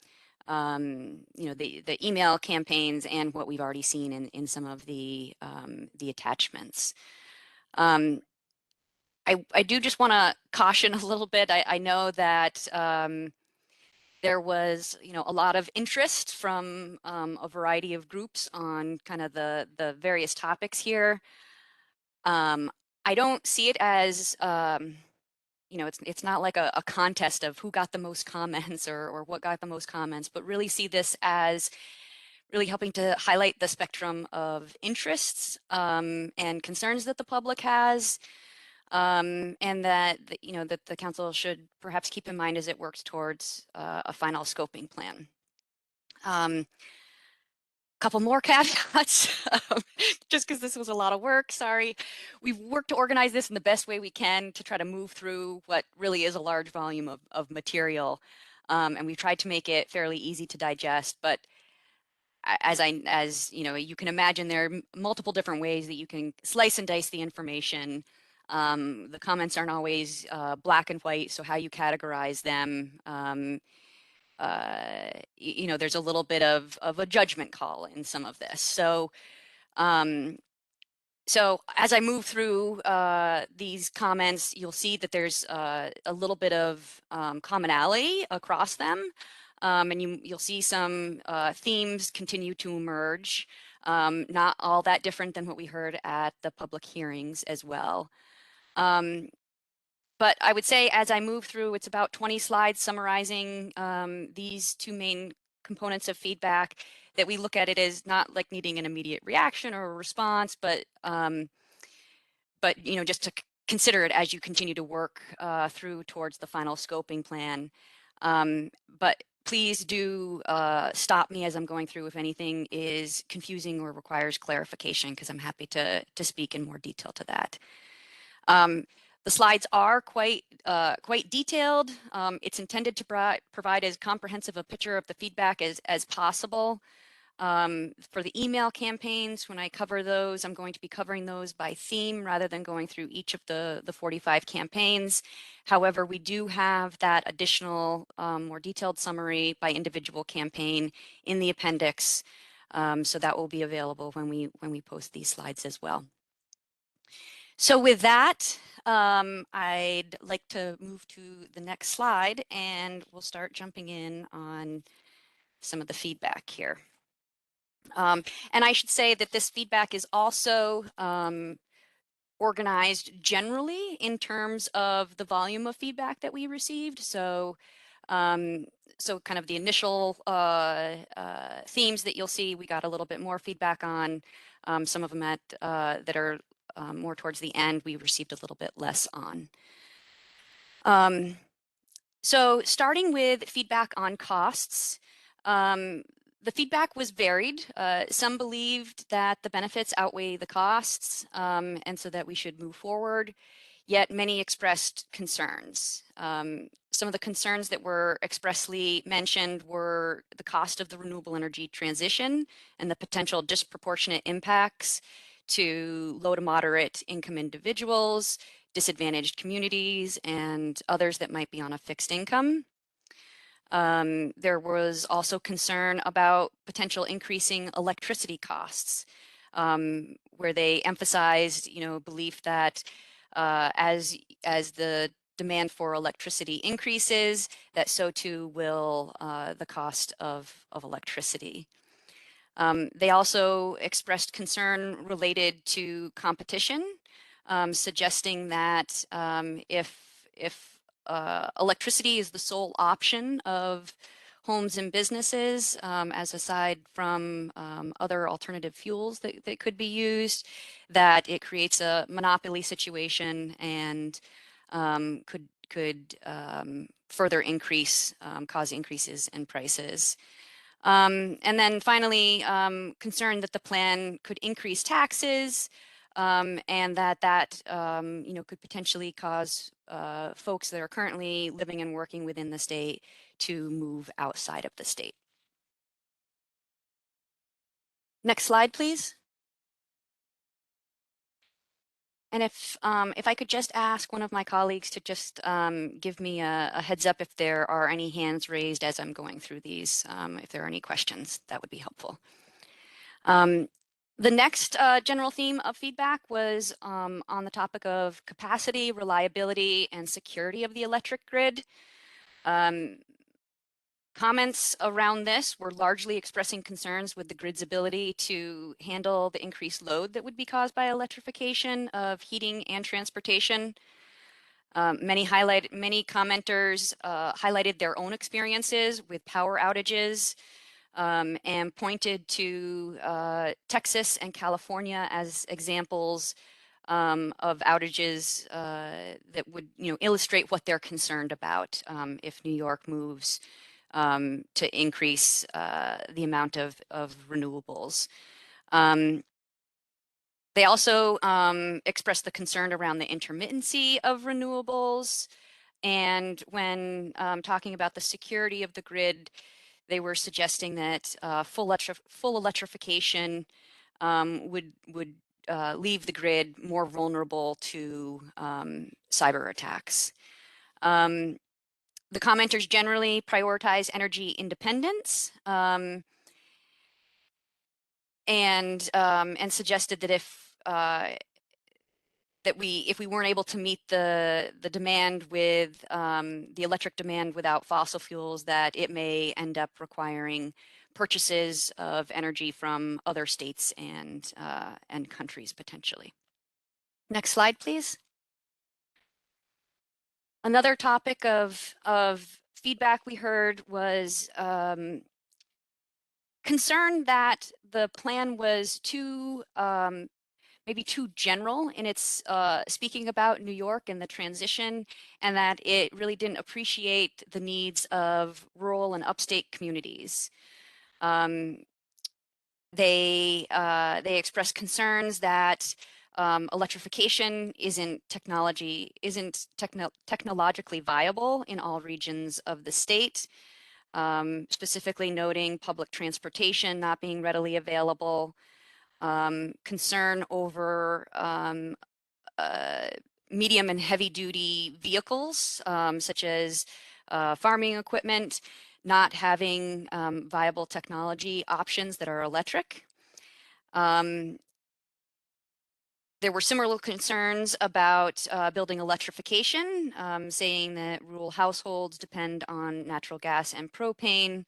the email campaigns and what we've already seen in some of the attachments. I do just want to caution a little bit. I know that there was a lot of interest from a variety of groups on kind of the various topics here. I don't see it as it's not like a contest of who got the most comments or what got the most comments, but really see this as really helping to highlight the spectrum of interests and concerns that the public has, and that that the council should perhaps keep in mind as it works towards a final scoping plan. Couple more caveats, just because this was a lot of work, sorry. We've worked to organize this in the best way we can to try to move through what really is a large volume of material. And we've tried to make it fairly easy to digest, but as you can imagine, there are multiple different ways that you can slice and dice the information. The comments aren't always black and white, so how you categorize them, there's a little bit of a judgment call in some of this. So as I move through these comments, you'll see that there's a little bit of commonality across them. And you'll see some themes continue to emerge, not all that different than what we heard at the public hearings as well. But I would say as I move through, it's about 20 slides summarizing these two main components of feedback, that we look at it as not like needing an immediate reaction or a response, but you know, just to consider it as you continue to work through towards the final scoping plan. But please do stop me as I'm going through if anything is confusing or requires clarification, because I'm happy to speak in more detail to that. The slides are quite detailed. It's intended to provide as comprehensive a picture of the feedback as possible. For the email campaigns, when I cover those, I'm going to be covering those by theme rather than going through each of the 45 campaigns. However, we do have that additional more detailed summary by individual campaign in the appendix. So that will be available when we post these slides as well. So with that, I'd like to move to the next slide, and we'll start jumping in on some of the feedback here. And I should say that this feedback is also organized generally in terms of the volume of feedback that we received. So, so kind of the initial themes that you'll see, we got a little bit more feedback on. Some of them that are more towards the end, we received a little bit less on. So starting with feedback on costs, the feedback was varied. Some believed that the benefits outweigh the costs, and so that we should move forward, yet many expressed concerns. Some of the concerns that were expressly mentioned were the cost of the renewable energy transition and the potential disproportionate impacts to low to moderate income individuals, disadvantaged communities, and others that might be on a fixed income. There was also concern about potential increasing electricity costs, where they emphasized, you know, belief that as the demand for electricity increases, that so too will the cost of electricity. They also expressed concern related to competition, suggesting that if electricity is the sole option of homes and businesses, as aside from other alternative fuels that could be used, that it creates a monopoly situation and could further cause increases in prices. And then finally, concerned that the plan could increase taxes, and that you know, could potentially cause folks that are currently living and working within the state to move outside of the state. Next slide, please. And if I could just ask one of my colleagues to just give me a heads up if there are any hands raised as I'm going through these, if there are any questions, that would be helpful. The next general theme of feedback was on the topic of capacity, reliability, and security of the electric grid. Comments around this were largely expressing concerns with the grid's ability to handle the increased load that would be caused by electrification of heating and transportation. Many commenters highlighted their own experiences with power outages, and pointed to Texas and California as examples of outages that would, you know, illustrate what they're concerned about if New York moves to increase the amount of renewables. They also expressed the concern around the intermittency of renewables, and when talking about the security of the grid, they were suggesting that full electrification would leave the grid more vulnerable to cyber attacks. The commenters generally prioritize energy independence, and suggested that if we weren't able to meet the demand with the electric demand without fossil fuels, that it may end up requiring purchases of energy from other states and countries potentially. Next slide, please. Another topic of feedback we heard was concern that the plan was too maybe too general in its speaking about New York and the transition, and that it really didn't appreciate the needs of rural and upstate communities. They expressed concerns that electrification isn't technologically viable in all regions of the state, specifically noting public transportation not being readily available, concern over medium and heavy duty vehicles, such as farming equipment, not having viable technology options that are electric. There were similar concerns about building electrification, saying that rural households depend on natural gas and propane,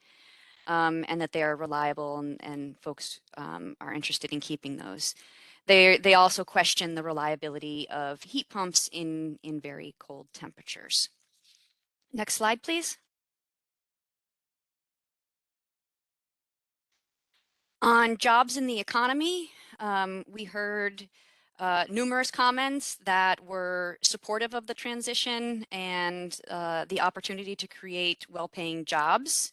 and that they are reliable, and folks are interested in keeping those. They also question the reliability of heat pumps in very cold temperatures. Next slide, please. On jobs in the economy, we heard numerous comments that were supportive of the transition and the opportunity to create well-paying jobs.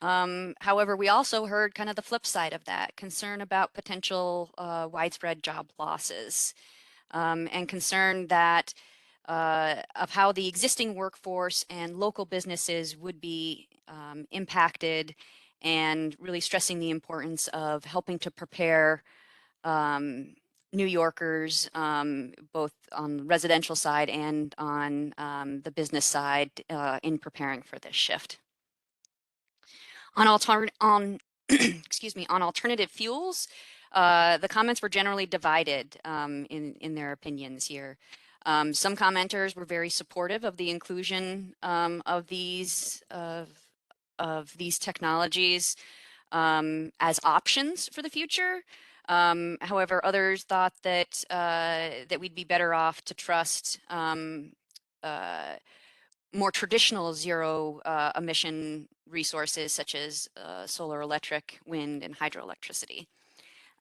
However, we also heard kind of the flip side of that, concern about potential widespread job losses, and concern that of how the existing workforce and local businesses would be impacted, and really stressing the importance of helping to prepare New Yorkers, both on the residential side and on the business side, in preparing for this shift. Excuse me, on alternative fuels, the comments were generally divided in their opinions here. Some commenters were very supportive of the inclusion of these technologies as options for the future. However, others thought that that we'd be better off to trust more traditional zero emission resources such as solar, electric, wind, and hydroelectricity.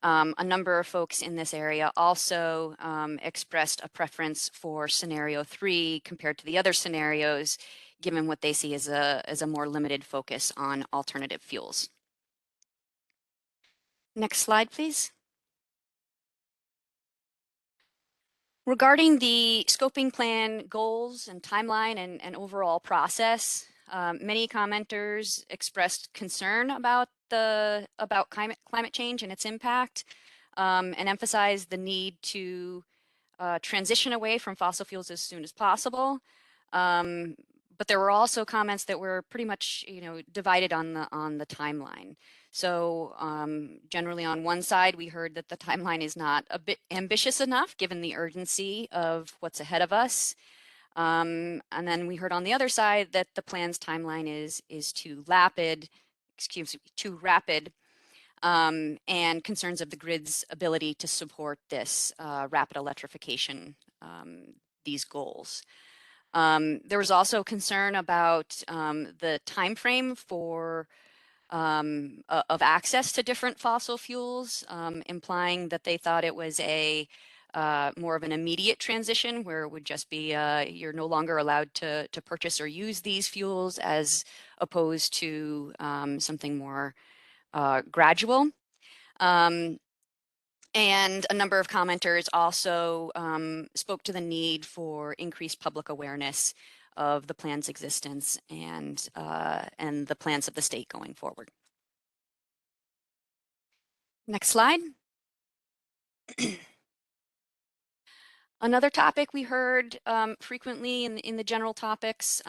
A number of folks in this area also expressed a preference for scenario 3 compared to the other scenarios, given what they see as a more limited focus on alternative fuels. Next slide, please. Regarding the scoping plan goals and timeline and overall process, many commenters expressed concern about climate change and its impact, and emphasized the need to transition away from fossil fuels as soon as possible. But there were also comments that were pretty much, divided on the timeline. So generally on one side, we heard that the timeline is not a bit ambitious enough given the urgency of what's ahead of us. And then we heard on the other side that the plan's timeline is too rapid, and concerns of the grid's ability to support this rapid electrification, these goals. There was also concern about the time frame of access to different fossil fuels, implying that they thought it was more of an immediate transition where it would just be you're no longer allowed to purchase or use these fuels, as opposed to something more gradual. And a number of commenters also spoke to the need for increased public awareness of the plan's existence and the plans of the state going forward. Next slide. Another topic we heard frequently in the general topics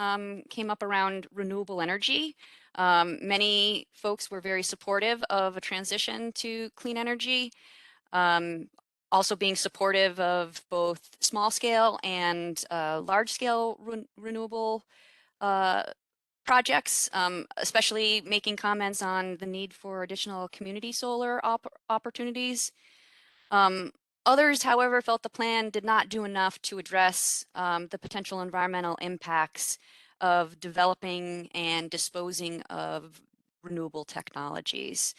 came up around renewable energy. Many folks were very supportive of a transition to clean energy, also being supportive of both small scale and large scale renewable projects, especially making comments on the need for additional community solar opportunities. Others, however, felt the plan did not do enough to address the potential environmental impacts of developing and disposing of renewable technologies.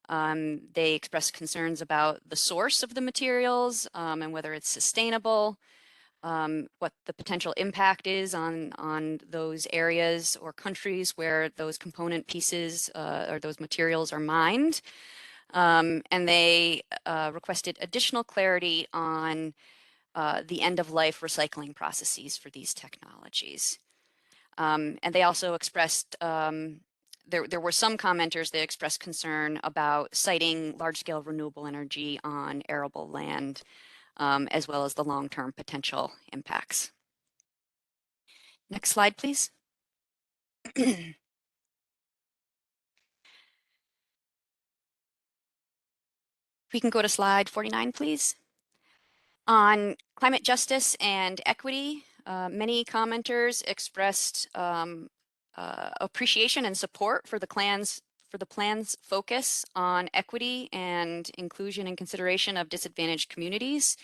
They expressed concerns about the source of the materials and whether it's sustainable, what the potential impact is on those areas or countries where those component pieces or those materials are mined. And they requested additional clarity on the end-of-life recycling processes for these technologies. And they also expressed, there were some commenters that expressed concern about siting large-scale renewable energy on arable land, as well as the long-term potential impacts. Next slide, please. We can go to slide 49, please. On climate justice and equity, many commenters expressed appreciation and support for the plan's focus on equity and inclusion and consideration of disadvantaged communities.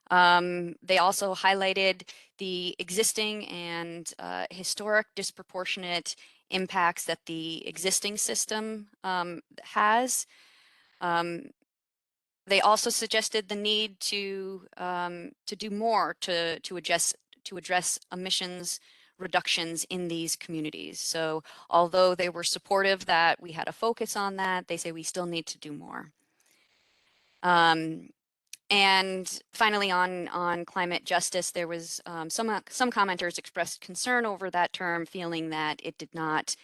They also highlighted the existing and historic disproportionate impacts that the existing system has. They also suggested the need to do more to address emissions reductions in these communities. So although they were supportive that we had a focus on that, they say we still need to do more. And finally, on climate justice, there was some commenters expressed concern over that term, feeling that it did not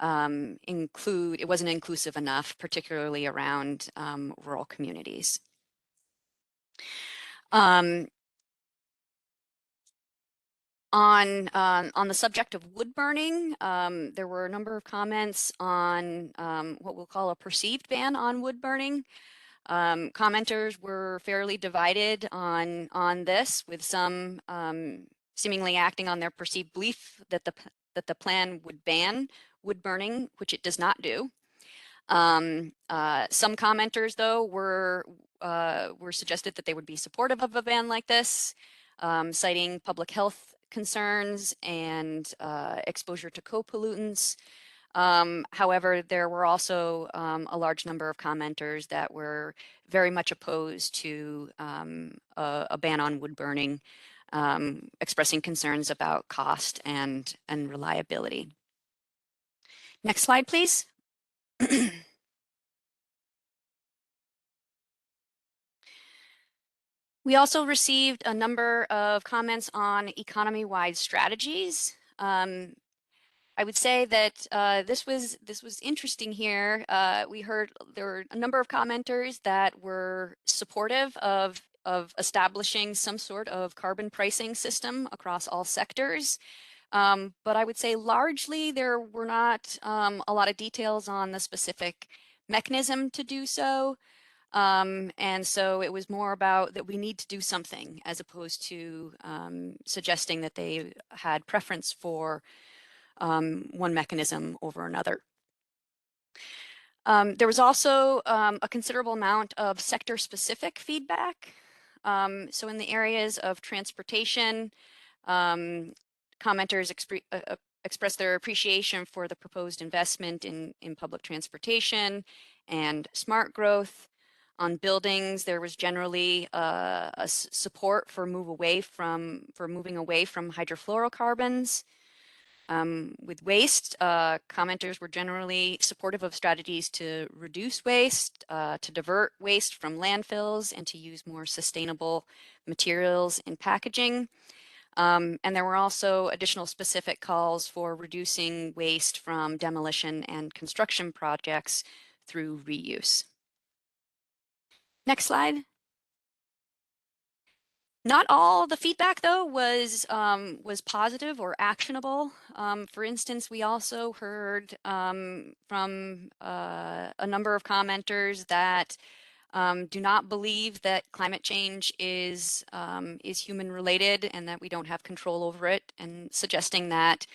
it wasn't inclusive enough, particularly around rural communities. On the subject of wood burning, there were a number of comments on what we'll call a perceived ban on wood burning. Commenters were fairly divided on this, with some seemingly acting on their perceived belief that the plan would ban wood burning, which it does not do. Some commenters, though, were suggested that they would be supportive of a ban like this, citing public health concerns and exposure to co-pollutants. However, there were also a large number of commenters that were very much opposed to a ban on wood burning, expressing concerns about cost and reliability. Next slide, please. We also received a number of comments on economy-wide strategies. I would say that this was interesting here. We heard there were a number of commenters that were supportive of establishing some sort of carbon pricing system across all sectors. But I would say largely there were not a lot of details on the specific mechanism to do so. And so it was more about that we need to do something, as opposed to suggesting that they had preference for one mechanism over another. There was also a considerable amount of sector-specific feedback. So in the areas of transportation, commenters expressed their appreciation for the proposed investment in public transportation and smart growth. On buildings, there was generally a support for moving away from hydrofluorocarbons. With waste, commenters were generally supportive of strategies to reduce waste, to divert waste from landfills, and to use more sustainable materials in packaging. And there were also additional specific calls for reducing waste from demolition and construction projects through reuse. Next slide. Not all the feedback, though, was positive or actionable. For instance, we also heard from a number of commenters that do not believe that climate change is human related and that we don't have control over it, and suggesting that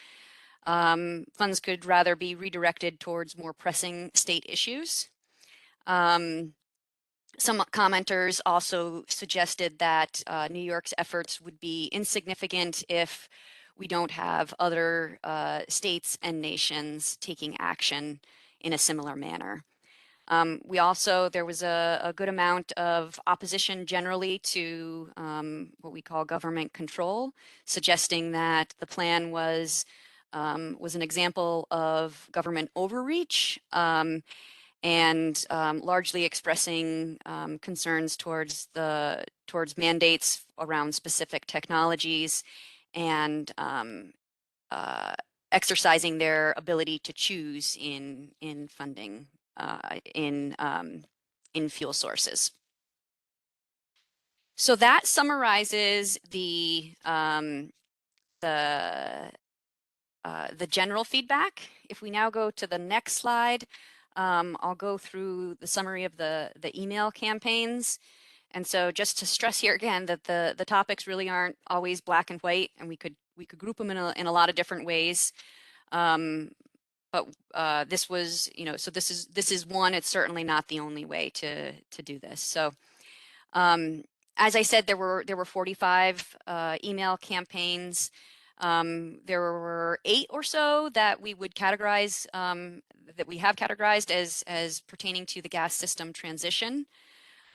funds could rather be redirected towards more pressing state issues. Some commenters also suggested that New York's efforts would be insignificant if we don't have other states and nations taking action in a similar manner. There was a good amount of opposition generally to what we call government control, suggesting that the plan was an example of government overreach, and largely expressing concerns towards mandates around specific technologies and exercising their ability to choose in funding in fuel sources. So that summarizes the general feedback. If we now go to the next slide, I'll go through the summary of the email campaigns. And so just to stress here again that the topics really aren't always black and white, and we could group them in a lot of different ways. But this was, so this is one. It's certainly not the only way to do this. So as I said, there were 45 email campaigns. There were 8 or so that we would categorize, that we have categorized as pertaining to the gas system transition.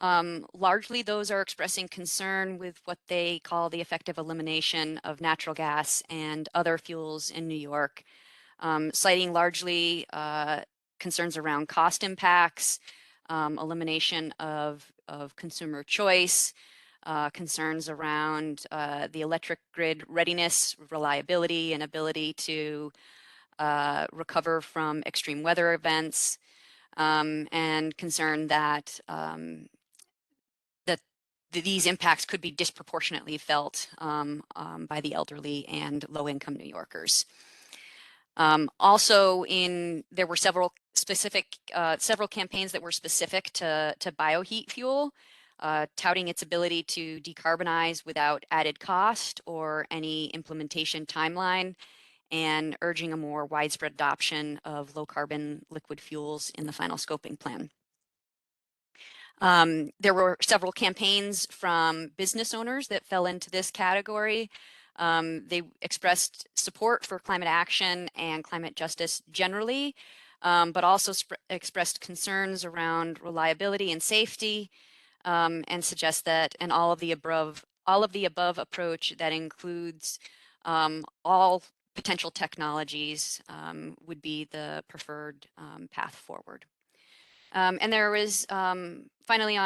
Largely, those are expressing concern with what they call the effective elimination of natural gas and other fuels in New York, citing largely concerns around cost impacts, elimination of consumer choice, concerns around the electric grid readiness, reliability, and ability to recover from extreme weather events, and concern that these impacts could be disproportionately felt by the elderly and low-income New Yorkers. Also, there were several campaigns that were specific to bioheat fuel, touting its ability to decarbonize without added cost or any implementation timeline, and urging a more widespread adoption of low-carbon liquid fuels in the final scoping plan. There were several campaigns from business owners that fell into this category. They expressed support for climate action and climate justice generally, but also expressed concerns around reliability and safety, and suggest that all of the above approach that includes all potential technologies would be the preferred path forward. And there was finally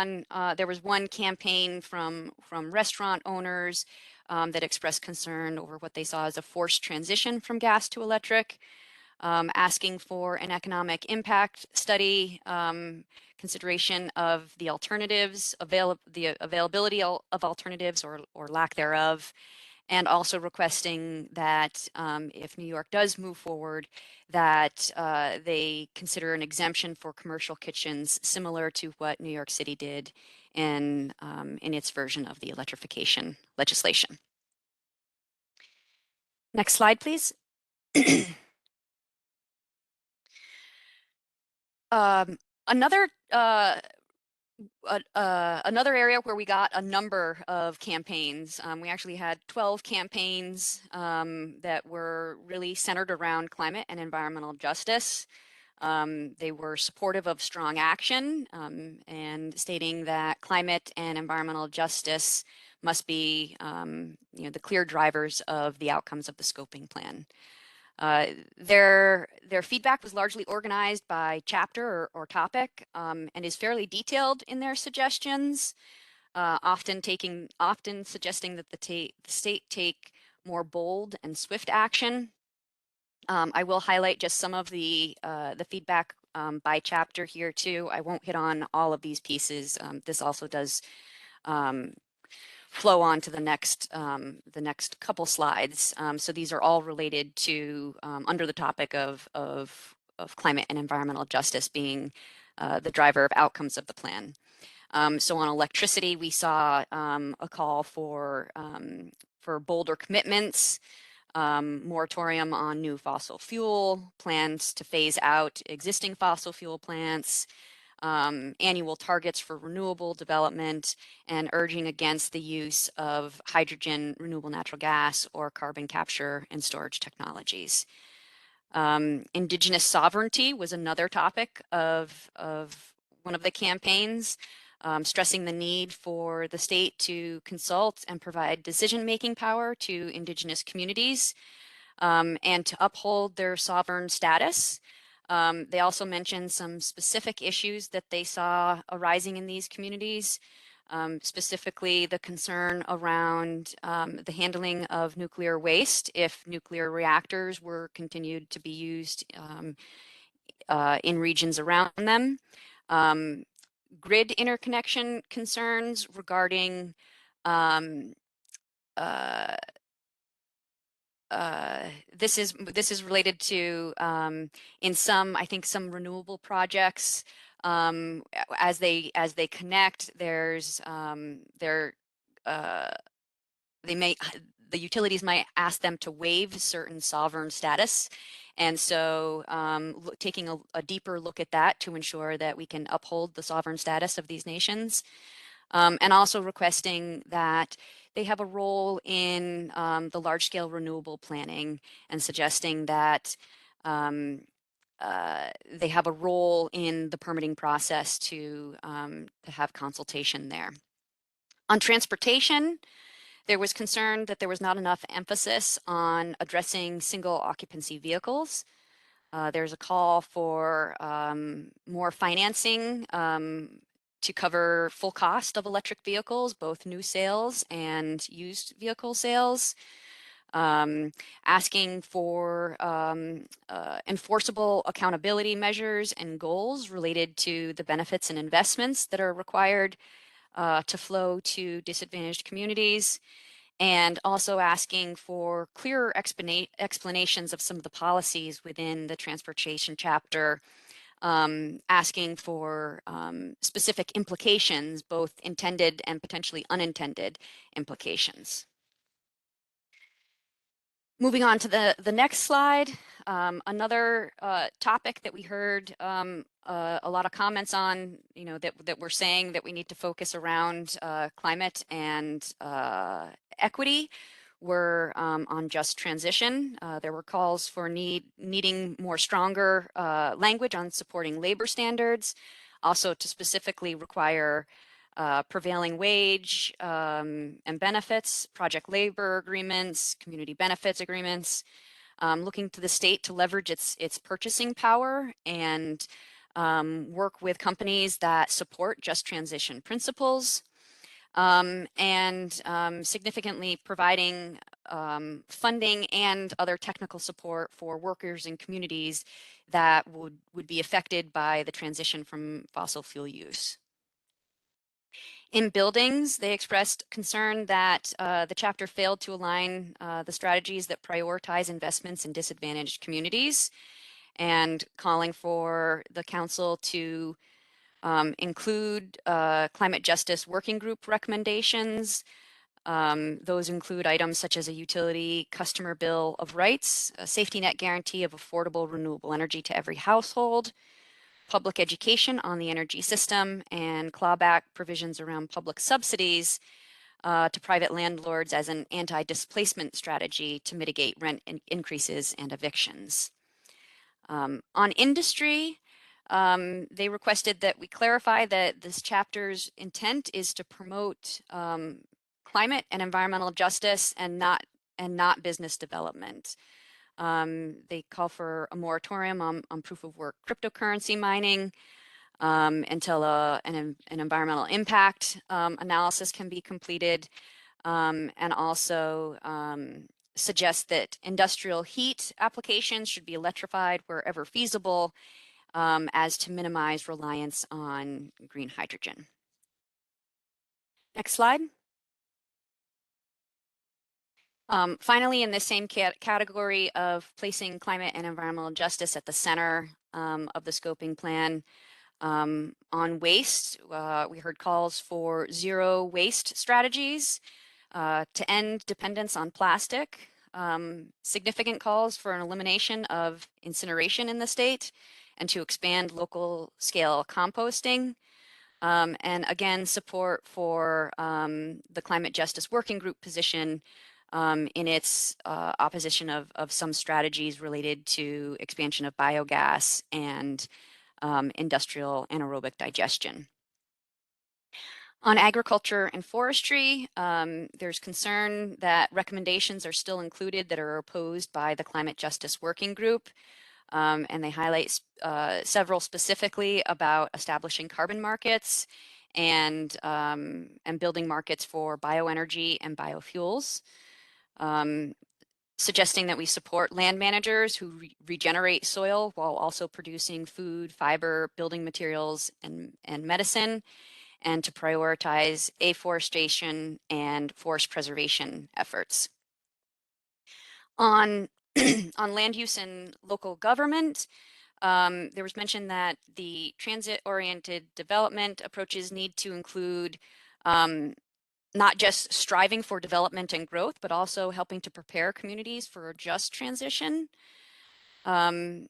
there was one campaign from restaurant owners that expressed concern over what they saw as a forced transition from gas to electric, asking for an economic impact study, consideration of the alternatives, the availability of alternatives or lack thereof, and also requesting that if New York does move forward, that they consider an exemption for commercial kitchens similar to what New York City did in its version of the electrification legislation. Next slide, please. Another area where we got a number of campaigns. We actually had 12 campaigns that were really centered around climate and environmental justice. They were supportive of strong action and stating that climate and environmental justice must be the clear drivers of the outcomes of the scoping plan. Their feedback was largely organized by chapter or topic, and is fairly detailed in their suggestions, often suggesting that the state take more bold and swift action. I will highlight just some of the feedback by chapter here too. I won't hit on all of these pieces. This also does flow on to the next couple slides. So these are all related to under the topic of climate and environmental justice being the driver of outcomes of the plan. So on electricity, we saw a call for bolder commitments, moratorium on new fossil fuel, plans to phase out existing fossil fuel plants, annual targets for renewable development, and urging against the use of hydrogen, renewable natural gas, or carbon capture and storage technologies. Indigenous sovereignty was another topic of one of the campaigns, stressing the need for the state to consult and provide decision-making power to Indigenous communities, and to uphold their sovereign status. They also mentioned some specific issues that they saw arising in these communities, specifically the concern around the handling of nuclear waste if nuclear reactors were continued to be used in regions around them. Grid interconnection concerns regarding this is related to in some, I think, some renewable projects, as they connect, there's the utilities might ask them to waive certain sovereign status. And so taking a deeper look at that to ensure that we can uphold the sovereign status of these nations. And also requesting that they have a role in the large-scale renewable planning, and suggesting that they have a role in the permitting process to have consultation there. On transportation, there was concern that there was not enough emphasis on addressing single occupancy vehicles. There's a call for more financing to cover full cost of electric vehicles, both new sales and used vehicle sales. Asking for enforceable accountability measures and goals related to the benefits and investments that are required to flow to disadvantaged communities, and also asking for clearer explanations of some of the policies within the transportation chapter, asking for specific implications, both intended and potentially unintended implications. Moving on to the next slide, another topic that we heard a lot of comments on, that we're saying that we need to focus around climate and equity, were on just transition. There were calls for needing more stronger language on supporting labor standards, also to specifically require prevailing wage and benefits, project labor agreements, community benefits agreements, looking to the state to leverage its purchasing power and work with companies that support just transition principles, and significantly providing funding and other technical support for workers and communities that would be affected by the transition from fossil fuel use. In buildings, they expressed concern that the chapter failed to align the strategies that prioritize investments in disadvantaged communities, and calling for the council to include climate justice working group recommendations. Those include items such as a utility customer bill of rights, a safety net guarantee of affordable renewable energy to every household, public education on the energy system, and clawback provisions around public subsidies to private landlords as an anti-displacement strategy to mitigate rent increases and evictions. On industry, they requested that we clarify that this chapter's intent is to promote climate and environmental justice and not business development. They call for a moratorium on proof of work cryptocurrency mining until an environmental impact analysis can be completed, and also suggest that industrial heat applications should be electrified wherever feasible, as to minimize reliance on green hydrogen. Next slide. Finally, in the same category of placing climate and environmental justice at the center of the scoping plan, on waste, we heard calls for zero waste strategies to end dependence on plastic, significant calls for an elimination of incineration in the state, and to expand local scale composting. And again, support for the Climate Justice Working Group position in its opposition of some strategies related to expansion of biogas and industrial anaerobic digestion. On agriculture and forestry, there's concern that recommendations are still included that are opposed by the Climate Justice Working Group. And they highlight several specifically about establishing carbon markets and building markets for bioenergy and biofuels. Suggesting that we support land managers who regenerate soil while also producing food, fiber, building materials, and medicine, and to prioritize afforestation and forest preservation efforts. On, on land use and local government, there was mention that the transit-oriented development approaches need to include not just striving for development and growth, but also helping to prepare communities for a just transition, and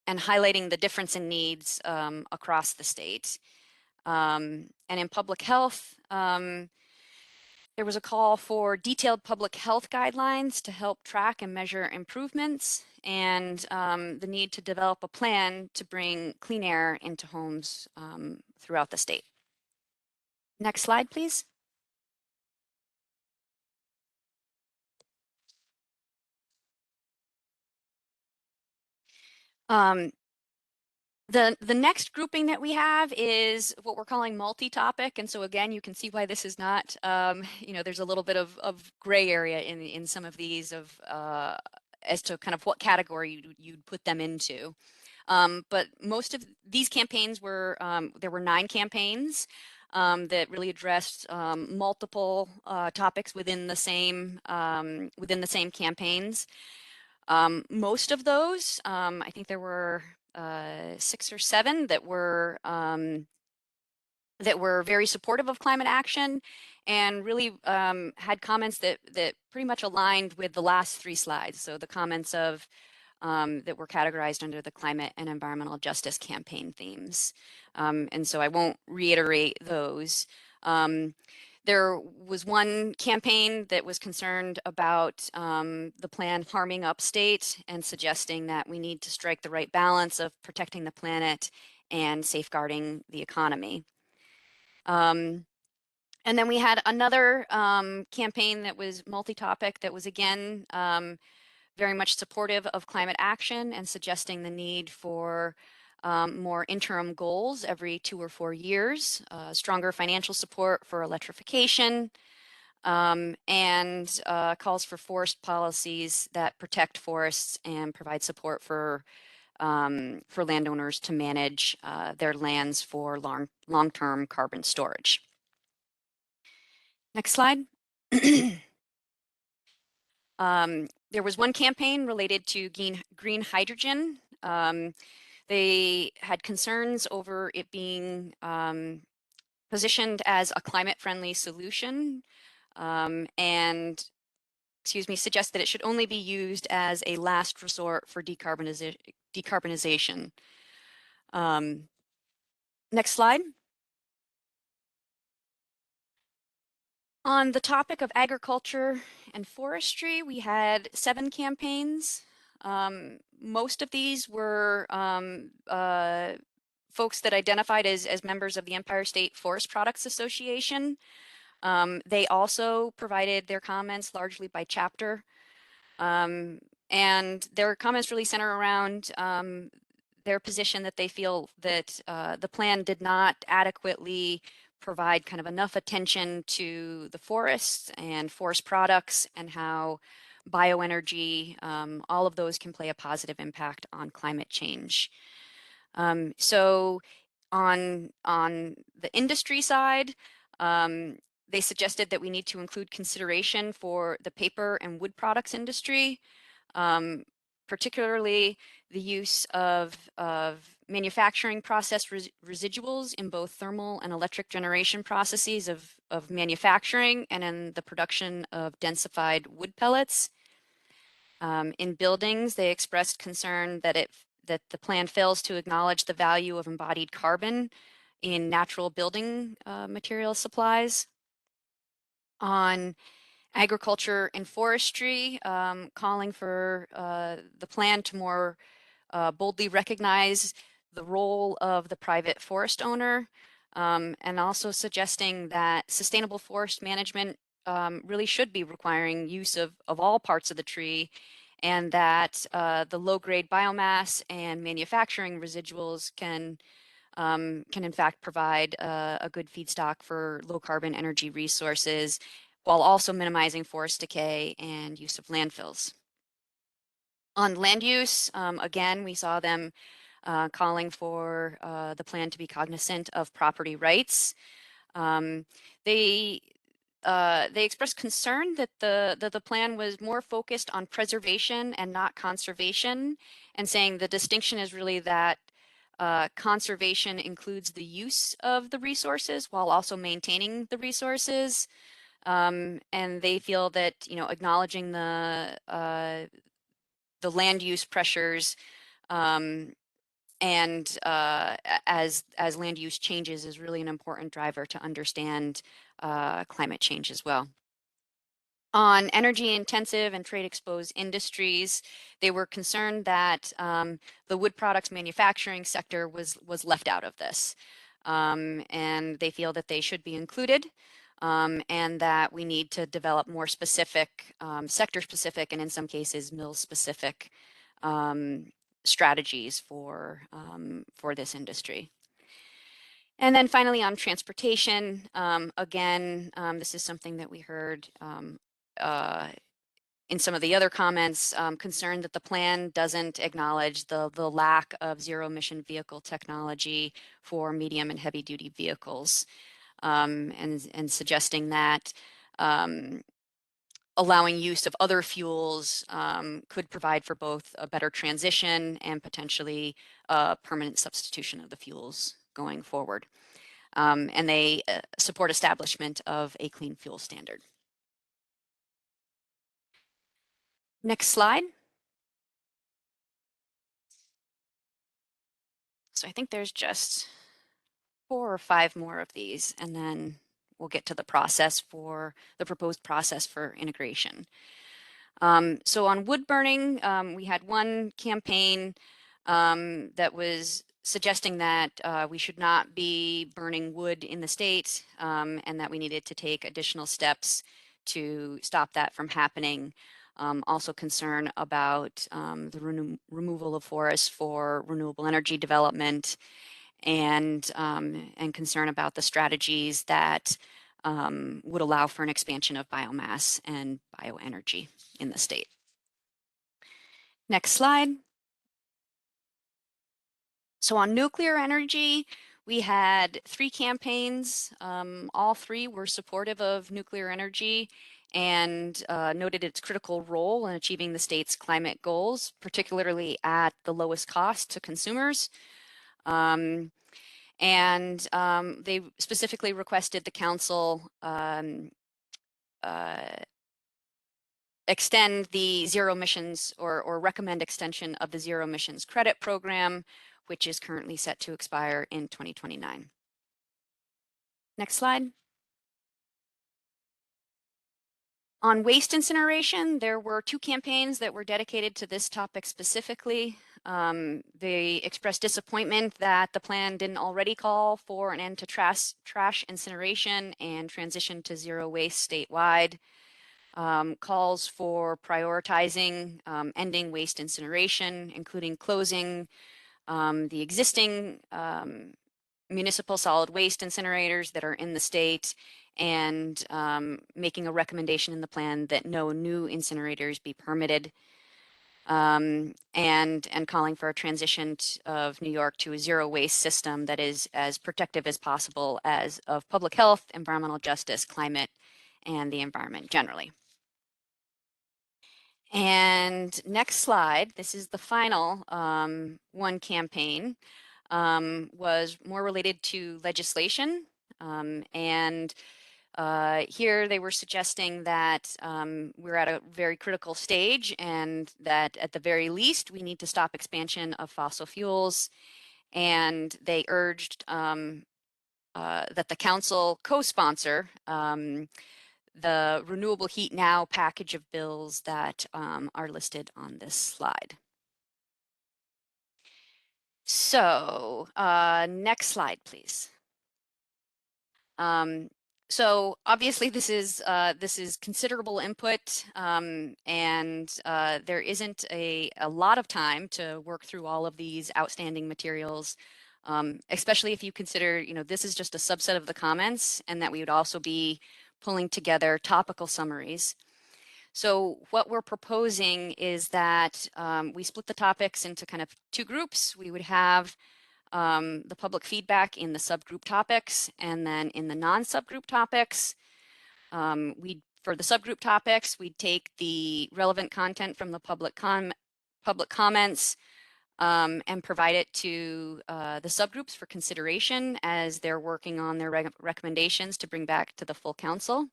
highlighting the difference in needs across the state. And in public health, there was a call for detailed public health guidelines to help track and measure improvements, and the need to develop a plan to bring clean air into homes throughout the state. Next slide, please. The next grouping that we have is what we're calling multi-topic. And so again, you can see why this is not, there's a little bit of gray area in some of these as to kind of what category you'd put them into. But most of these campaigns were, there were 9 campaigns that really addressed multiple topics within the same campaigns. Most of those, I think there were 6 or 7 that were very supportive of climate action, and really had comments that pretty much aligned with the last 3 slides. So the comments of that were categorized under the climate and environmental justice campaign themes. And so I won't reiterate those. There was one campaign that was concerned about the plan harming upstate and suggesting that we need to strike the right balance of protecting the planet and safeguarding the economy. And then we had another campaign that was multi-topic that was again very much supportive of climate action and suggesting the need for more interim goals every 2 or 4 years, stronger financial support for electrification, and calls for forest policies that protect forests and provide support for landowners to manage their lands for long-term carbon storage. Next slide. There was one campaign related to green hydrogen. They had concerns over it being positioned as a climate-friendly solution, and, suggest that it should only be used as a last resort for decarbonization. Next slide. On the topic of agriculture and forestry, we had 7 campaigns. Most of these were folks that identified as members of the Empire State Forest Products Association. They also provided their comments largely by chapter. And their comments really center around their position that they feel that the plan did not adequately provide kind of enough attention to the forests and forest products and how bioenergy, all of those can play a positive impact on climate change. So on the industry side, they suggested that we need to include consideration for the paper and wood products industry, particularly the use of manufacturing process residuals in both thermal and electric generation processes of manufacturing and in the production of densified wood pellets. In buildings, they expressed concern that the plan fails to acknowledge the value of embodied carbon in natural building material supplies. On agriculture and forestry, calling for the plan to more boldly recognize the role of the private forest owner, and also suggesting that sustainable forest management really should be requiring use of all parts of the tree, and that the low-grade biomass and manufacturing residuals can in fact provide a good feedstock for low-carbon energy resources, while also minimizing forest decay and use of landfills. On land use, again, we saw them calling for the plan to be cognizant of property rights. They expressed concern that the plan was more focused on preservation and not conservation, and saying the distinction is really that conservation includes the use of the resources while also maintaining the resources. And they feel that, acknowledging the land use pressures and as land use changes is really an important driver to understand climate change as well. On energy intensive and trade exposed industries, they were concerned that the wood products manufacturing sector was left out of this. And they feel that they should be included, and that we need to develop more specific, sector specific, and in some cases mill specific strategies for this industry. And then finally on transportation, again, this is something that we heard in some of the other comments, concerned that the plan doesn't acknowledge the lack of zero emission vehicle technology for medium and heavy duty vehicles, and suggesting that allowing use of other fuels could provide for both a better transition and potentially a permanent substitution of the fuels going forward. And they support establishment of a clean fuel standard. Next slide. So I think there's just 4 or 5 more of these, and then we'll get to the process for the proposed process for integration. So on wood burning, we had one campaign that was suggesting that we should not be burning wood in the state, and that we needed to take additional steps to stop that from happening. Also concern about the removal of forests for renewable energy development, and concern about the strategies that would allow for an expansion of biomass and bioenergy in the state. Next slide. So on nuclear energy, we had 3 campaigns. All 3 were supportive of nuclear energy and noted its critical role in achieving the state's climate goals, particularly at the lowest cost to consumers. And they specifically requested the council extend the zero emissions or recommend extension of the zero emissions credit program, which is currently set to expire in 2029. Next slide. On waste incineration, there were 2 campaigns that were dedicated to this topic specifically. They expressed disappointment that the plan didn't already call for an end to trash incineration and transition to zero waste statewide. Calls for prioritizing ending waste incineration, including closing the existing municipal solid waste incinerators that are in the state, and making a recommendation in the plan that no new incinerators be permitted, and calling for a transition of New York to a zero waste system that is as protective as possible of public health, environmental justice, climate, and the environment generally. And next slide, this is the final one campaign, was more related to legislation, and Here they were suggesting that we're at a very critical stage and that at the very least we need to stop expansion of fossil fuels. And they urged that the council co-sponsor the Renewable Heat Now package of bills that are listed on this slide. So next slide, please. So obviously this is considerable input, and there isn't a lot of time to work through all of these outstanding materials, especially if you consider, this is just a subset of the comments, and that we would also be pulling together topical summaries. So what we're proposing is that we split the topics into kind of two groups. We would have the public feedback in the subgroup topics, and then in the non-subgroup topics, for the subgroup topics, we'd take the relevant content from the public comments and provide it to the subgroups for consideration as they're working on their recommendations to bring back to the full council.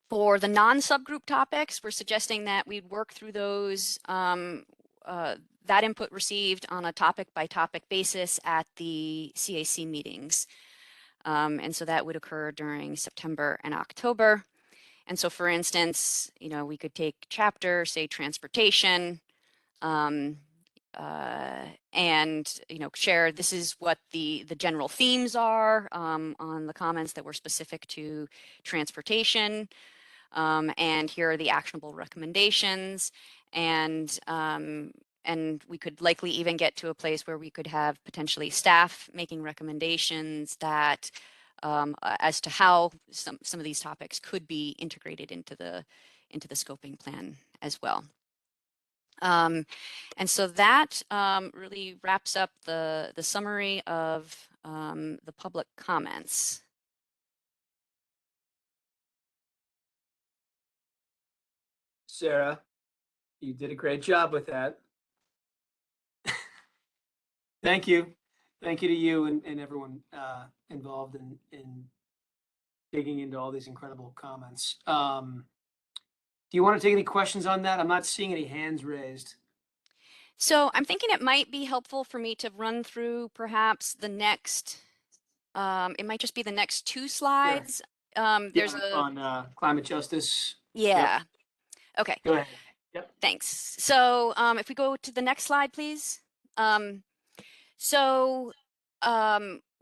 For the non-subgroup topics, we're suggesting that we'd work through those that input received on a topic by topic basis at the CAC meetings. And so that would occur during September and October. And so for instance, we could take chapter, say transportation, and share this is what the general themes are on the comments that were specific to transportation. And here are the actionable recommendations. And we could likely even get to a place where we could have potentially staff making recommendations that as to how some of these topics could be integrated into the scoping plan as well. And so that really wraps up the summary of the public comments. Sarah, you did a great job with that. Thank you. Thank you to you and everyone involved in digging into all these incredible comments. Do you want to take any questions on that? I'm not seeing any hands raised. So I'm thinking it might be helpful for me to run through perhaps the next, it might just be the next two slides. There's on climate justice. Yeah. Yep. Okay. Go ahead. Yep. Thanks. So if we go to the next slide, please.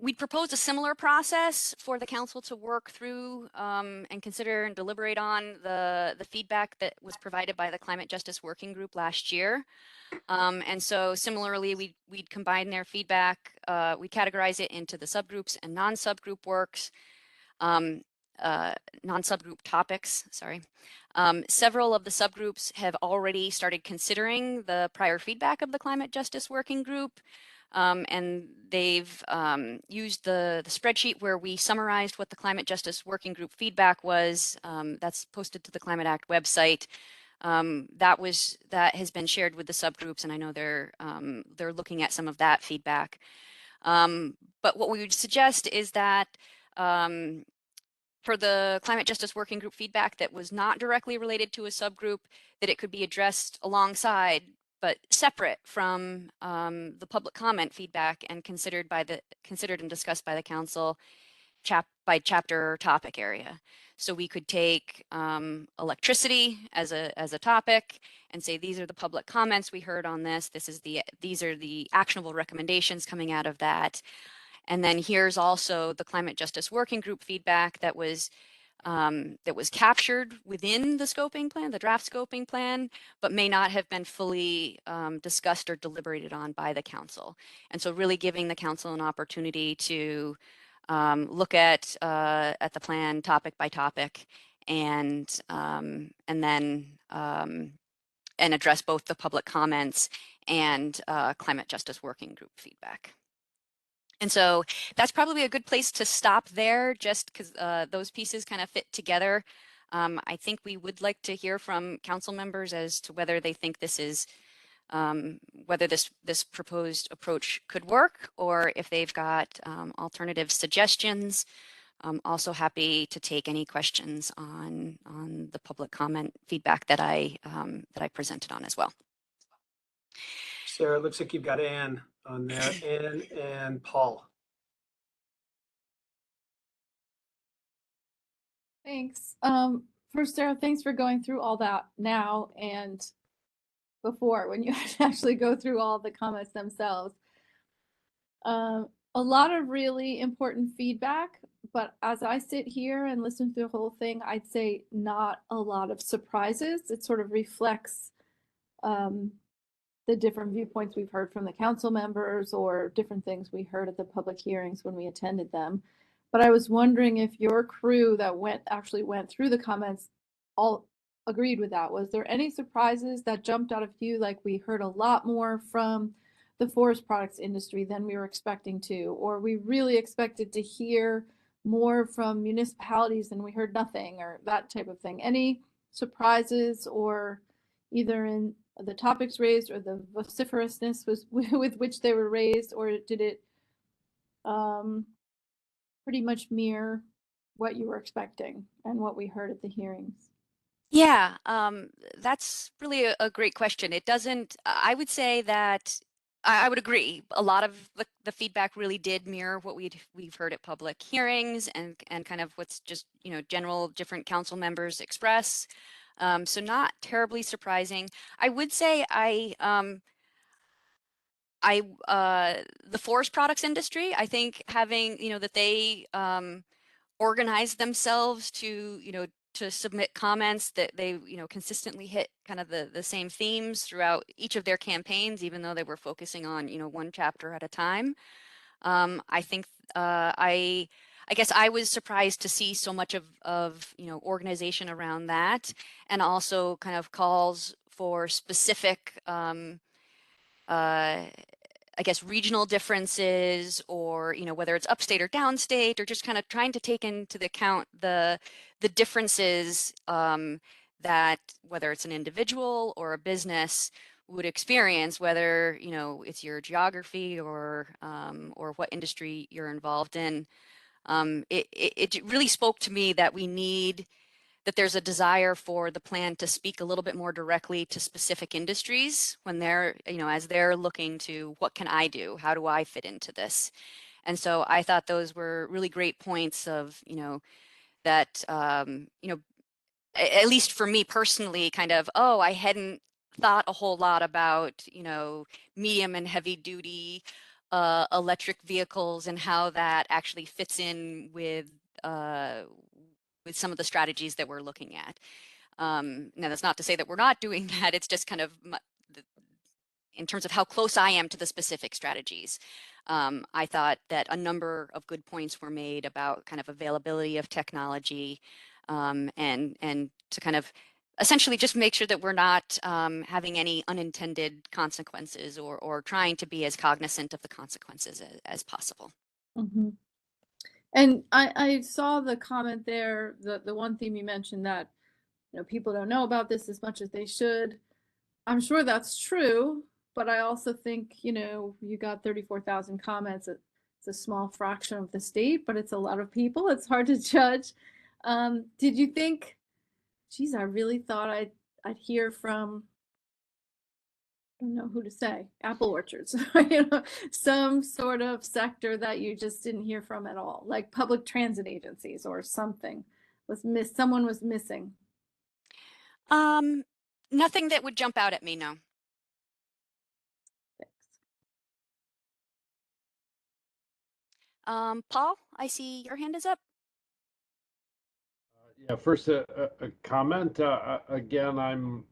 We'd propose a similar process for the council to work through and consider and deliberate on the feedback that was provided by the Climate Justice Working Group last year. And so similarly, we'd combine their feedback, we'd categorize it into the subgroups and non-subgroup works, non-subgroup topics, sorry. Several of the subgroups have already started considering the prior feedback of the Climate Justice Working Group. And they've used the spreadsheet where we summarized what the Climate Justice Working Group feedback was. That's posted to the Climate Act website. That has been shared with the subgroups, and I know they're looking at some of that feedback. But what we would suggest is that for the Climate Justice Working Group feedback that was not directly related to a subgroup, that it could be addressed alongside but separate from the public comment feedback and considered and discussed by the council by chapter or topic area. So we could take electricity as a topic and say these are the public comments we heard on this. These are the actionable recommendations coming out of that. And then here's also the Climate Justice Working Group feedback that was captured within the scoping plan, the draft scoping plan, but may not have been fully discussed or deliberated on by the council. And so really giving the council an opportunity to look at the plan topic by topic and then address both the public comments and Climate Justice Working Group feedback. And so that's probably a good place to stop there, just because those pieces kind of fit together. I think we would like to hear from council members as to whether they think this is whether this proposed approach could work or if they've got alternative suggestions. I'm also happy to take any questions on the public comment feedback that I presented on as well. Sarah, it looks like you've got Ann on there. Ann and Paul. Thanks. First, Sarah, thanks for going through all that now and before when you actually go through all the comments themselves. A lot of really important feedback, but as I sit here and listen to the whole thing, I'd say not a lot of surprises. It sort of reflects the different viewpoints we've heard from the council members or different things we heard at the public hearings when we attended them. But I was wondering if your crew that actually went through the comments all agreed with that. Was there any surprises that jumped out of you? Like we heard a lot more from the forest products industry than we were expecting to, or we really expected to hear more from municipalities and we heard nothing, or that type of thing. Any surprises, or either in the topics raised or the vociferousness was with which they were raised, or did it pretty much mirror what you were expecting and what we heard at the hearings? Yeah, that's really a great question. It doesn't, I would say that I would agree. A lot of the feedback really did mirror what we've heard at public hearings and kind of what's just, you know, general different council members express. So not terribly surprising. I would say the forest products industry, I think having, you know, that they organize themselves to, you know, to submit comments, that they, you know, consistently hit kind of the same themes throughout each of their campaigns, even though they were focusing on, you know, one chapter at a time. I think I guess I was surprised to see so much of you know, organization around that, and also kind of calls for specific I guess regional differences, or, you know, whether it's upstate or downstate, or just kind of trying to take into account the differences that whether it's an individual or a business would experience, whether, you know, it's your geography or what industry you're involved in. It really spoke to me that that there's a desire for the plan to speak a little bit more directly to specific industries when they're, you know, as they're looking to what can I do? How do I fit into this? And so I thought those were really great points of, you know, that, you know, at least for me personally, kind of, oh, I hadn't thought a whole lot about, you know, medium and heavy duty electric vehicles and how that actually fits in with some of the strategies that we're looking at. Now, that's not to say that we're not doing that. It's just kind of in terms of how close I am to the specific strategies. I thought that a number of good points were made about kind of availability of technology, and to kind of essentially just make sure that we're not having any unintended consequences, or trying to be as cognizant of the consequences as possible. Mm-hmm. And I saw the comment there, the one theme you mentioned, that, you know, people don't know about this as much as they should. I'm sure that's true, but I also think, you know, you got 34,000 comments. It's a small fraction of the state, but it's a lot of people. It's hard to judge. Did you think, geez, I really thought I'd hear from, I don't know who to say, apple orchards, you know, some sort of sector that you just didn't hear from at all, like public transit agencies or something someone was missing? Nothing that would jump out at me, no. Paul, I see your hand is up. Yeah, first a comment. Again, I'm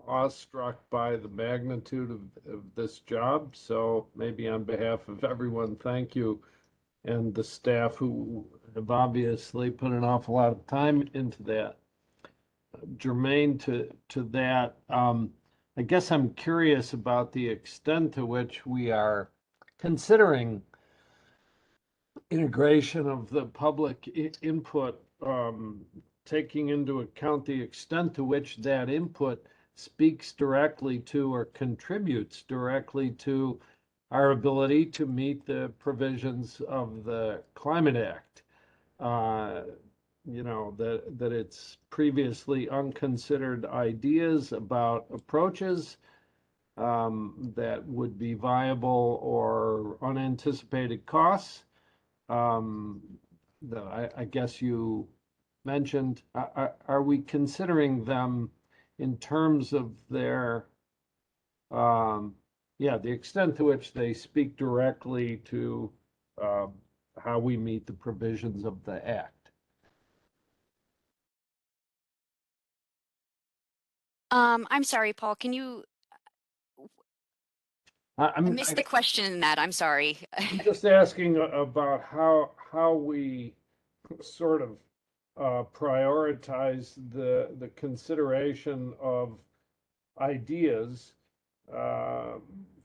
awestruck by the magnitude of this job. So maybe on behalf of everyone, thank you. And the staff who have obviously put an awful lot of time into that. Germane to that, I guess I'm curious about the extent to which we are considering integration of the public input, taking into account the extent to which that input speaks directly to or contributes directly to our ability to meet the provisions of the Climate Act. You know, that it's previously unconsidered ideas about approaches that would be viable or unanticipated costs. I guess you mentioned, are we considering them in terms of their, the extent to which they speak directly to how we meet the provisions of the Act? I'm sorry, Paul, can you, I missed the question in that, I'm sorry. I'm just asking about how we sort of prioritize the consideration of ideas,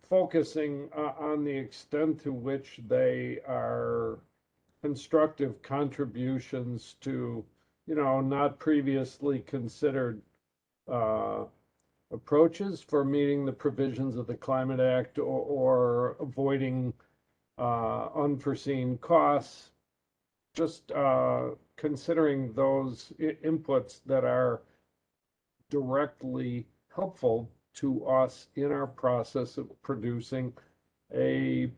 focusing on the extent to which they are constructive contributions to, you know, not previously considered approaches for meeting the provisions of the Climate Act or avoiding unforeseen costs. Just considering those inputs that are directly helpful to us in our process of producing a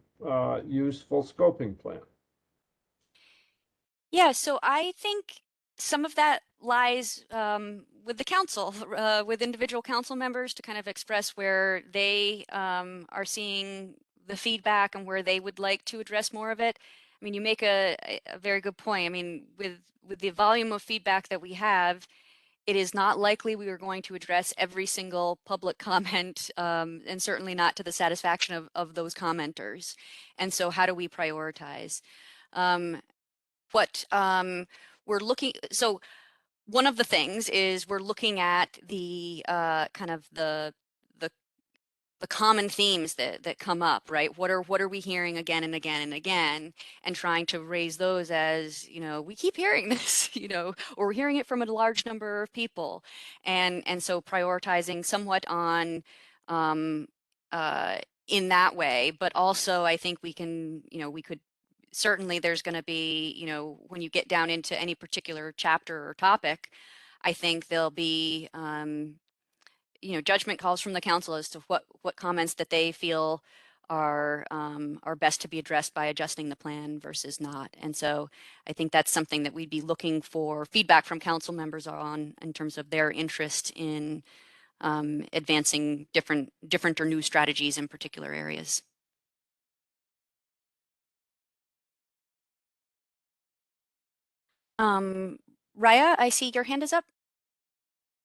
useful scoping plan. Yeah, so I think some of that lies with the council, with individual council members to kind of express where they are seeing the feedback and where they would like to address more of it. I mean, you make a very good point. I mean, with the volume of feedback that we have, it is not likely we are going to address every single public comment, and certainly not to the satisfaction of those commenters. And so how do we prioritize? What we're looking, so one of the things is we're looking at the kind of the common themes that come up, right? What are we hearing again and again and again, and trying to raise those as, you know, we keep hearing this, you know, or we're hearing it from a large number of people, and so prioritizing somewhat on in that way. But also I think we can, you know, we could certainly, there's going to be, you know, when you get down into any particular chapter or topic, I think there'll be, you know, judgment calls from the council as to what comments that they feel are best to be addressed by adjusting the plan versus not. And so I think that's something that we'd be looking for feedback from council members on in terms of their interest in advancing different or new strategies in particular areas. Raya, I see your hand is up.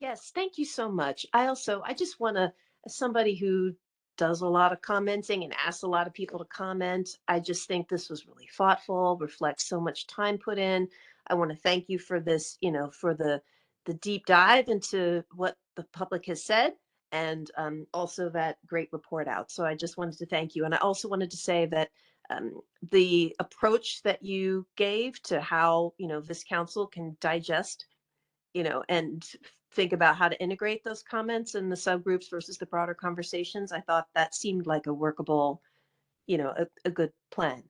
Yes, thank you so much. I just want to, as somebody who does a lot of commenting and asks a lot of people to comment, I just think this was really thoughtful, reflects so much time put in. I want to thank you for this, you know, for the deep dive into what the public has said, and also that great report out. So I just wanted to thank you. And I also wanted to say that the approach that you gave to how, you know, this council can digest, you know, and think about how to integrate those comments in the subgroups versus the broader conversations, I thought that seemed like a workable, you know, a good plan.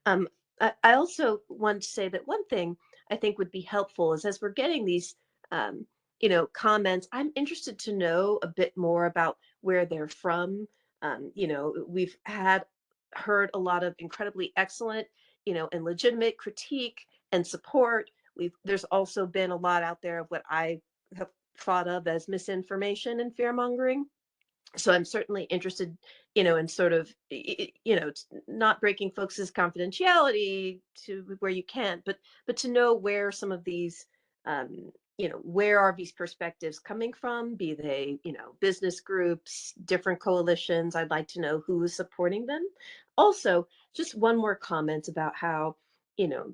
I also want to say that one thing I think would be helpful is, as we're getting these, you know, comments, I'm interested to know a bit more about where they're from. You know, we've heard a lot of incredibly excellent, you know, and legitimate critique and support. There's also been a lot out there of what I have thought of as misinformation and fear mongering. So I'm certainly interested, you know, in sort of, you know, not breaking folks' confidentiality to where you can, but to know where some of these, you know, where are these perspectives coming from? Be they, you know, business groups, different coalitions. I'd like to know who is supporting them. Also, just one more comment about how, you know,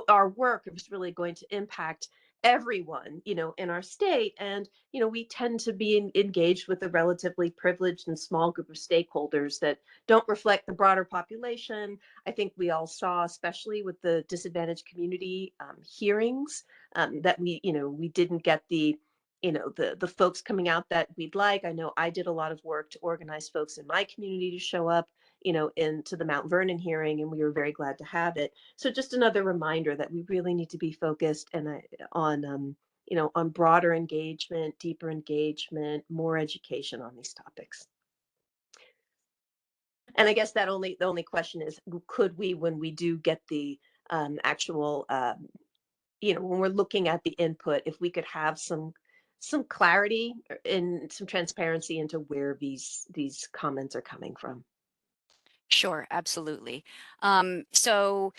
our work is really going to impact everyone, you know, in our state. And, you know, we tend to be engaged with a relatively privileged and small group of stakeholders that don't reflect the broader population. I think we all saw, especially with the disadvantaged community hearings, that we, you know, we didn't get the the folks coming out that we'd like. I know I did a lot of work to organize folks in my community to show up, into the Mount Vernon hearing, and we were very glad to have it. So just another reminder that we really need to be focused on broader engagement, deeper engagement, more education on these topics. And I guess the only question is, could we, when we do get the actual, when we're looking at the input, if we could have some clarity and some transparency into where these comments are coming from. Sure, absolutely. So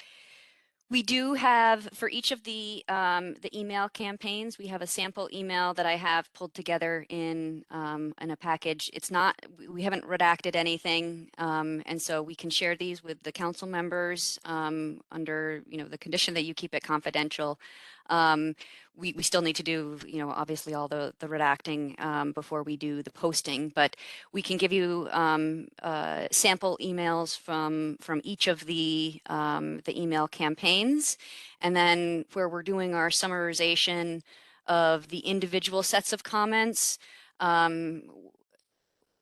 we do have, for each of the email campaigns, we have a sample email that I have pulled together in a package. It's not, we haven't redacted anything, and so we can share these with the council members under, the condition that you keep it confidential. We still need to do, obviously all the redacting before we do the posting, but we can give you sample emails from each of the email campaigns, and then where we're doing our summarization of the individual sets of comments.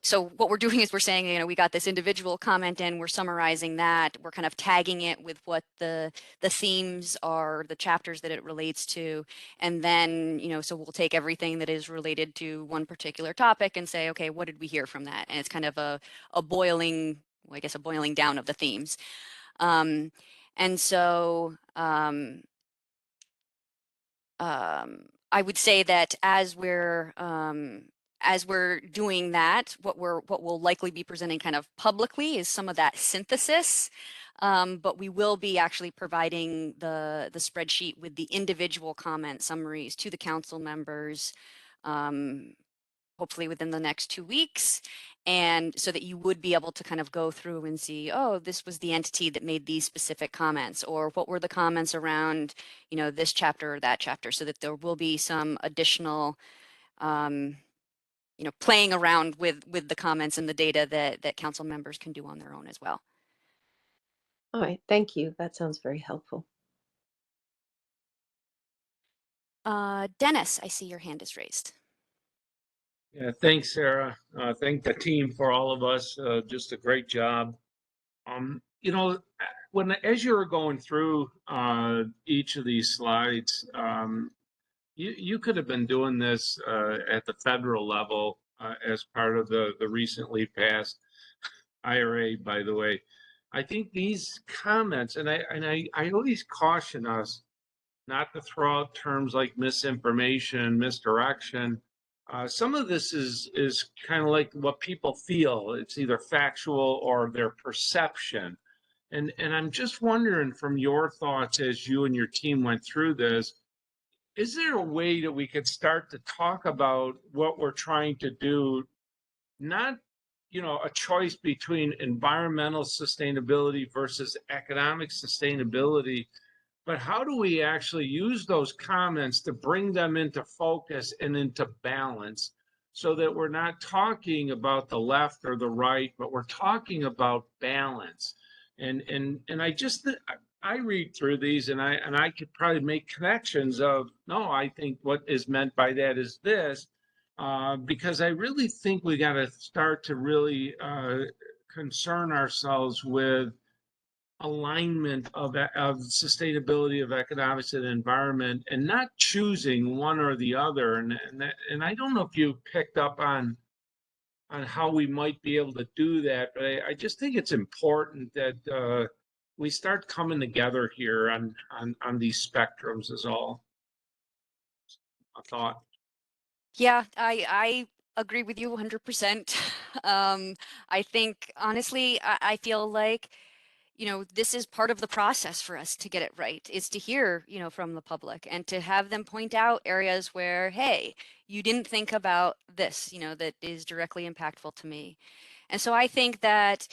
So what we're doing is we're saying, we got this individual comment in, we're summarizing that, we're kind of tagging it with what the themes are, the chapters that it relates to. And then, so we'll take everything that is related to one particular topic and say, okay, what did we hear from that? And it's kind of a boiling, well, I guess a boiling down of the themes. And so I would say that as we're doing that, what we'll likely be presenting kind of publicly is some of that synthesis, but we will be actually providing the spreadsheet with the individual comment summaries to the council members, hopefully within the next 2 weeks, and so that you would be able to kind of go through and see, oh, this was the entity that made these specific comments, or what were the comments around, this chapter or that chapter, so that there will be some additional playing around with the comments and the data that council members can do on their own as well. All right, thank you. That sounds very helpful. Dennis, I see your hand is raised. Yeah, thanks, Sarah. Thank the team for all of us. Just a great job. As you were going through each of these slides, you could have been doing this at the federal level as part of the recently passed IRA, by the way. I think these comments, and I always caution us not to throw out terms like misinformation, misdirection. Some of this is kind of like what people feel. It's either factual or their perception. And I'm just wondering, from your thoughts as you and your team went through this, is there a way that we could start to talk about what we're trying to do, not a choice between environmental sustainability versus economic sustainability, but how do we actually use those comments to bring them into focus and into balance, so that we're not talking about the left or the right, but we're talking about balance. And I read through these and I could probably make connections of, no, I think what is meant by that is this, because I really think we got to start to really concern ourselves with alignment of sustainability of economics and environment, and not choosing one or the other. And I don't know if you picked up on how we might be able to do that, but I just think it's important that we start coming together here on these spectrums is all. A thought. Yeah, I agree with you 100%. I think, honestly, I feel like, this is part of the process for us to get it right, is to hear, from the public and to have them point out areas where, hey, you didn't think about this, that is directly impactful to me. And so I think that,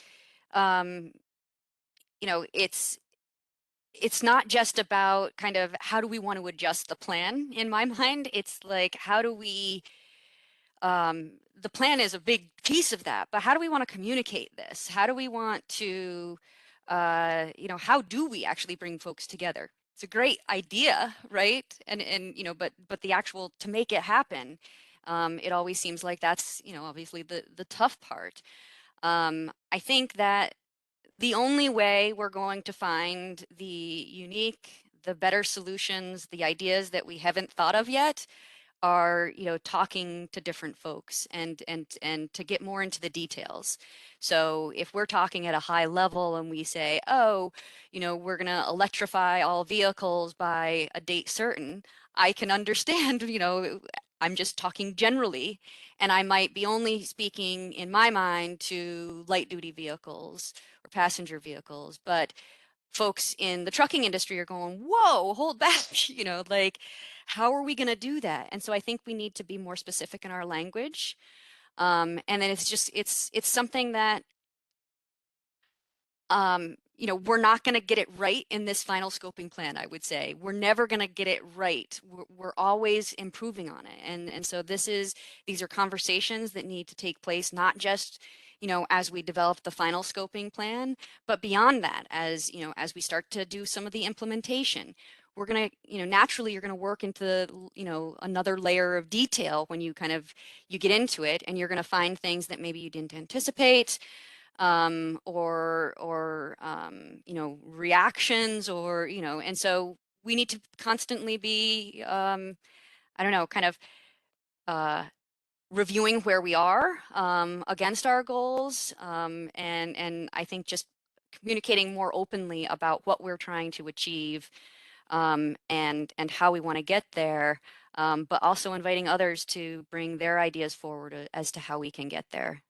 it's not just about kind of how do we want to adjust the plan in my mind. It's like, how do we, the plan is a big piece of that, but how do we want to communicate this? How do we want to, how do we actually bring folks together? it's a great idea, right? And you know, but the actual to make it happen, it always seems like that's, you know, obviously the tough part. I think that the only way we're going to find the unique, the better solutions, the ideas that we haven't thought of yet are, you know, talking to different folks and to get more into the details. So if we're talking at a high level and we say, oh, you know, we're going to electrify all vehicles by a date certain, I can understand, you know, I'm just talking generally, and I might be only speaking in my mind to light duty vehicles or passenger vehicles, but folks in the trucking industry are going, whoa, hold back, you know, like, how are we going to do that? And so I think we need to be more specific in our language. And then it's just, it's something that, you know, we're not going to get it right in this final scoping plan, I would say. We're never going to get it right. We're always improving on it. And so these are conversations that need to take place, not just, you know, as we develop the final scoping plan, but beyond that, as, you know, as we start to do some of the implementation. We're going to, you know, naturally you're going to work into, you know, another layer of detail when you you get into it, and you're going to find things that maybe you didn't anticipate, or you know, reactions, or, you know, and so we need to constantly be, I don't know, kind of reviewing where we are against our goals, and I think just communicating more openly about what we're trying to achieve, and how we want to get there, but also inviting others to bring their ideas forward as to how we can get there.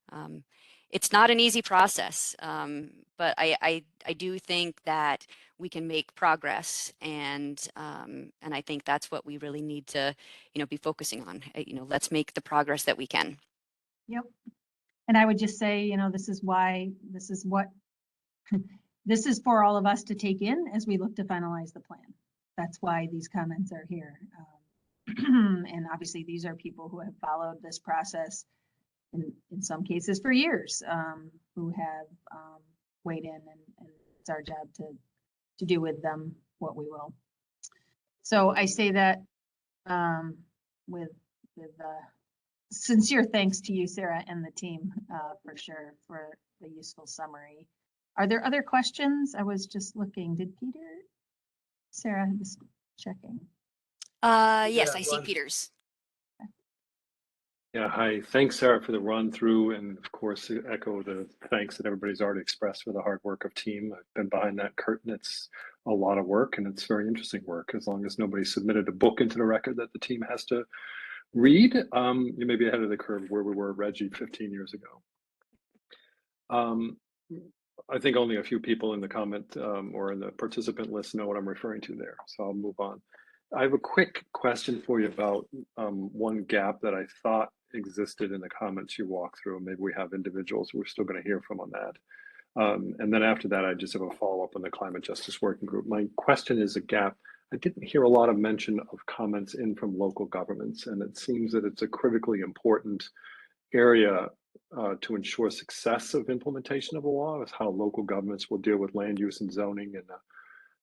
It's not an easy process, but I do think that we can make progress, and I think that's what we really need to, you know, be focusing on. You know, let's make the progress that we can. Yep. And I would just say, you know, this is what this is for all of us to take in as we look to finalize the plan. That's why these comments are here. And obviously these are people who have followed this process in some cases for years, who have weighed in, and it's our job to do with them what we will. So I say that with sincere thanks to you, Sarah, and the team, for sure, for the useful summary. Are there other questions? I was just looking. Did Peter? Sarah, just checking. Yes, I see Peter's. Yeah, hi. Thanks, Sarah, for the run through, and of course, echo the thanks that everybody's already expressed for the hard work of team. I've been behind that curtain. It's a lot of work, and it's very interesting work. As long as nobody submitted a book into the record that the team has to read, you may be ahead of the curve where we were, Reggie, 15 years ago. I think only a few people in the comment or in the participant list know what I'm referring to there, so I'll move on. I have a quick question for you about one gap that I thought existed in the comments you walked through. Maybe we have individuals we're still going to hear from on that. And then after that, I just have a follow-up on the Climate Justice Working Group. My question is a gap. I didn't hear a lot of mention of comments in from local governments, and it seems that it's a critically important area to ensure success of implementation of the law, is how local governments will deal with land use and zoning and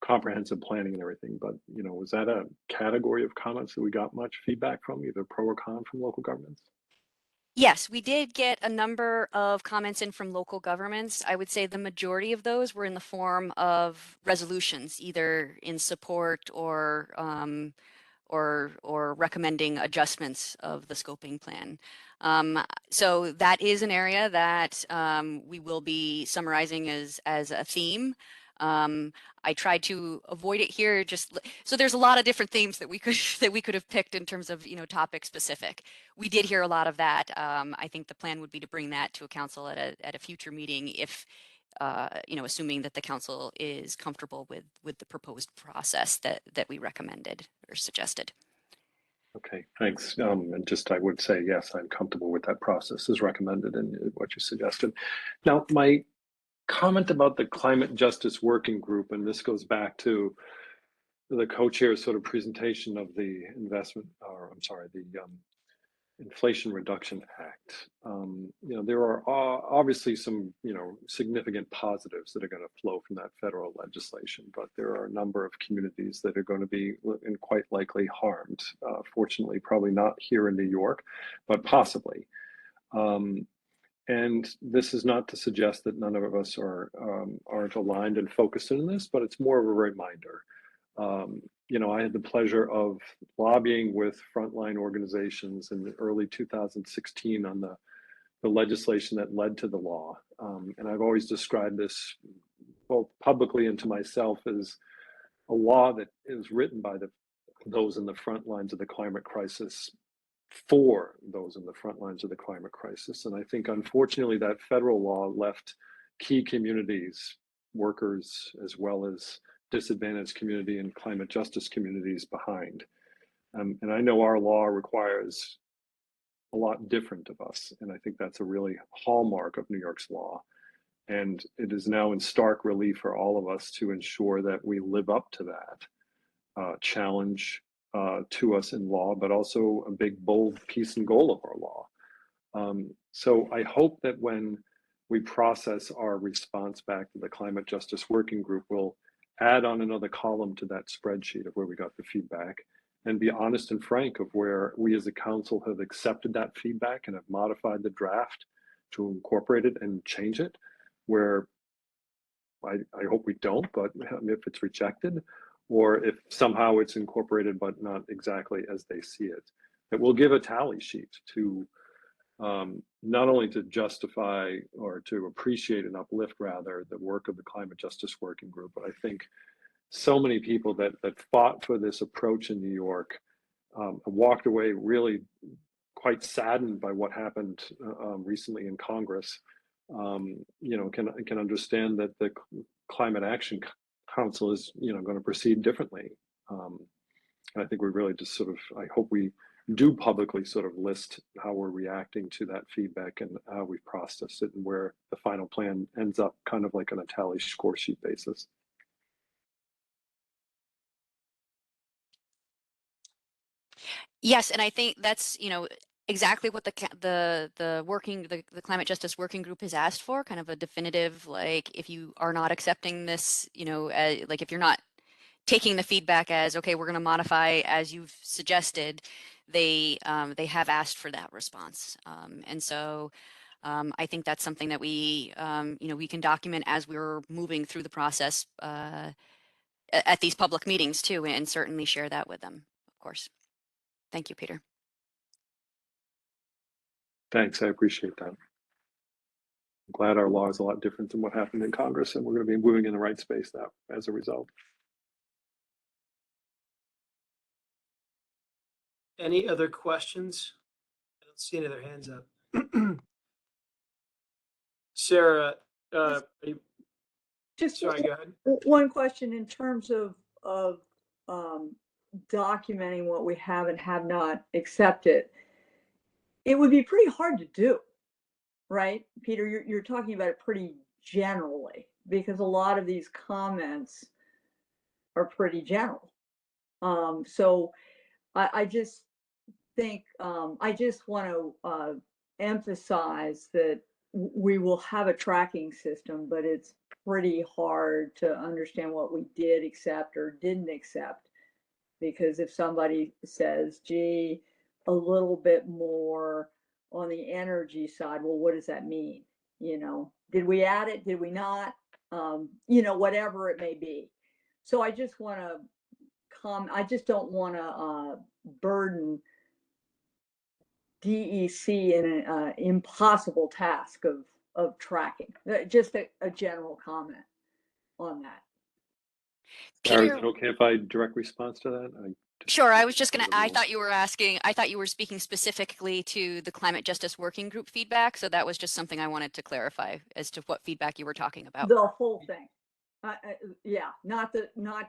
comprehensive planning and everything. But, you know, was that a category of comments that we got much feedback from, either pro or con, from local governments? Yes, we did get a number of comments in from local governments. I would say the majority of those were in the form of resolutions, either in support or recommending adjustments of the scoping plan. So that is an area that we will be summarizing as a theme. I tried to avoid it here, just so there's a lot of different themes that we could have picked in terms of, you know, topic specific. We did hear a lot of that. I think the plan would be to bring that to a council at a future meeting, if you know, assuming that the council is comfortable with the proposed process that we recommended or suggested. Okay, thanks. And just I would say, yes, I'm comfortable with that process as recommended and what you suggested. Now, my comment about the Climate Justice Working Group, and this goes back to the co-chair's sort of presentation of the investment, or I'm sorry, the Inflation Reduction Act. You know, there are obviously some, you know, significant positives that are going to flow from that federal legislation, but there are a number of communities that are going to be and quite likely harmed. Fortunately, probably not here in New York, but possibly. And this is not to suggest that none of us aren't aligned and focused in this, but it's more of a reminder. You know, I had the pleasure of lobbying with frontline organizations in the early 2016 on the legislation that led to the law. And I've always described this both publicly and to myself as a law that is written by those in the front lines of the climate crisis for those in the front lines of the climate crisis. And I think, unfortunately, that federal law left key communities, workers, as well as disadvantaged community and climate justice communities behind. And I know our law requires a lot different of us. And I think that's a really hallmark of New York's law. And it is now in stark relief for all of us to ensure that we live up to that challenge to us in law, but also a big, bold piece and goal of our law. So I hope that when we process our response back to the Climate Justice Working Group, we'll add on another column to that spreadsheet of where we got the feedback and be honest and frank of where we as a council have accepted that feedback and have modified the draft to incorporate it and change it, where I hope we don't, but if it's rejected, or if somehow it's incorporated but not exactly as they see it, that we'll give a tally sheet to not only to justify or to appreciate and uplift rather the work of the Climate Justice Working Group, but I think so many people that fought for this approach in New York walked away really quite saddened by what happened recently in Congress. You know, can understand that the Climate Action Council is, you know, going to proceed differently. And I think we really just sort of, I hope we do publicly sort of list how we're reacting to that feedback and how we've processed it and where the final plan ends up, kind of like on a tally score sheet basis. Yes, and I think that's, you know, exactly what the Climate Justice Working Group has asked for, kind of a definitive, like, if you are not accepting this, you know, like if you're not taking the feedback as, okay, we're going to modify as you've suggested, they have asked for that response. And so I think that's something that we, you know, we can document as we're moving through the process at these public meetings too, and certainly share that with them, of course. Thank you, Peter. Thanks, I appreciate that. I'm glad our law is a lot different than what happened in Congress, and we're going to be moving in the right space now as a result. Any other questions? I don't see any other hands up. Sarah, are you, Just sorry, go ahead. one question in terms of documenting what we have and have not accepted. It would be pretty hard to do, right? Peter, you're talking about it pretty generally because a lot of these comments are pretty general. So I just think, I just want to emphasize that we will have a tracking system, but it's pretty hard to understand what we did accept or didn't accept. Because if somebody says, gee, a little bit more on the energy side, well, what does that mean? You know, did we add it? Did we not? You know, whatever it may be. So I just want to I just don't want to burden DEC in an impossible task of tracking. Just a general comment on that. Sarah, is it okay if I direct response to that? Sure, I was just going to, I thought you were speaking specifically to the Climate Justice Working Group feedback. So that was just something I wanted to clarify as to what feedback you were talking about. The whole thing. Yeah, not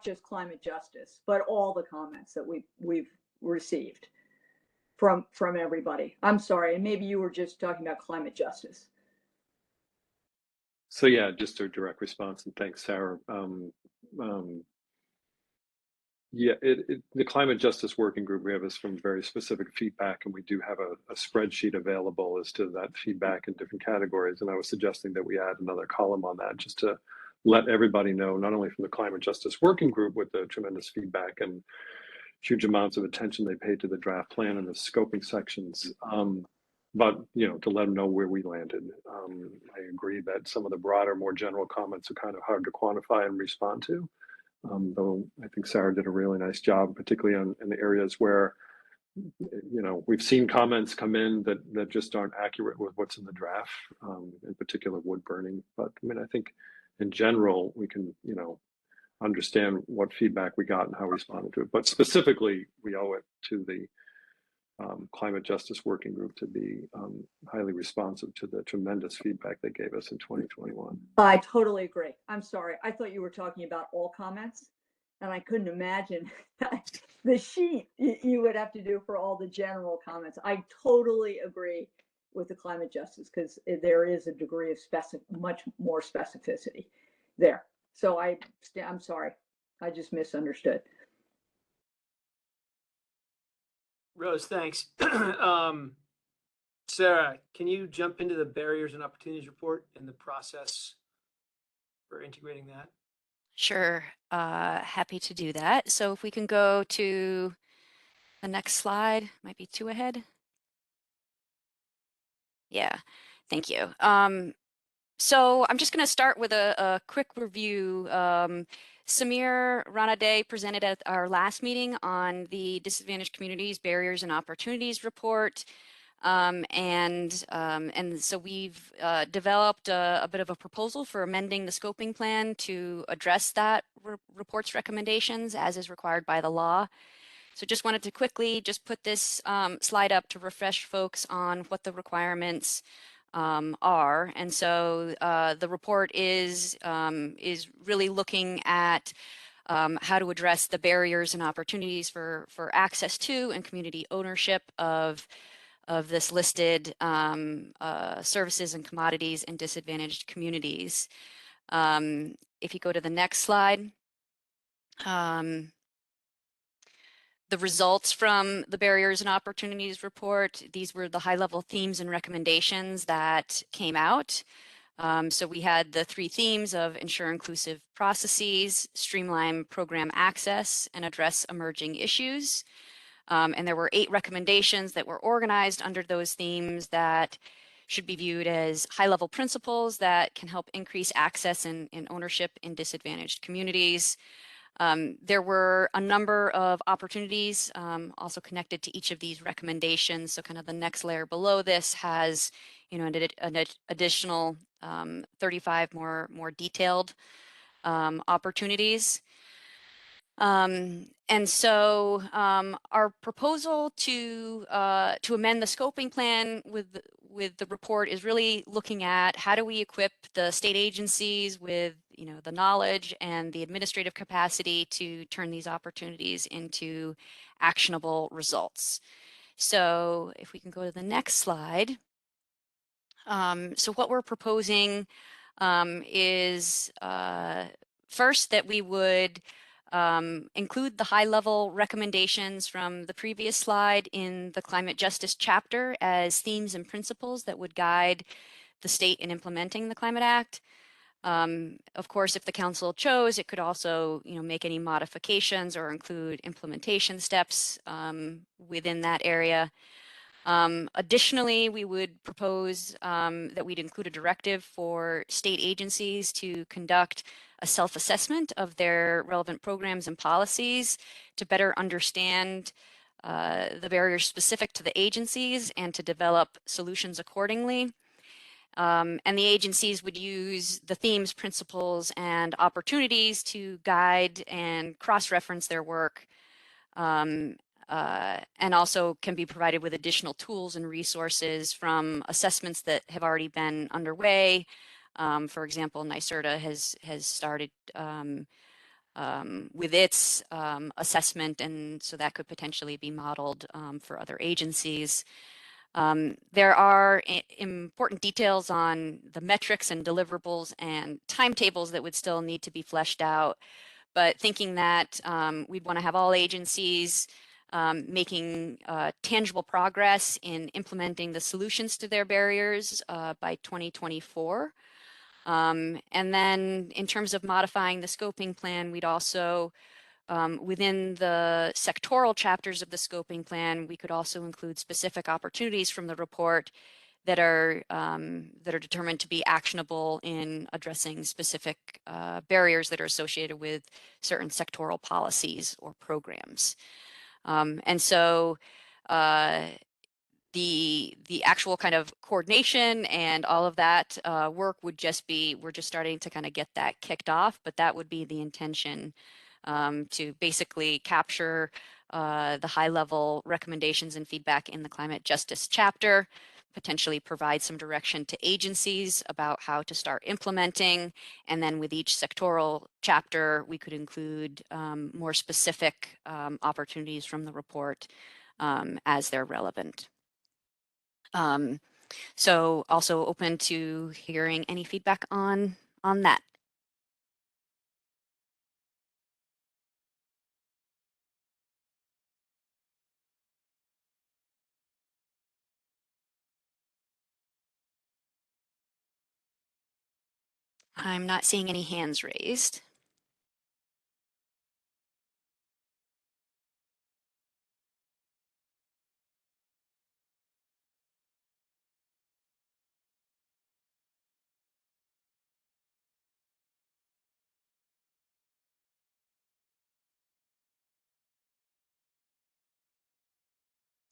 just climate justice, but all the comments that we've received from everybody. I'm sorry, and maybe you were just talking about climate justice. So yeah, just a direct response, and thanks, Sarah. Yeah, the Climate Justice Working Group, we have some very specific feedback, and we do have a spreadsheet available as to that feedback in different categories. And I was suggesting that we add another column on that just to let everybody know, not only from the Climate Justice Working Group with the tremendous feedback and huge amounts of attention they paid to the draft plan and the scoping sections, but to let them know where we landed. I agree that some of the broader, more general comments are kind of hard to quantify and respond to. Though I think Sarah did a really nice job, particularly in the areas where, we've seen comments come in that just aren't accurate with what's in the draft, in particular wood burning. But I mean, I think in general, we can, understand what feedback we got and how we responded to it. But specifically, we owe it to the Climate Justice Working Group to be highly responsive to the tremendous feedback they gave us in 2021. I totally agree. I'm sorry. I thought you were talking about all comments, and I couldn't imagine the sheet you would have to do for all the general comments. I totally agree with the climate justice because there is a degree of much more specificity there. So I'm sorry. I just misunderstood. Rose, thanks. Sarah, can you jump into the barriers and opportunities report and the process for integrating that? Sure, happy to do that. So if we can go to the next slide, might be 2 ahead. Yeah, thank you. So I'm just going to start with a quick review. Samir Ranade presented at our last meeting on the Disadvantaged Communities Barriers and Opportunities report. And so we've developed a bit of a proposal for amending the scoping plan to address that report's recommendations as is required by the law. So just wanted to quickly just put this slide up to refresh folks on what the requirements are. And so the report is really looking at how to address the barriers and opportunities for access to and community ownership of this listed services and commodities in disadvantaged communities. If you go to the next slide, the results from the Barriers and Opportunities report, these were the high-level themes and recommendations that came out. So we had the 3 themes of ensure inclusive processes, streamline program access, and address emerging issues. And there were 8 recommendations that were organized under those themes that should be viewed as high-level principles that can help increase access and ownership in disadvantaged communities. There were a number of opportunities also connected to each of these recommendations. So kind of the next layer below this has, an additional 35 more detailed opportunities. And so our proposal to amend the scoping plan with the report is really looking at how do we equip the state agencies with the knowledge and the administrative capacity to turn these opportunities into actionable results. So if we can go to the next slide. So what we're proposing is first that we would include the high-level recommendations from the previous slide in the climate justice chapter as themes and principles that would guide the state in implementing the Climate Act. Of course, if the council chose, it could also, make any modifications or include implementation steps within that area. Additionally, we would propose that we'd include a directive for state agencies to conduct a self-assessment of their relevant programs and policies to better understand the barriers specific to the agencies and to develop solutions accordingly. And the agencies would use the themes, principles, and opportunities to guide and cross-reference their work, and also can be provided with additional tools and resources from assessments that have already been underway. For example, NYSERDA has started with its assessment, and so that could potentially be modeled for other agencies. There are important details on the metrics and deliverables and timetables that would still need to be fleshed out. but thinking that we'd want to have all agencies making tangible progress in implementing the solutions to their barriers by 2024. And then in terms of modifying the scoping plan, we'd also, within the sectoral chapters of the scoping plan, we could also include specific opportunities from the report that are determined to be actionable in addressing specific barriers that are associated with certain sectoral policies or programs. And so the actual kind of coordination and all of that work would just be, we're just starting to kind of get that kicked off, but that would be the intention, to basically capture the high level recommendations and feedback in the climate justice chapter, potentially provide some direction to agencies about how to start implementing. And then with each sectoral chapter, we could include more specific opportunities from the report as they're relevant. So also open to hearing any feedback on that. I'm not seeing any hands raised.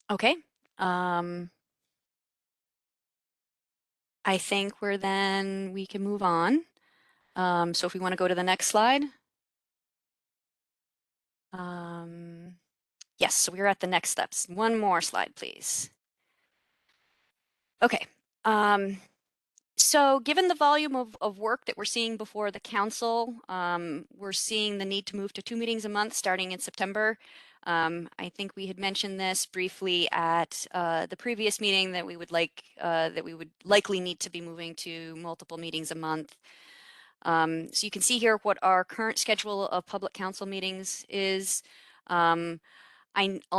Okay. I think we can move on. So if we want to go to the next slide. Yes, so we're at the next steps. One more slide, please. Okay. So given the volume of work that we're seeing before the council, we're seeing the need to move to 2 meetings a month starting in September. I think we had mentioned this briefly at the previous meeting that we would likely need to be moving to multiple meetings a month. So you can see here what our current schedule of public council meetings is. I'll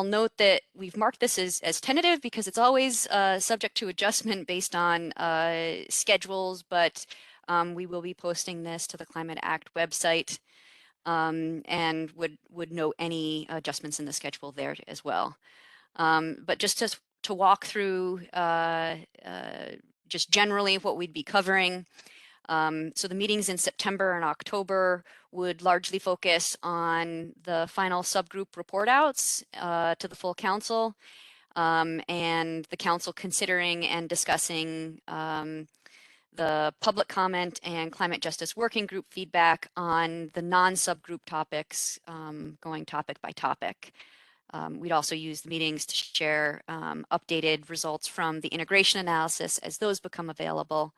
note that we've marked this as tentative because it's always subject to adjustment based on schedules, but we will be posting this to the Climate Act website and would note any adjustments in the schedule there as well. But just to walk through just generally what we'd be covering. So the meetings in September and October would largely focus on the final subgroup report outs to the full council and the council considering and discussing the public comment and climate justice working group feedback on the non-subgroup topics, going topic by topic. We'd also use the meetings to share updated results from the integration analysis as those become available.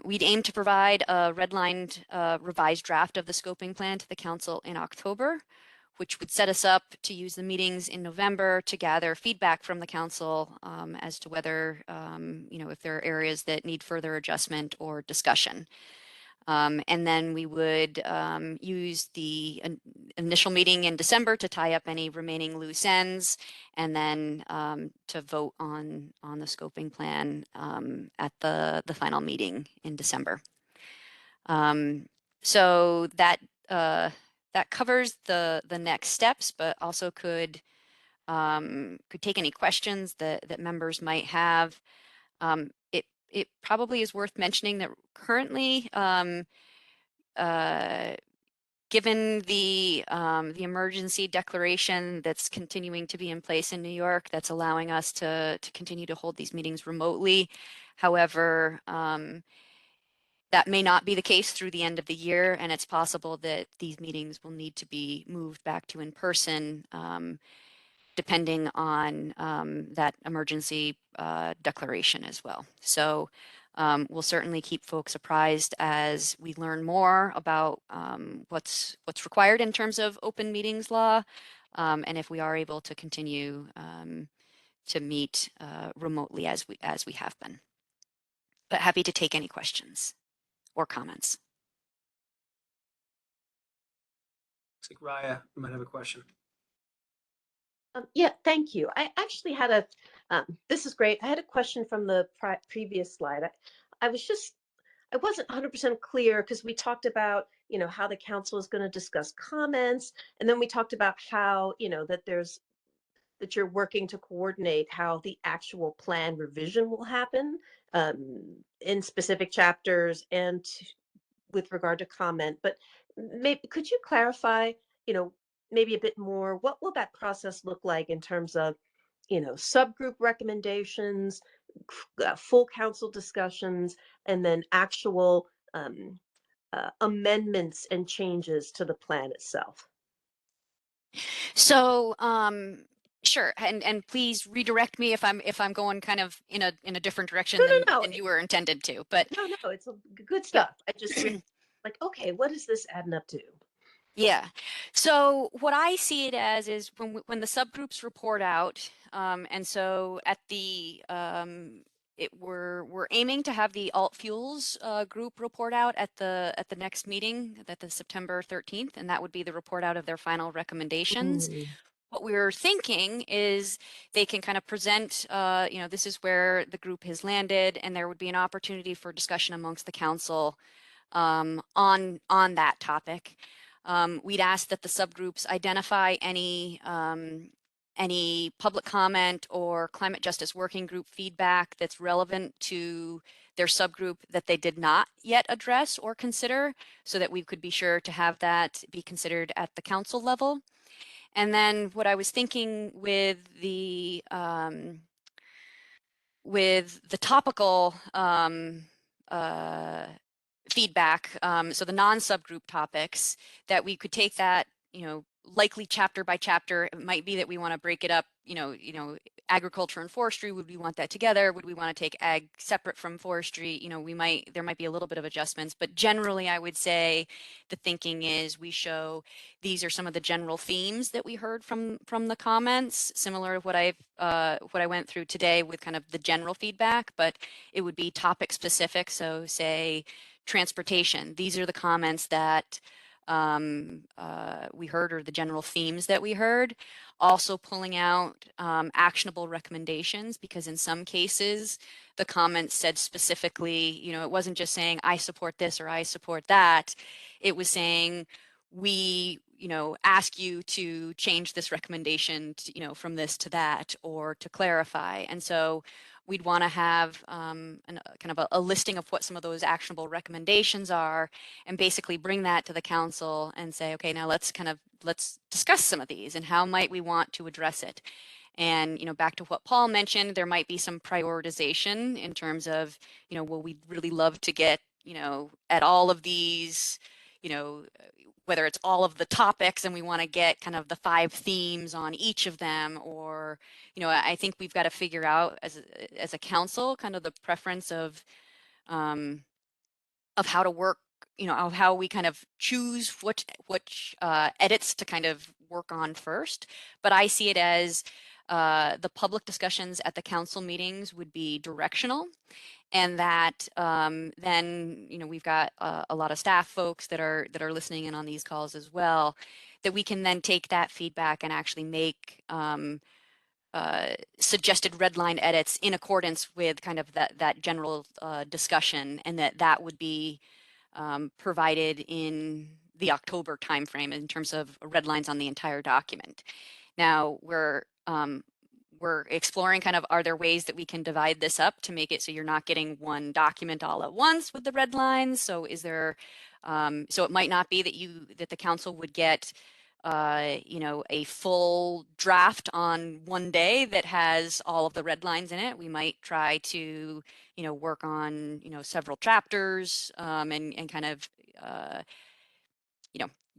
We'd aim to provide a redlined revised draft of the scoping plan to the council in October, which would set us up to use the meetings in November to gather feedback from the council as to whether, if there are areas that need further adjustment or discussion. And then we would use the initial meeting in December to tie up any remaining loose ends, and then to vote on the scoping plan at the final meeting in December. So that covers the next steps, but also could take any questions that members might have. It probably is worth mentioning that currently, given the emergency declaration that's continuing to be in place in New York, that's allowing us to continue to hold these meetings remotely. However, that may not be the case through the end of the year, and it's possible that these meetings will need to be moved back to in person, depending on that emergency declaration as well. So we'll certainly keep folks apprised as we learn more about what's required in terms of open meetings law, and if we are able to continue to meet remotely as we have been. But happy to take any questions or comments. like Raya, you might have a question. Yeah, thank you. I actually had this is great. I had a question from the previous slide. I wasn't 100% clear because we talked about, how the council is going to discuss comments. And then we talked about how, that you're working to coordinate how the actual plan revision will happen in specific chapters and with regard to comment. But maybe could you clarify, maybe a bit more, what will that process look like in terms of, subgroup recommendations, full council discussions, and then actual amendments and changes to the plan itself? So, sure, and please redirect me if I'm going kind of in a different direction No. than you were intended to. But no, it's good stuff. I just like, okay, what is this adding up to? yeah. So what I see it as is when the subgroups report out, and so at the we're aiming to have the alt fuels group report out at the next meeting, at the September 13th, and that would be the report out of their final recommendations. What we're thinking is they can kind of present, this is where the group has landed, and there would be an opportunity for discussion amongst the council on that topic. We'd ask that the subgroups identify any public comment or climate justice working group feedback that's relevant to their subgroup that they did not yet address or consider, so that we could be sure to have that be considered at the council level. And then what I was thinking with the topical feedback, so the non-subgroup topics, that we could take that, likely chapter by chapter. It might be that we want to break it up, agriculture and forestry. Would we want that together? Would we want to take ag separate from forestry? There might be a little bit of adjustments, but generally I would say the thinking is we show these are some of the general themes that we heard from the comments, similar to what I went through today with kind of the general feedback, but it would be topic specific. So say transportation, these are the comments that we heard, or the general themes that we heard. Also pulling out actionable recommendations, because in some cases the comments said specifically, it wasn't just saying I support this or I support that. It was saying we ask you to change this recommendation to, from this to that, or to clarify. And so we'd want to have kind of a listing of what some of those actionable recommendations are, and basically bring that to the council and say, okay, now let's discuss some of these and how might we want to address it. And back to what Paul mentioned, there might be some prioritization in terms of, well, we'd really love to get at all of these, whether it's all of the topics and we want to get kind of the 5 themes on each of them, or I think we've got to figure out as a council kind of the preference of how to work, of how we kind of choose which edits to kind of work on first. But I see it as the public discussions at the council meetings would be directional, and that then we've got a lot of staff folks that are listening in on these calls as well, that we can then take that feedback and actually make suggested red line edits in accordance with kind of that general discussion, and that would be provided in the October timeframe in terms of red lines on the entire document. Now we're exploring kind of, are there ways that we can divide this up to make it so you're not getting one document all at once with the red lines? So is there, so it might not be that the council would get a full draft on one day that has all of the red lines in it. We might try to, work on, several chapters and kind of,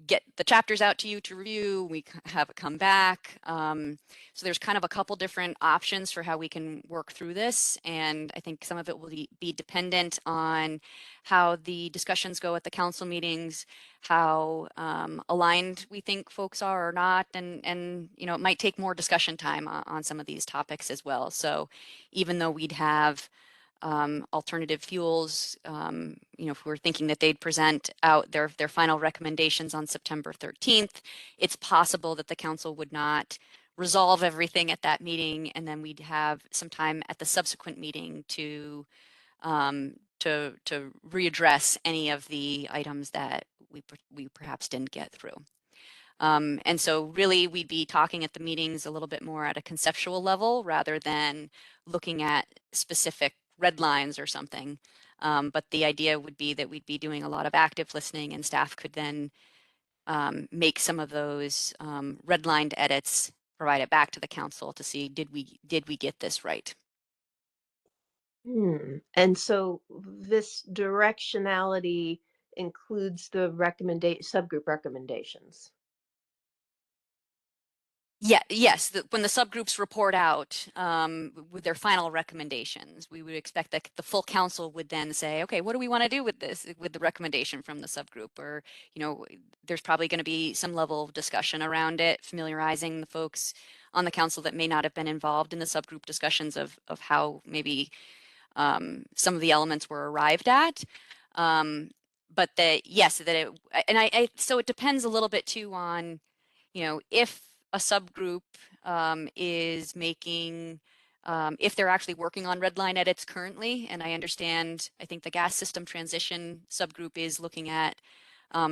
get the chapters out to you to review. We have it come back. So there's kind of a couple different options for how we can work through this. And I think some of it will be dependent on how the discussions go at the council meetings, how aligned we think folks are or not. And it might take more discussion time on some of these topics as well. So even though we'd have alternative fuels, if we're thinking that they'd present out their final recommendations on September 13th, it's possible that the council would not resolve everything at that meeting, and then we'd have some time at the subsequent meeting to readdress any of the items that we perhaps didn't get through. And so really we'd be talking at the meetings a little bit more at a conceptual level rather than looking at specific red lines or something. But the idea would be that we'd be doing a lot of active listening, and staff could then make some of those redlined edits, provide it back to the council to see, did we get this right? And so this directionality includes the subgroup recommendations. Yeah, yes. When the subgroups report out with their final recommendations, we would expect that the full council would then say, okay, what do we want to do with this, with the recommendation from the subgroup? Or, there's probably going to be some level of discussion around it, familiarizing the folks on the council that may not have been involved in the subgroup discussions of how maybe some of the elements were arrived at. But so it depends a little bit too on, if a subgroup is making, if they're actually working on red line edits currently, and I think the gas system transition subgroup is looking at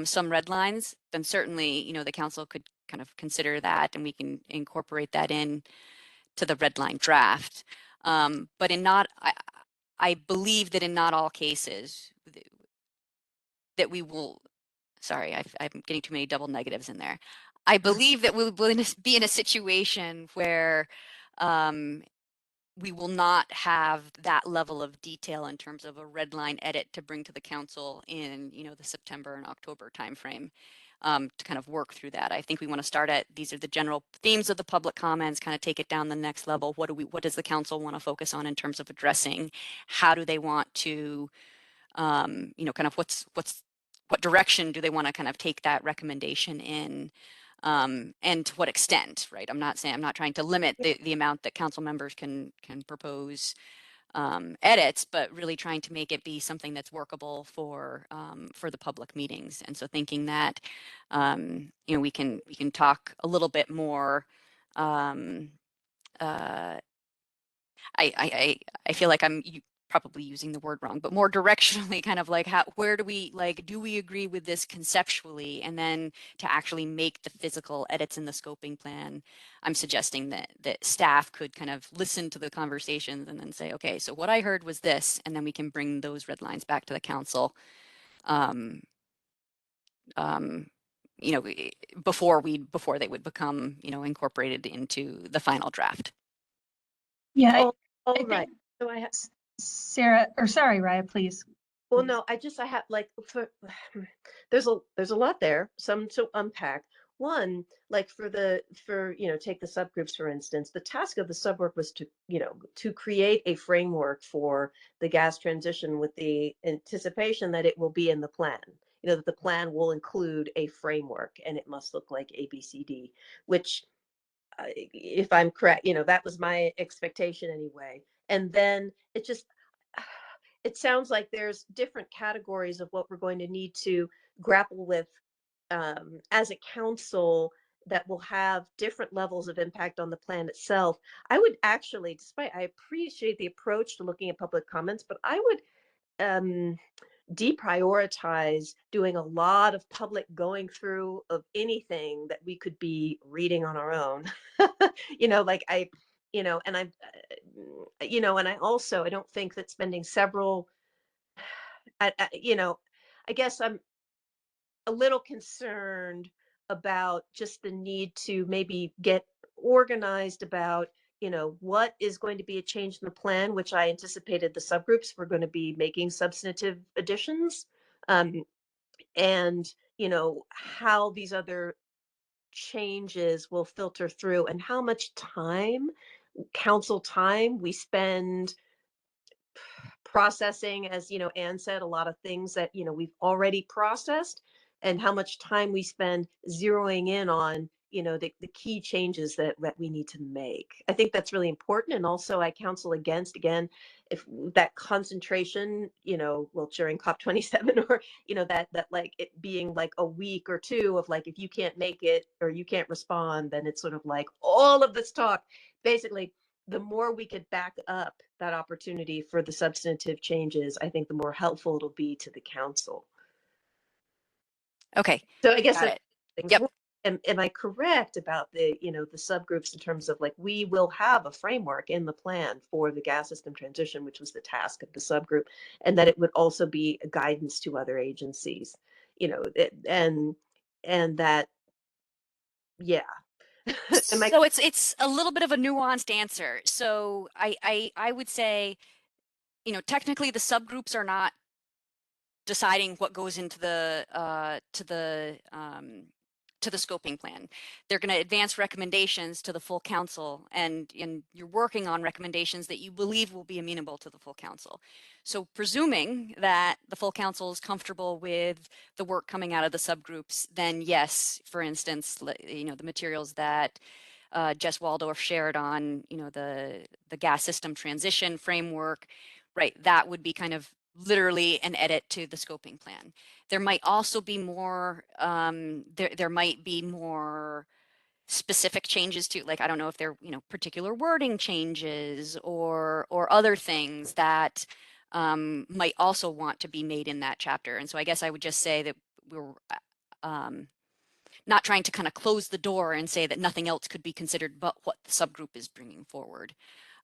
some red lines, then certainly, the council could kind of consider that, and we can incorporate that in to the red line draft. But I believe that in not all cases that we will, sorry, I'm getting too many double negatives in there. I believe that we'll be in a situation where we will not have that level of detail in terms of a red line edit to bring to the council in, the September and October timeframe to kind of work through that. I think we want to start at, these are the general themes of the public comments, kind of take it down the next level. What does the council want to focus on in terms of addressing? How do they want to, kind of what direction do they want to kind of take that recommendation in? And to what extent, right? I'm not trying to limit the amount that council members can propose edits, but really trying to make it be something that's workable for the public meetings. And so thinking that, we can talk a little bit more. I feel like I'm probably using the word wrong, but more directionally, kind of like where do we agree with this conceptually, and then to actually make the physical edits in the scoping plan. I'm suggesting that staff could kind of listen to the conversations and then say, okay, so what I heard was this, and then we can bring those red lines back to the council. Before they would become, incorporated into the final draft. Yeah. All right. So I have Sarah, or sorry, Raya, please. Well, no, I have there's a lot there, some to unpack. One, like take the subgroups, for instance, the task of the subgroup was to create a framework for the gas transition with the anticipation that it will be in the plan, that the plan will include a framework and it must look like A, B, C, D, which if I'm correct, that was my expectation anyway. And then it sounds like there's different categories of what we're going to need to grapple with as a council that will have different levels of impact on the plan itself. I would actually, I appreciate the approach to looking at public comments, but I would deprioritize doing a lot of public going through of anything that we could be reading on our own. And I also, I don't think that spending several, I guess I'm a little concerned about just the need to maybe get organized about, what is going to be a change in the plan, which I anticipated the subgroups were going to be making substantive additions, and, how these other changes will filter through and how much council time we spend processing, as Anne said, a lot of things that we've already processed, and how much time we spend zeroing in on the key changes that we need to make. I think that's really important. And also I counsel against, again, if that concentration, well, during COP27 or, that like it being like a week or two of like, if you can't make it or you can't respond, then it's sort of like all of this talk. Basically, the more we could back up that opportunity for the substantive changes, I think the more helpful it'll be to the council. Okay. So I guess Got that it. things. Yep. Am I correct about the subgroups in terms of like, we will have a framework in the plan for the gas system transition, which was the task of the subgroup, and that it would also be a guidance to other agencies, and that, yeah. So it's a little bit of a nuanced answer. So I would say, technically the subgroups are not deciding what goes into the scoping plan. They're going to advance recommendations to the full council, and you're working on recommendations that you believe will be amenable to the full council. So presuming that the full council is comfortable with the work coming out of the subgroups, then yes, for instance, the materials that Jess Waldorf shared on, the gas system transition framework, right? That would be kind of literally an edit to the scoping plan. There might also be more, there might be more specific changes to, like, I don't know if they're, particular wording changes or other things that might also want to be made in that chapter. And so I guess I would just say that we're not trying to kind of close the door and say that nothing else could be considered but what the subgroup is bringing forward.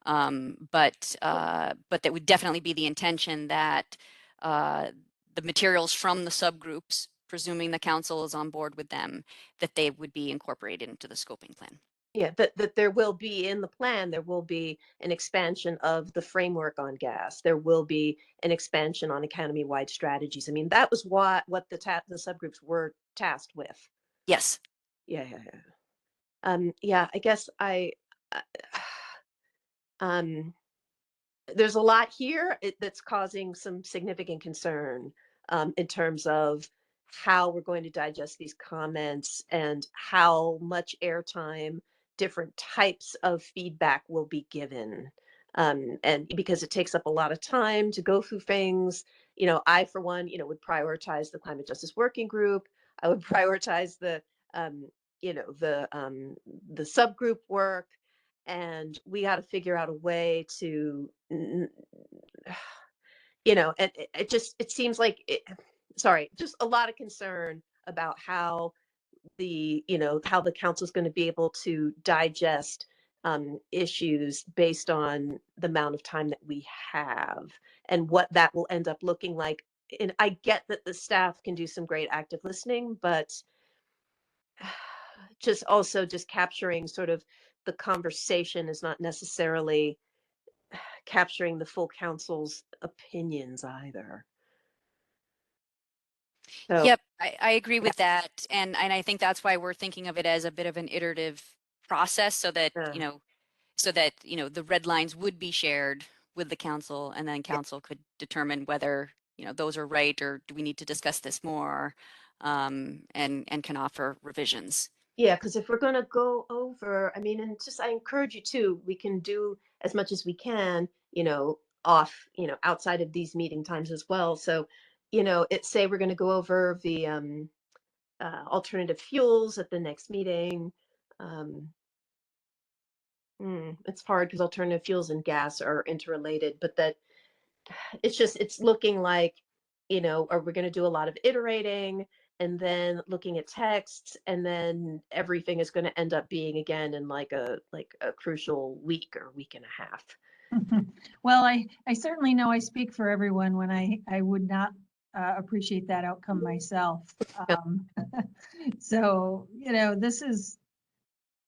But that would definitely be the intention that the materials from the subgroups, presuming the council is on board with them, that they would be incorporated into the scoping plan. Yeah, that there will be in the plan, there will be an expansion of the framework on gas. There will be an expansion on economy-wide strategies. I mean, that was what the subgroups were tasked with. Yes. Yeah. Yeah, I guess there's a lot here that's causing some significant concern in terms of how we're going to digest these comments and how much airtime different types of feedback will be given. And because it takes up a lot of time to go through things, I, for one, would prioritize the Climate Justice Working Group. I would prioritize the subgroup work. And we got to figure out a way to, and it seems like, just a lot of concern about how the council is going to be able to digest issues based on the amount of time that we have and what that will end up looking like. And I get that the staff can do some great active listening, but just capturing sort of the conversation is not necessarily capturing the full council's opinions either. So, yep, I agree with that. And I think that's why we're thinking of it as a bit of an iterative process so that, the red lines would be shared with the council, and then council could determine whether, those are right, or do we need to discuss this more, and can offer revisions. Yeah, because if we're going to go over, I mean, and I encourage you to, we can do as much as we can, outside of these meeting times as well. So, say we're going to go over the alternative fuels at the next meeting. It's hard because alternative fuels and gas are interrelated, but that it's looking like, are we going to do a lot of iterating and then looking at texts, and then everything is going to end up being again in like a crucial week or week and a half. Well, I certainly know I speak for everyone when I would not appreciate that outcome myself. So, this is,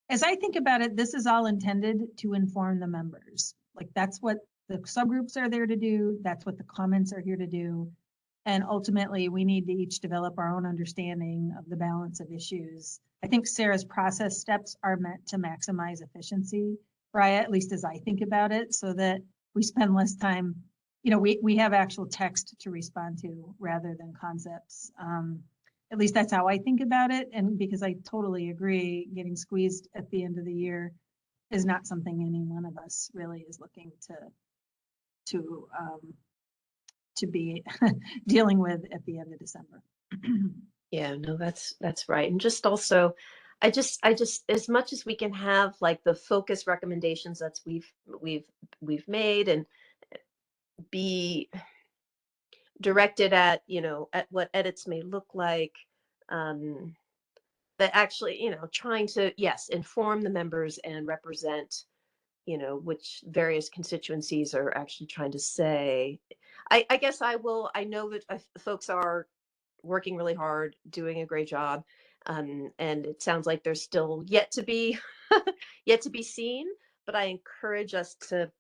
as I think about it, this is all intended to inform the members. Like, that's what the subgroups are there to do. That's what the comments are here to do. And ultimately, we need to each develop our own understanding of the balance of issues. I think Sarah's process steps are meant to maximize efficiency, right? At least as I think about it, so that we spend less time, we have actual text to respond to rather than concepts. at least that's how I think about it. And because I totally agree, getting squeezed at the end of the year is not something any one of us really is looking to be dealing with at the end of December. Yeah, no, that's right. And just also, I just as much as we can have like the focus recommendations that we've made and be directed at, at what edits may look like, that actually, trying to, yes, inform the members and represent, which various constituencies are actually trying to say. I guess I know that folks are working really hard, doing a great job. And it sounds like there's still yet to be seen, but I encourage us to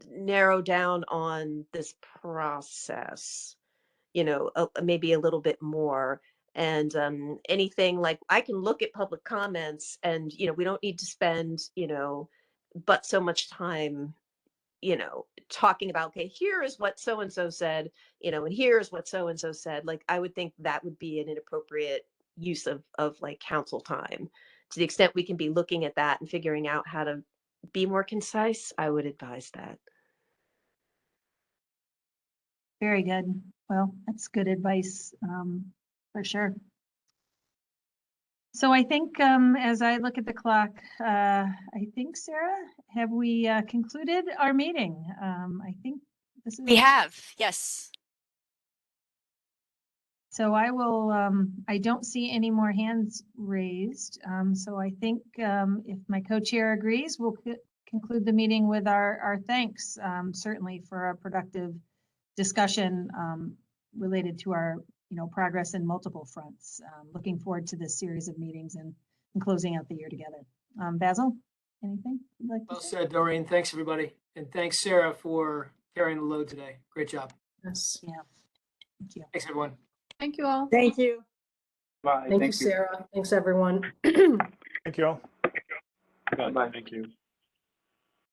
narrow down on this process, maybe a little bit more. And anything like I can look at public comments and, we don't need to spend, but so much time, talking about, okay, here is what so-and-so said, and here's what so-and-so said. Like, I would think that would be an inappropriate use of like council time. To the extent we can be looking at that and figuring out how to be more concise, I would advise that. Very good. Well, that's good advice, for sure. So I think as I look at the clock, I think, Sarah, have we concluded our meeting? I think this is. We have, yes. So I will, I don't see any more hands raised. So I think if my co-chair agrees, we'll conclude the meeting with our thanks, certainly for a productive discussion related to our progress in multiple fronts. Looking forward to this series of meetings and closing out the year together. Basil, anything you'd like to Well say? said, Doreen. Thanks, everybody. And thanks, Sarah, for carrying the load today. Great job. Yes. Yeah. Thank you. Thanks, everyone. Thank you all. Thank you. Bye. Thank you, Sarah. Thanks, everyone. Thank you all. Bye. Thank you.